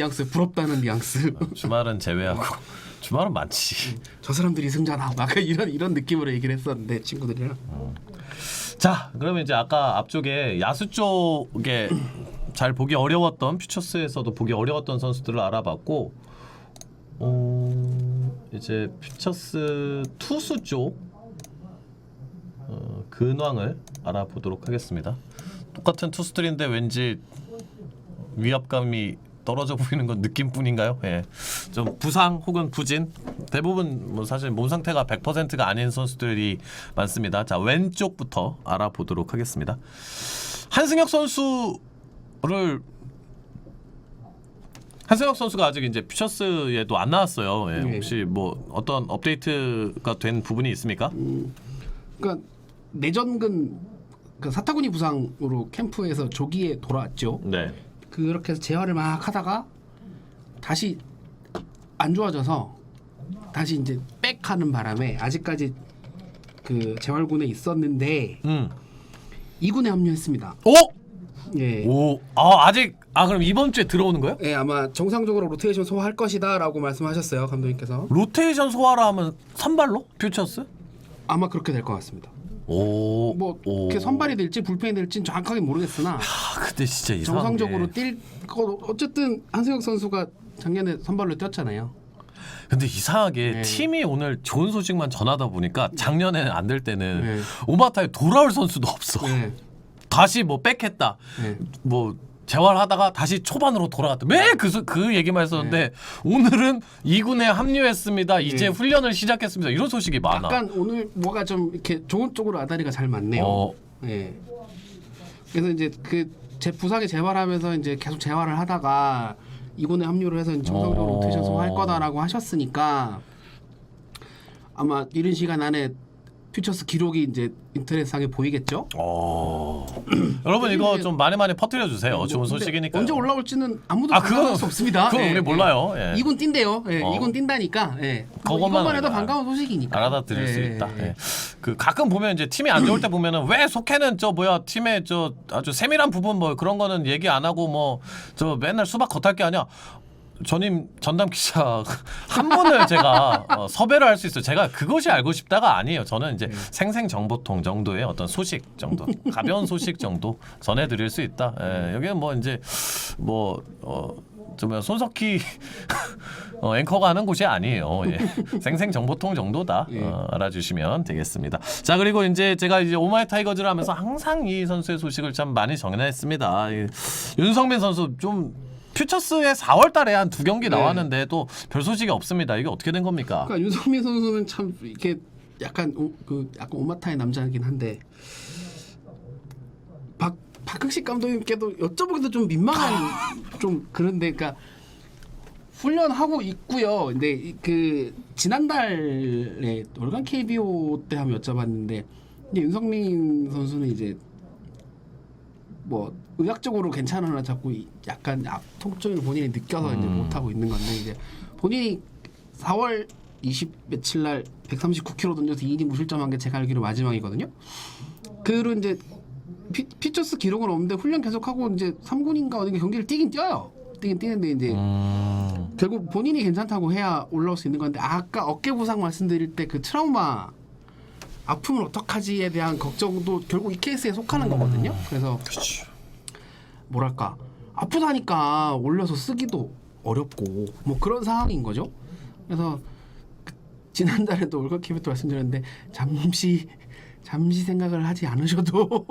뉘앙스. 주말은 제외하고 주말은 많지. 저 사람들이 승자다. 약간 이런 느낌으로 얘기를 했었는데 친구들이랑. 자, 그러면 이제 아까 앞쪽에 야수 쪽에 잘 보기 어려웠던 퓨처스에서도 보기 어려웠던 선수들을 알아봤고, 이제 퓨처스 투수 쪽 근황을 알아보도록 하겠습니다. 똑같은 투수들인데 왠지 위압감이 떨어져 보이는 건 느낌뿐인가요? 예, 좀 부상 혹은 부진 대부분 뭐 사실 몸 상태가 100%가 아닌 선수들이 많습니다. 자, 왼쪽부터 알아보도록 하겠습니다. 한승혁 선수가 아직 이제 퓨처스에도 안 나왔어요. 예, 혹시 뭐 어떤 업데이트가 된 부분이 있습니까? 그러니까 내전근 그 사타구니 부상으로 캠프에서 조기에 돌아왔죠. 네. 그렇게 해서 재활을 막 하다가 다시 안 좋아져서 다시 이제 백하는 바람에 아직까지 그 재활군에 있었는데 2군에 합류했습니다. 오! 예. 오. 아직 그럼 이번 주에 들어오는 거예요? 예, 아마 정상적으로 로테이션 소화할 것이다라고 말씀하셨어요, 감독님께서. 로테이션 소화라 하면 선발로? 퓨처스? 아마 그렇게 될 것 같습니다. 뭐 이렇게 선발이 될지 불펜이 될지는 정확하게 모르겠으나 근데 진짜 이상한 정상적으로 게. 뛸 거 어쨌든 한승혁 선수가 작년에 선발로 뛰었잖아요. 근데 이상하게 네. 팀이 오늘 좋은 소식만 전하다 보니까 작년에는 안 될 때는 네. 오바타에 돌아올 선수도 없어. 네. 다시 뭐 백했다. 네. 뭐 재활하다가 다시 초반으로 돌아갔다. 매일 그 얘기만 했었는데 오늘은 2군에 합류했습니다. 이제 네. 훈련을 시작했습니다. 이런 소식이 많아. 약간 오늘 뭐가 좀 이렇게 좋은 쪽으로 아다리가 잘 맞네요. 예. 그래서 이제 제 부상에 재활하면서 이제 계속 재활을 하다가 2군에 합류를 해서 정상적으로 로테이션 소화할 거다라고 하셨으니까 아마 이른 시간 안에 퓨처스 기록이 이제 인터넷상에 보이겠죠? 여러분 이거 좀 많이 퍼뜨려 주세요. 뭐, 좋은 근데 소식이니까. 언제 올라올지는 아무도 그건 방감할 수 없습니다. 그건 예, 우리 예. 몰라요. 예. 2군 뛴대요. 예, 어. 2군 뛴다니까. 예. 그것만 이것만 해도 우리가 반가운 소식이니까. 알아들을 수 예, 있다. 예. 예. 그 가끔 보면 이제 팀이 안 좋을 때 보면은 왜 속해는 팀의 아주 세밀한 부분 뭐 그런 거는 얘기 안 하고 뭐 맨날 수박 겉핥기 하냐. 전임 전담 기자 한 분을 제가 섭외를 할 수 있어요. 제가 그것이 알고 싶다가 아니에요. 저는 이제 생생정보통 정도의 어떤 소식 정도, 가벼운 소식 정도 전해드릴 수 있다. 예, 여기는 뭐 이제 좀 손석희 앵커가 하는 곳이 아니에요. 예. 생생정보통 정도다. 예. 알아주시면 되겠습니다. 자 그리고 이제 제가 이제 오마이 타이거즈를 하면서 항상 이 선수의 소식을 참 많이 전했습니다. 윤성민 선수 좀 퓨처스에 4월달에 한 2경기 나왔는데 또 별 소식이 없습니다. 이게 어떻게 된 겁니까? 그러니까 윤성민 선수는 참 이렇게 약간 약간 오마타의 남자이긴 한데 박흥식 감독님께도 여쭤보기도 좀 민망한 좀 그런데 그러니까 훈련하고 있고요. 근데 지난달에 월간 KBO 때 한번 여쭤봤는데 이제 윤성민 선수는 이제 뭐 의학적으로 괜찮으나 자꾸 약간 통증을 본인이 느껴서 이제 못 하고 있는 건데 이제 본인이 4월 20 며칠 날 139km 던져서 2이닝 무실점한 게 제가 알기로 마지막이거든요. 그로 이제 피처스 기록은 없는데 훈련 계속하고 이제 3군인가 어디 경기를 뛰긴 뛰어요. 뛰긴 뛰는데 이제 결국 본인이 괜찮다고 해야 올라올 수 있는 건데 아까 어깨 부상 말씀드릴 때 그 트라우마 아픔을 어떡하지에 대한 걱정도 결국 이 케이스에 속하는 거거든요. 그래서 뭐랄까 아프다니까 올려서 쓰기도 어렵고 뭐 그런 상황인 거죠. 그래서 지난달에도 월급키부터 말씀드렸는데 잠시 생각을 하지 않으셔도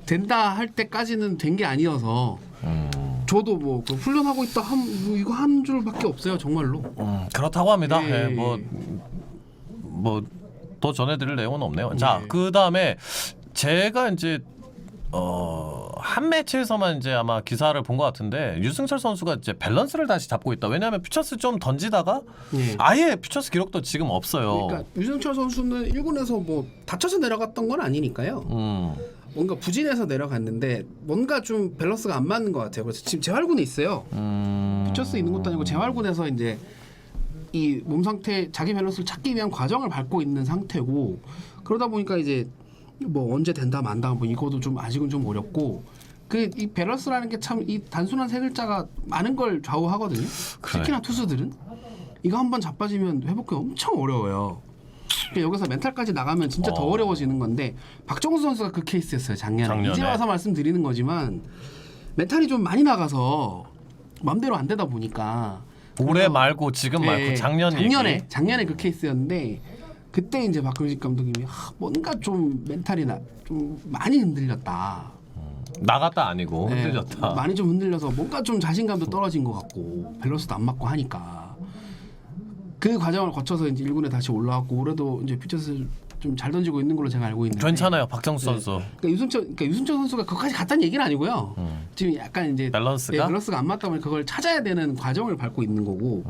된다 할 때까지는 된 게 아니어서 저도 뭐 훈련하고 있다 이거 한 줄밖에 없어요 정말로. 그렇다고 합니다. 네. 예, 뭐 더 전해드릴 내용은 없네요. 자, 네. 그 다음에 제가 이제 한 매치에서만 이제 아마 기사를 본 것 같은데 유승철 선수가 이제 밸런스를 다시 잡고 있다. 왜냐하면 퓨처스 좀 던지다가 네. 아예 퓨처스 기록도 지금 없어요. 그러니까 유승철 선수는 1군에서 뭐 다쳐서 내려갔던 건 아니니까요. 뭔가 부진해서 내려갔는데 뭔가 좀 밸런스가 안 맞는 것 같아요. 그래서 지금 재활군에 있어요. 퓨처스에 있는 것도 아니고 재활군에서 이제 이 몸 상태 자기 밸런스를 찾기 위한 과정을 밟고 있는 상태고 그러다 보니까 이제 뭐 언제 된다 만다 뭐 이거도 좀 아직은 좀 어렵고 이 밸런스라는 게 참 이 단순한 세 글자가 많은 걸 좌우하거든요. 그래. 특히나 투수들은 이거 한번 자빠지면 회복이 엄청 어려워요. 여기서 멘탈까지 나가면 진짜 더 어려워지는 건데 박정수 선수가 그 케이스였어요. 작년에. 이제 와서 말씀드리는 거지만 멘탈이 좀 많이 나가서 마음대로 안 되다 보니까 올해 말고 지금 말고 작년에 그 케이스였는데 그때 이제 박흥식 감독님이 뭔가 좀 멘탈이 좀 많이 흔들렸다. 나갔다 아니고 네, 흔들렸다. 많이 좀 흔들려서 뭔가 좀 자신감도 떨어진 것 같고 밸런스도 안 맞고 하니까 그 과정을 거쳐서 이제 1군에 다시 올라왔고 올해도 이제 퓨처스 좀 잘 던지고 있는 걸로 제가 알고 있는데 괜찮아요, 박정수 선수. 그러니까 유승철 선수가 그것까지 갔다는 얘기는 아니고요. 지금 약간 이제 밸런스가 안 맞다 보니 그걸 찾아야 되는 과정을 밟고 있는 거고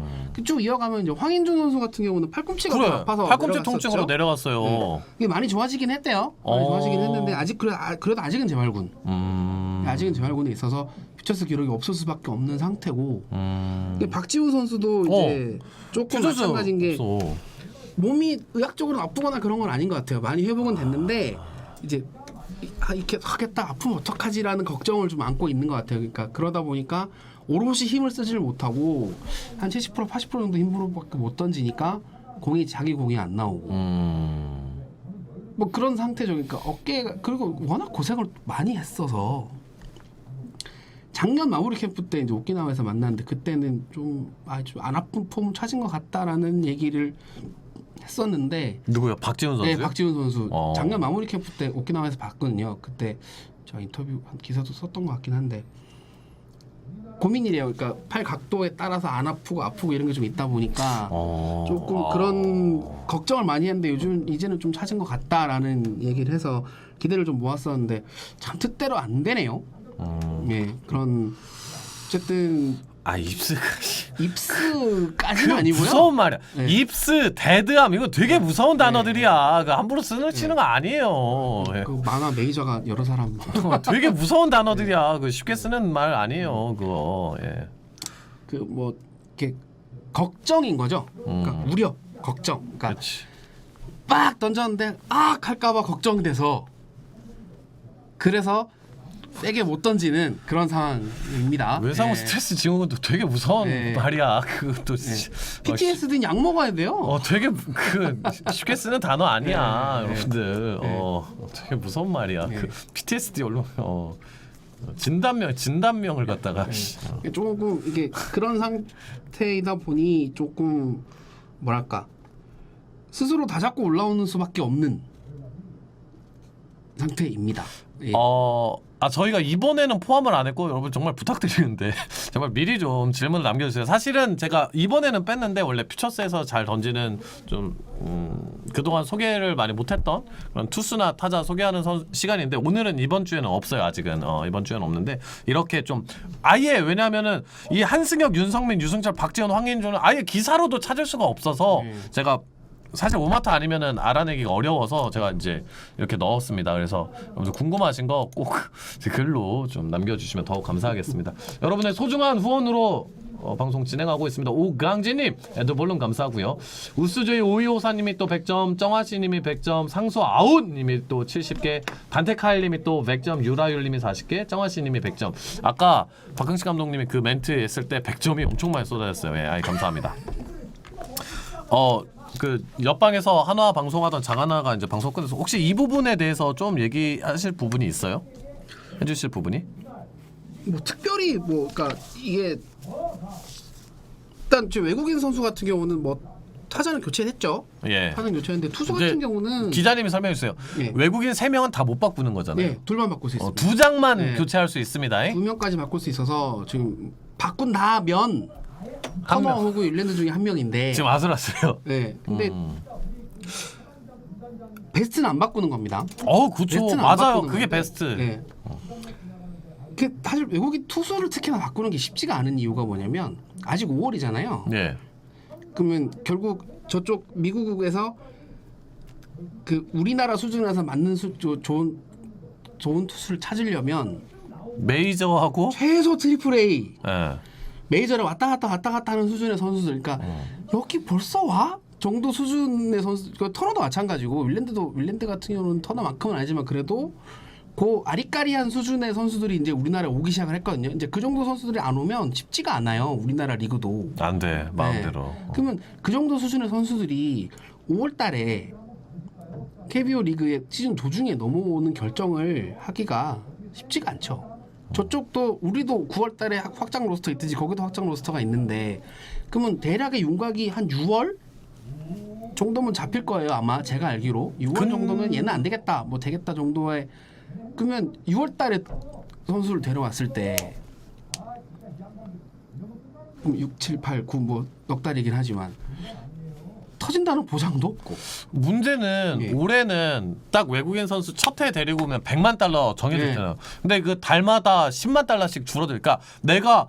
쭉 이어가면 이제 황인준 선수 같은 경우는 팔꿈치가 좀 아파서 팔꿈치 내려갔었죠. 통증으로 내려갔어요. 네. 이게 많이 좋아지긴 했대요. 많이 좋아지긴 했는데 아직 그래도 아직은 재활군. 아직은 재활군에 있어서 퓨처스 기록이 없을 수밖에 없는 상태고. 근데 박지우 선수도 이제 조금 마찬가지인 게 없어. 몸이 의학적으로 나쁘거나 그런 건 아닌 것 같아요. 많이 회복은 됐는데 이제 이렇게 하겠다 아프면 어떡하지라는 걱정을 좀 안고 있는 것 같아요. 그러니까 그러다 보니까 오롯이 힘을 쓰지를 못하고 한 70% 80% 정도 힘으로밖에 못 던지니까 자기 공이 안 나오고 뭐 그런 상태죠. 그러니까 어깨가 그리고 워낙 고생을 많이 했어서 작년 마무리 캠프 때 이제 오키나와에서 만났는데 그때는 좀 안 아픈 폼 찾은 것 같다라는 얘기를 했었는데 누구요? 박지훈 선수요? 네, 박지훈 선수 어. 작년 마무리 캠프 때 오키나와에서 봤거든요. 그때 저 인터뷰 한 기사도 썼던 것 같긴 한데 고민이래요. 그러니까 팔 각도에 따라서 안 아프고 아프고 이런 게 좀 있다 보니까 조금 그런 걱정을 많이 했는데 요즘 이제는 좀 찾은 것 같다라는 얘기를 해서 기대를 좀 모았었는데 참 뜻대로 안 되네요. 예, 그런 어쨌든 입스가 입스까지는 그 아니고요. 무서운 말이야. 네. 입스, 데드암 이거 되게 무서운 단어들이야. 그 함부로 쓰는 거 아니에요. 예. 그 만화 메이저가 여러 사람 되게 무서운 단어들이야. 그 쉽게 쓰는 말 아니에요. 그거. 예. 그 뭐 이렇게 걱정인 거죠. 그러니까 우려, 걱정. 그러니까 그렇지. 빡 던졌는데 할까봐 걱정돼서 그래서 세게 못 던지는 그런 상황입니다. 외상후 예. 스트레스 증후군 도 되게 무서운 네. 말이야. 그것도 PTSD는 약 먹어야 돼요. 되게 그 쉽게 쓰는 단어 아니야, 네. 여러분들. 네. 되게 무서운 말이야. 네. 그 PTSD 얼른 진단명을 갖다가 조금 이게 그런 상태이다 보니 조금 뭐랄까 스스로 다 잡고 올라오는 수밖에 없는 상태입니다. 예. 저희가 이번에는 포함을 안 했고 여러분 정말 부탁드리는데 정말 미리 좀 질문을 남겨주세요. 사실은 제가 이번에는 뺐는데 원래 퓨처스에서 잘 던지는 좀 그동안 소개를 많이 못했던 그런 투수나 타자 소개하는 시간인데 오늘은 이번 주에는 없어요. 아직은 이번 주에는 없는데 이렇게 좀 아예 왜냐하면은 이 한승혁, 윤성민, 유승철, 박지현, 황인조는 아예 기사로도 찾을 수가 없어서 제가 사실 오마타 아니면은 알아내기가 어려워서 제가 이제 이렇게 넣었습니다. 그래서 여러분들 궁금하신 거 꼭 글로 좀 남겨주시면 더욱 감사하겠습니다. 여러분의 소중한 후원으로 방송 진행하고 있습니다. 오강진님 에드볼룸 감사하고요. 우스주의 오이호사님이 또 100점, 정화씨님이 100점, 상수아웃님이 또 70개, 반테카일님이 또 100점, 유라율님이 40개, 정화씨님이 100점. 아까 박흥식 감독님이 그 멘트 했을 때 100점이 엄청 많이 쏟아졌어요. 예, 감사합니다. 그 옆방에서 한화 방송하던 장하나가 이제 방송 끝내서 혹시 이 부분에 대해서 좀 얘기하실 부분이 있어요? 해주실 부분이? 뭐 특별히 뭐 그러니까 이게 일단 지금 외국인 선수 같은 경우는 뭐 타자는 교체했죠. 예. 타자는 교체했는데 투수 이제 같은 경우는 기자님이 설명해 주세요. 예. 외국인 3명은 다 못 바꾸는 거잖아요. 네, 둘만 바꿀 수 있습니다. 2장만 네. 교체할 수 있습니다. 2명까지 바꿀 수 있어서 지금 바꾼다면 커머하고 일랜드 중에 한 명인데 지금 아슬아슬해요. 네, 근데 베스트는 안 바꾸는 겁니다. 그렇죠. 베스트는 안 맞아요. 바꾸는 그게 건데. 베스트. 네. 그 사실 외국인 투수를 특히나 바꾸는 게 쉽지가 않은 이유가 뭐냐면 아직 5월이잖아요. 예. 그러면 결국 저쪽 미국에서 그 우리나라 수준에서 맞는 좋은 투수를 찾으려면 메이저하고 최소 트리플 A 예. 메이저를 왔다 갔다 하는 수준의 선수들. 그러니까 여기 벌써 와? 정도 수준의 선수. 터너도 마찬가지고 윌랜드 같은 경우는 터너만큼은 아니지만 그래도 그 아리까리한 수준의 선수들이 이제 우리나라에 오기 시작을 했거든요. 이제 그 정도 선수들이 안 오면 쉽지가 않아요. 우리나라 리그도. 안 돼. 마음대로. 그러면 그 정도 수준의 선수들이 5월달에 KBO 리그의 시즌 도중에 넘어오는 결정을 하기가 쉽지가 않죠. 저쪽도 우리도 9월달에 확장 로스터 있듯이 거기도 확장 로스터가 있는데 그러면 대략의 윤곽이 한 6월 정도면 잡힐 거예요 아마 제가 알기로 6월 정도면 얘는 안 되겠다 뭐 되겠다 정도의 그러면 6월달에 선수를 데려왔을 때 그럼 6, 7, 8, 9 뭐 넉 달이긴 하지만 터진다는 보장도 없고 문제는 예. 올해는 딱 외국인 선수 첫 해 데리고 오면 100만 달러 정해져 예. 있잖아요. 근데 그 달마다 10만 달러씩 줄어들니까 내가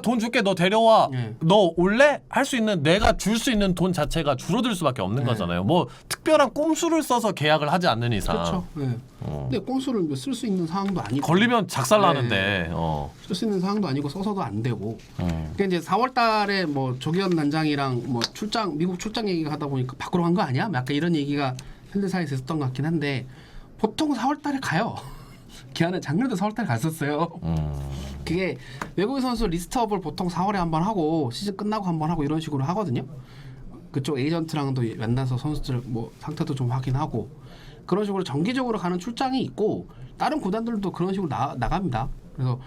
돈 줄게 너 데려와 예. 너 올래? 할 수 있는 내가 줄 수 있는 돈 자체가 줄어들 수밖에 없는 예. 거잖아요. 뭐 특별한 꼼수를 써서 계약을 하지 않는 이상 그렇죠. 네. 근데 꼼수를 쓸 수 있는 상황도 아니고 걸리면 작살나는데 쓸 수 있는 상황도 아니고 써서도 안 되고. 그러니까 이제 4월달에 뭐 조기현 단장이랑 뭐 미국 출장 얘기가 하다 보니까 밖으로 간 거 아니야? 약간 이런 얘기가 현대사에서 있었던 것 같긴 한데 보통 4월달에 가요. 기아는 작년에도 4월달에 갔었어요. 그게 외국인 선수 리스트업을 보통 4월에 한번 하고 시즌 끝나고 한번 하고 이런 식으로 하거든요. 그쪽 에이전트랑도 만나서 선수들 뭐 상태도 좀 확인하고 그런 식으로 정기적으로 가는 출장이 있고 다른 구단들도 그런 식으로 나갑니다. 그래서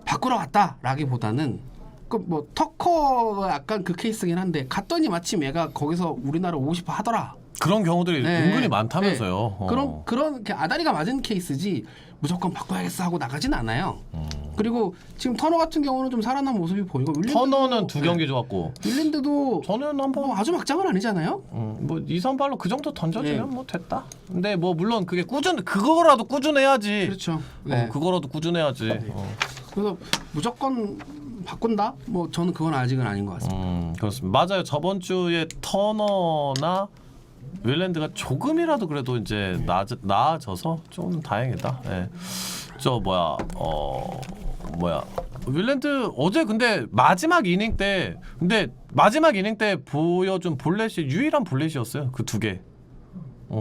바꾸러 갔다라기보다는 그 뭐 터커가 약간 그 케이스긴 한데 갔더니 마침 얘가 거기서 우리나라 오고 싶어 하더라. 그런 경우들이 네. 은근히 많다면서요. 네. 그런 이렇게 아다리가 맞은 케이스지 무조건 바꿔야겠어 하고 나가진 않아요. 그리고 지금 터너 같은 경우는 좀 살아난 모습이 보이고 터너는 2경기 좋았고 윌랜드도 저는 한번 뭐 아주 막장은 아니잖아요. 뭐 2, 3발로 그 정도 던져주면 네. 뭐 됐다. 근데 뭐 물론 그게 그거라도 꾸준해야지. 그렇죠. 네. 그거라도 꾸준해야지. 그래서 무조건 바꾼다? 뭐 저는 그건 아직은 아닌 것 같습니다. 그렇습니다. 맞아요. 저번 주에 터너나 윌랜드가 조금이라도 그래도 이제 나아져서 좀 다행이다. 예. 저 윌랜드 어제 근데 마지막 이닝 때 보여준 볼넷이 유일한 볼넷이었어요. 그 2개.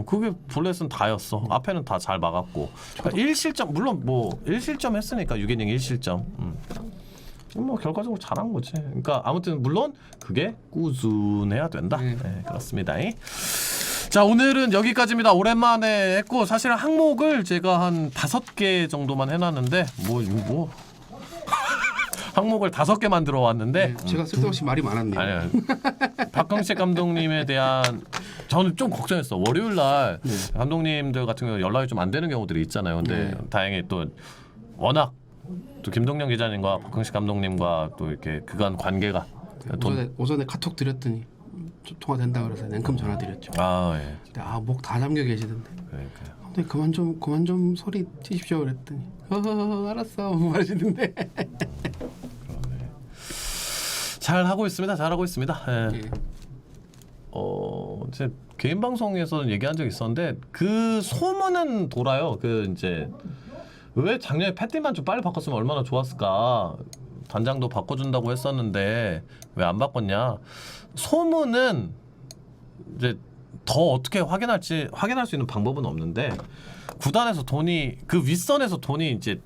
그게 볼넷은 다였어. 앞에는 다 잘 막았고. 그러니까 1실점 물론 뭐 1실점 했으니까 6이닝 1실점. 뭐 결과적으로 잘한 거지. 그러니까 아무튼 물론 그게 꾸준해야 된다. 네, 그렇습니다. 자, 오늘은 여기까지입니다. 오랜만에 했고 사실 항목을 제가 한 5개 정도만 해놨는데 뭐 항목을 5개 만들어 왔는데 제가 쓸데없이 말이 많았네요. 아니요. 박흥식 감독님에 대한 저는 좀 걱정했어. 월요일 날 감독님들 같은 경우 연락이 좀 안 되는 경우들이 있잖아요. 근데 다행히 또 워낙 또 김동영 기자님과 박흥식 감독님과 또 이렇게 그간 관계가 오전에 카톡 드렸더니 통화 된다 그래서 냉큼 전화 드렸죠. 아 예. 근데 목 다 잠겨 계시던데. 그러니까요. 근데 그만 좀 소리 튀십시오 그랬더니 알았어 말하시는데. 잘 하고 있습니다. 잘하고 있습니다. 예. 예. 제 개인 방송에서는 얘기한 적 있었는데 그 소문은 돌아요. 그 이제 왜 작년에 패티만 좀 빨리 바꿨으면 얼마나 좋았을까. 단장도 바꿔준다고 했었는데 왜 안 바꿨냐. 소문은 이제 더 어떻게 확인할 수 있는 방법은 없는데 구단에서 돈이 그 윗선에서 돈이 이제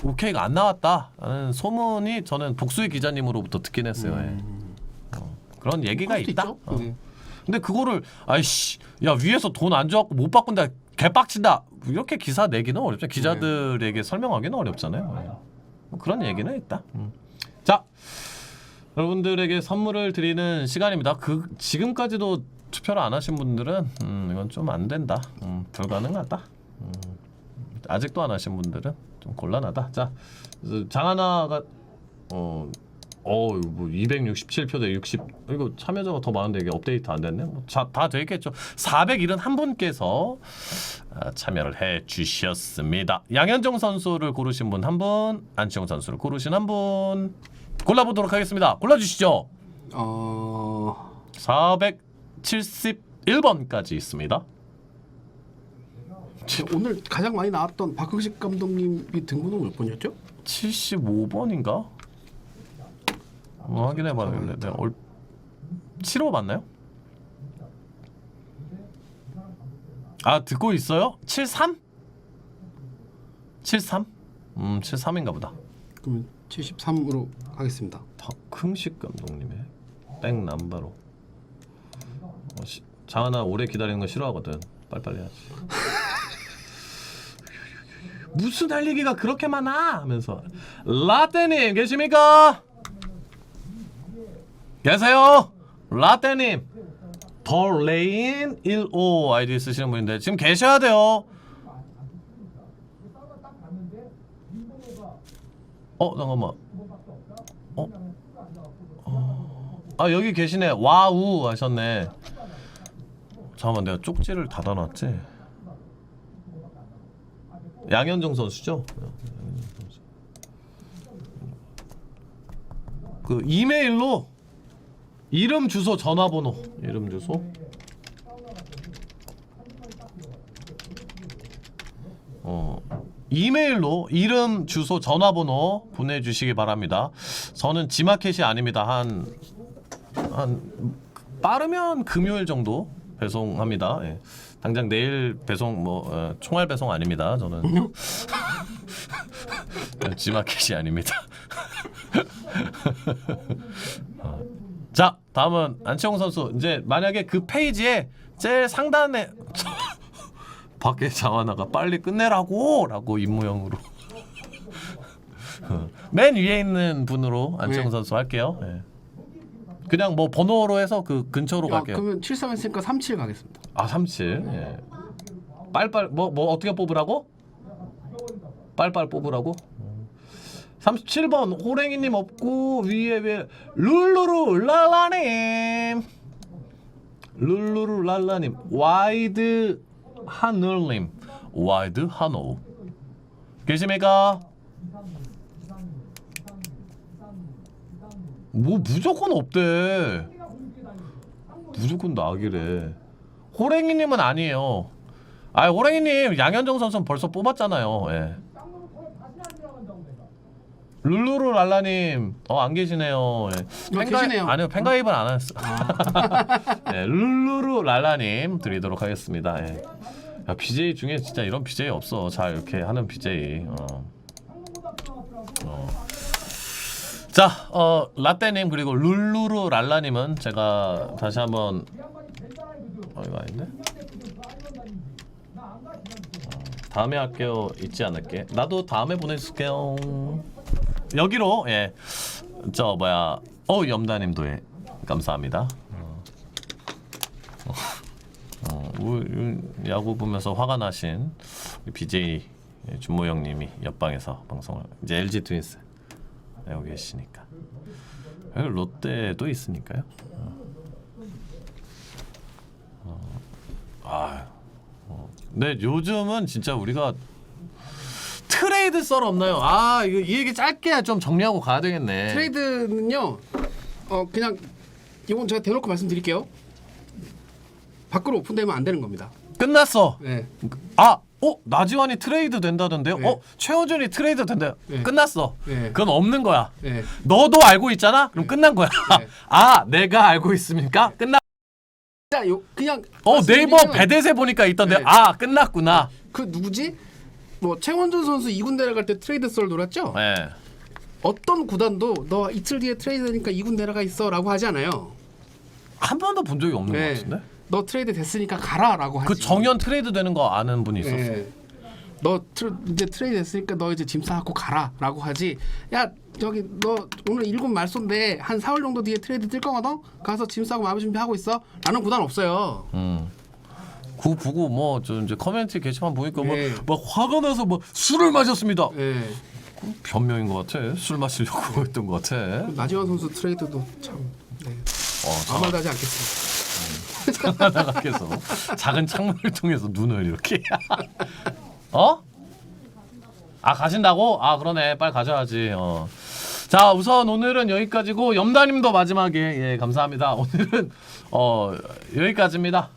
오케이가 안 나왔다라는 소문이 저는 복수의 기자님으로부터 듣긴 했어요. 예. 그런 얘기가 그럴 수도 있다. 있죠. 네. 근데 그거를 아이씨 야 위에서 돈 안 줘갖고 못 바꾼다 개빡친다 이렇게 기사 내기는 어렵죠. 기자들에게 설명하기는 어렵잖아요. 그런 얘기는 있다. 자, 여러분들에게 선물을 드리는 시간입니다. 지금까지도 투표를 안 하신 분들은 이건 좀 안 된다. 불가능하다. 아직도 안 하신 분들은 좀 곤란하다. 자, 장하나가 뭐 267표 대 60. 이거 참여자가 더 많은데 이게 업데이트 안 됐네. 다 되겠죠. 471분께서 참여를 해 주셨습니다. 양현종 선수를 고르신 분 한 분, 안치홍 선수를 고르신 한 분 골라보도록 하겠습니다. 골라주시죠. 471번까지 있습니다. 오늘 가장 많이 나왔던 박흥식 감독님이 등번호 몇 번이었죠? 75번인가? 확인해봐야겠네. 내가 7호 맞나요? 아 듣고 있어요? 73? 73? 73인가 보다. 그러면 73으로 하겠습니다. 박흥식 감독님의 땡 남바로. 장하나 오래 기다리는 거 싫어하거든. 빨리빨리 해야지. 무슨 할 얘기가 그렇게 많아? 하면서 라떼님 계십니까? 계세요? 라떼님 더레인 15 아이디 쓰시는 분인데 지금 계셔야 돼요. 잠깐만. 여기 계시네. 와우 하셨네. 잠깐만 내가 쪽지를 닫아놨지. 양현종 선수죠? 그 이메일로 이름 주소 전화번호 이름 주소 이메일로 이름 주소 전화번호 보내주시기 바랍니다. 저는 지마켓이 아닙니다. 한 빠르면 금요일 정도 배송합니다. 예. 당장 내일 배송 총알 배송 아닙니다. 저는 지마켓이 아닙니다. 자, 다음은 안치홍 선수. 이제 만약에 그 페이지에 제일 상단에 밖에 장하나가 빨리 끝내라고 라고 입모형으로 맨 위에 있는 분으로 안치홍 네. 선수 할게요. 예. 그냥 뭐 번호로 해서 그 근처로 갈게요. 그러면 73 했으니까 37 가겠습니다. 아 37. 예. 빨빨 뭐 어떻게 뽑으라고? 빨빨 뽑으라고? 37번 호랭이님 없고 위에 룰루루 랄라님 룰루루 랄라님 와이드 하늘님 와이드 하노 계십니까? 뭐 무조건 없대. 무조건 나기래. 호랭이님은 아니에요. 아 호랭이님 양현종 선수는 벌써 뽑았잖아요. 예. 룰루루 랄라님 안 계시네요. 예. 계시네요. 아니요 팬가입은 안 했어. 네, 룰루루 랄라님 드리도록 하겠습니다. 예. 야, BJ 중에 진짜 이런 BJ 없어. 잘 이렇게 하는 BJ. 자, 라떼님 그리고 룰루루 랄라님은 제가 다시 한번 이거 아닌데? 다음에 할게요. 잊지 않을게. 나도 다음에 보내줄게요. 여기로 예, 저 뭐야 염다님도 예, 감사합니다. 야구 보면서 화가 나신 BJ 준모 형님이 옆방에서 방송을 이제 LG 트윈스 여기 계시니까 여기 롯데도 있으니까요. 근데 요즘은 진짜 우리가 트레이드 썰 없나요? 아 이거 이 얘기 짧게 좀 정리하고 가야 되겠네. 트레이드는요. 그냥 이건 제가 대놓고 말씀드릴게요. 밖으로 오픈되면 안 되는 겁니다. 끝났어. 네. 나지완이 트레이드 된다던데요? 네. 최호준이 트레이드 된대요. 네. 끝났어. 네. 그건 없는 거야. 네. 너도 알고 있잖아? 그럼 끝난 거야. 네. 내가 알고 있습니까? 끝나. 자, 그냥 네이버 말씀드리면 배대세 보니까 있던데. 네. 끝났구나. 그 누구지? 뭐 최원준 선수 2군 내려갈 때 트레이드 썰 돌았죠? 네. 어떤 구단도 너 이틀 뒤에 트레이드 되니까 2군 내려가 있어라고 하지 않아요. 한 번도 본 적이 없는 것 같은데. 너 트레이드 됐으니까 가라라고 하지. 그 정현 트레이드 되는 거 아는 분이 있었어. 네. 너 이제 트레이드 됐으니까 너 이제 짐 싸갖고 가라라고 하지. 야 저기 너 오늘 1군 말소인데 한 4월 정도 뒤에 트레이드 뜰 거거든. 가서 짐 싸고 마무리 준비하고 있어. 라는 구단 없어요. 그거 보고 뭐 저 이제 커뮤니티 게시판 보니까 네. 막 화가 나서 뭐 술을 마셨습니다. 네. 변명인 것 같아. 술 마시려고 했던 것 같아. 나지완 선수 트레이드도 참. 네. 아무 말도 하지 않겠습니다. 나가께서 작은 창문을 통해서 눈을 이렇게 가신다고? 그러네 빨리 가져야지. 자 우선 오늘은 여기까지고 염다님도 마지막에 예 감사합니다. 오늘은 여기까지입니다.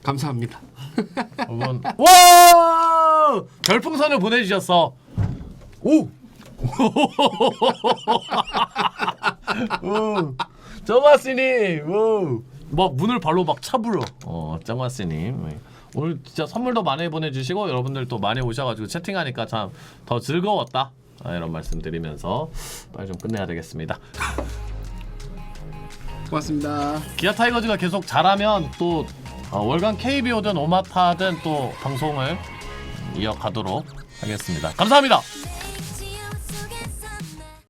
감사합니다. 여러분 와 별풍선을 보내주셨어. 오 정화씨님, 막 문을 발로 막 차불어. 정화씨님 오늘 진짜 선물도 많이 보내주시고 여러분들 또 많이 오셔가지고 채팅하니까 참 더 즐거웠다. 이런 말씀드리면서 빨리 좀 끝내야 되겠습니다. 고맙습니다. 기아 타이거즈가 계속 잘하면 또 월간 KBO든 오마타든 또 방송을 이어가도록 하겠습니다. 감사합니다.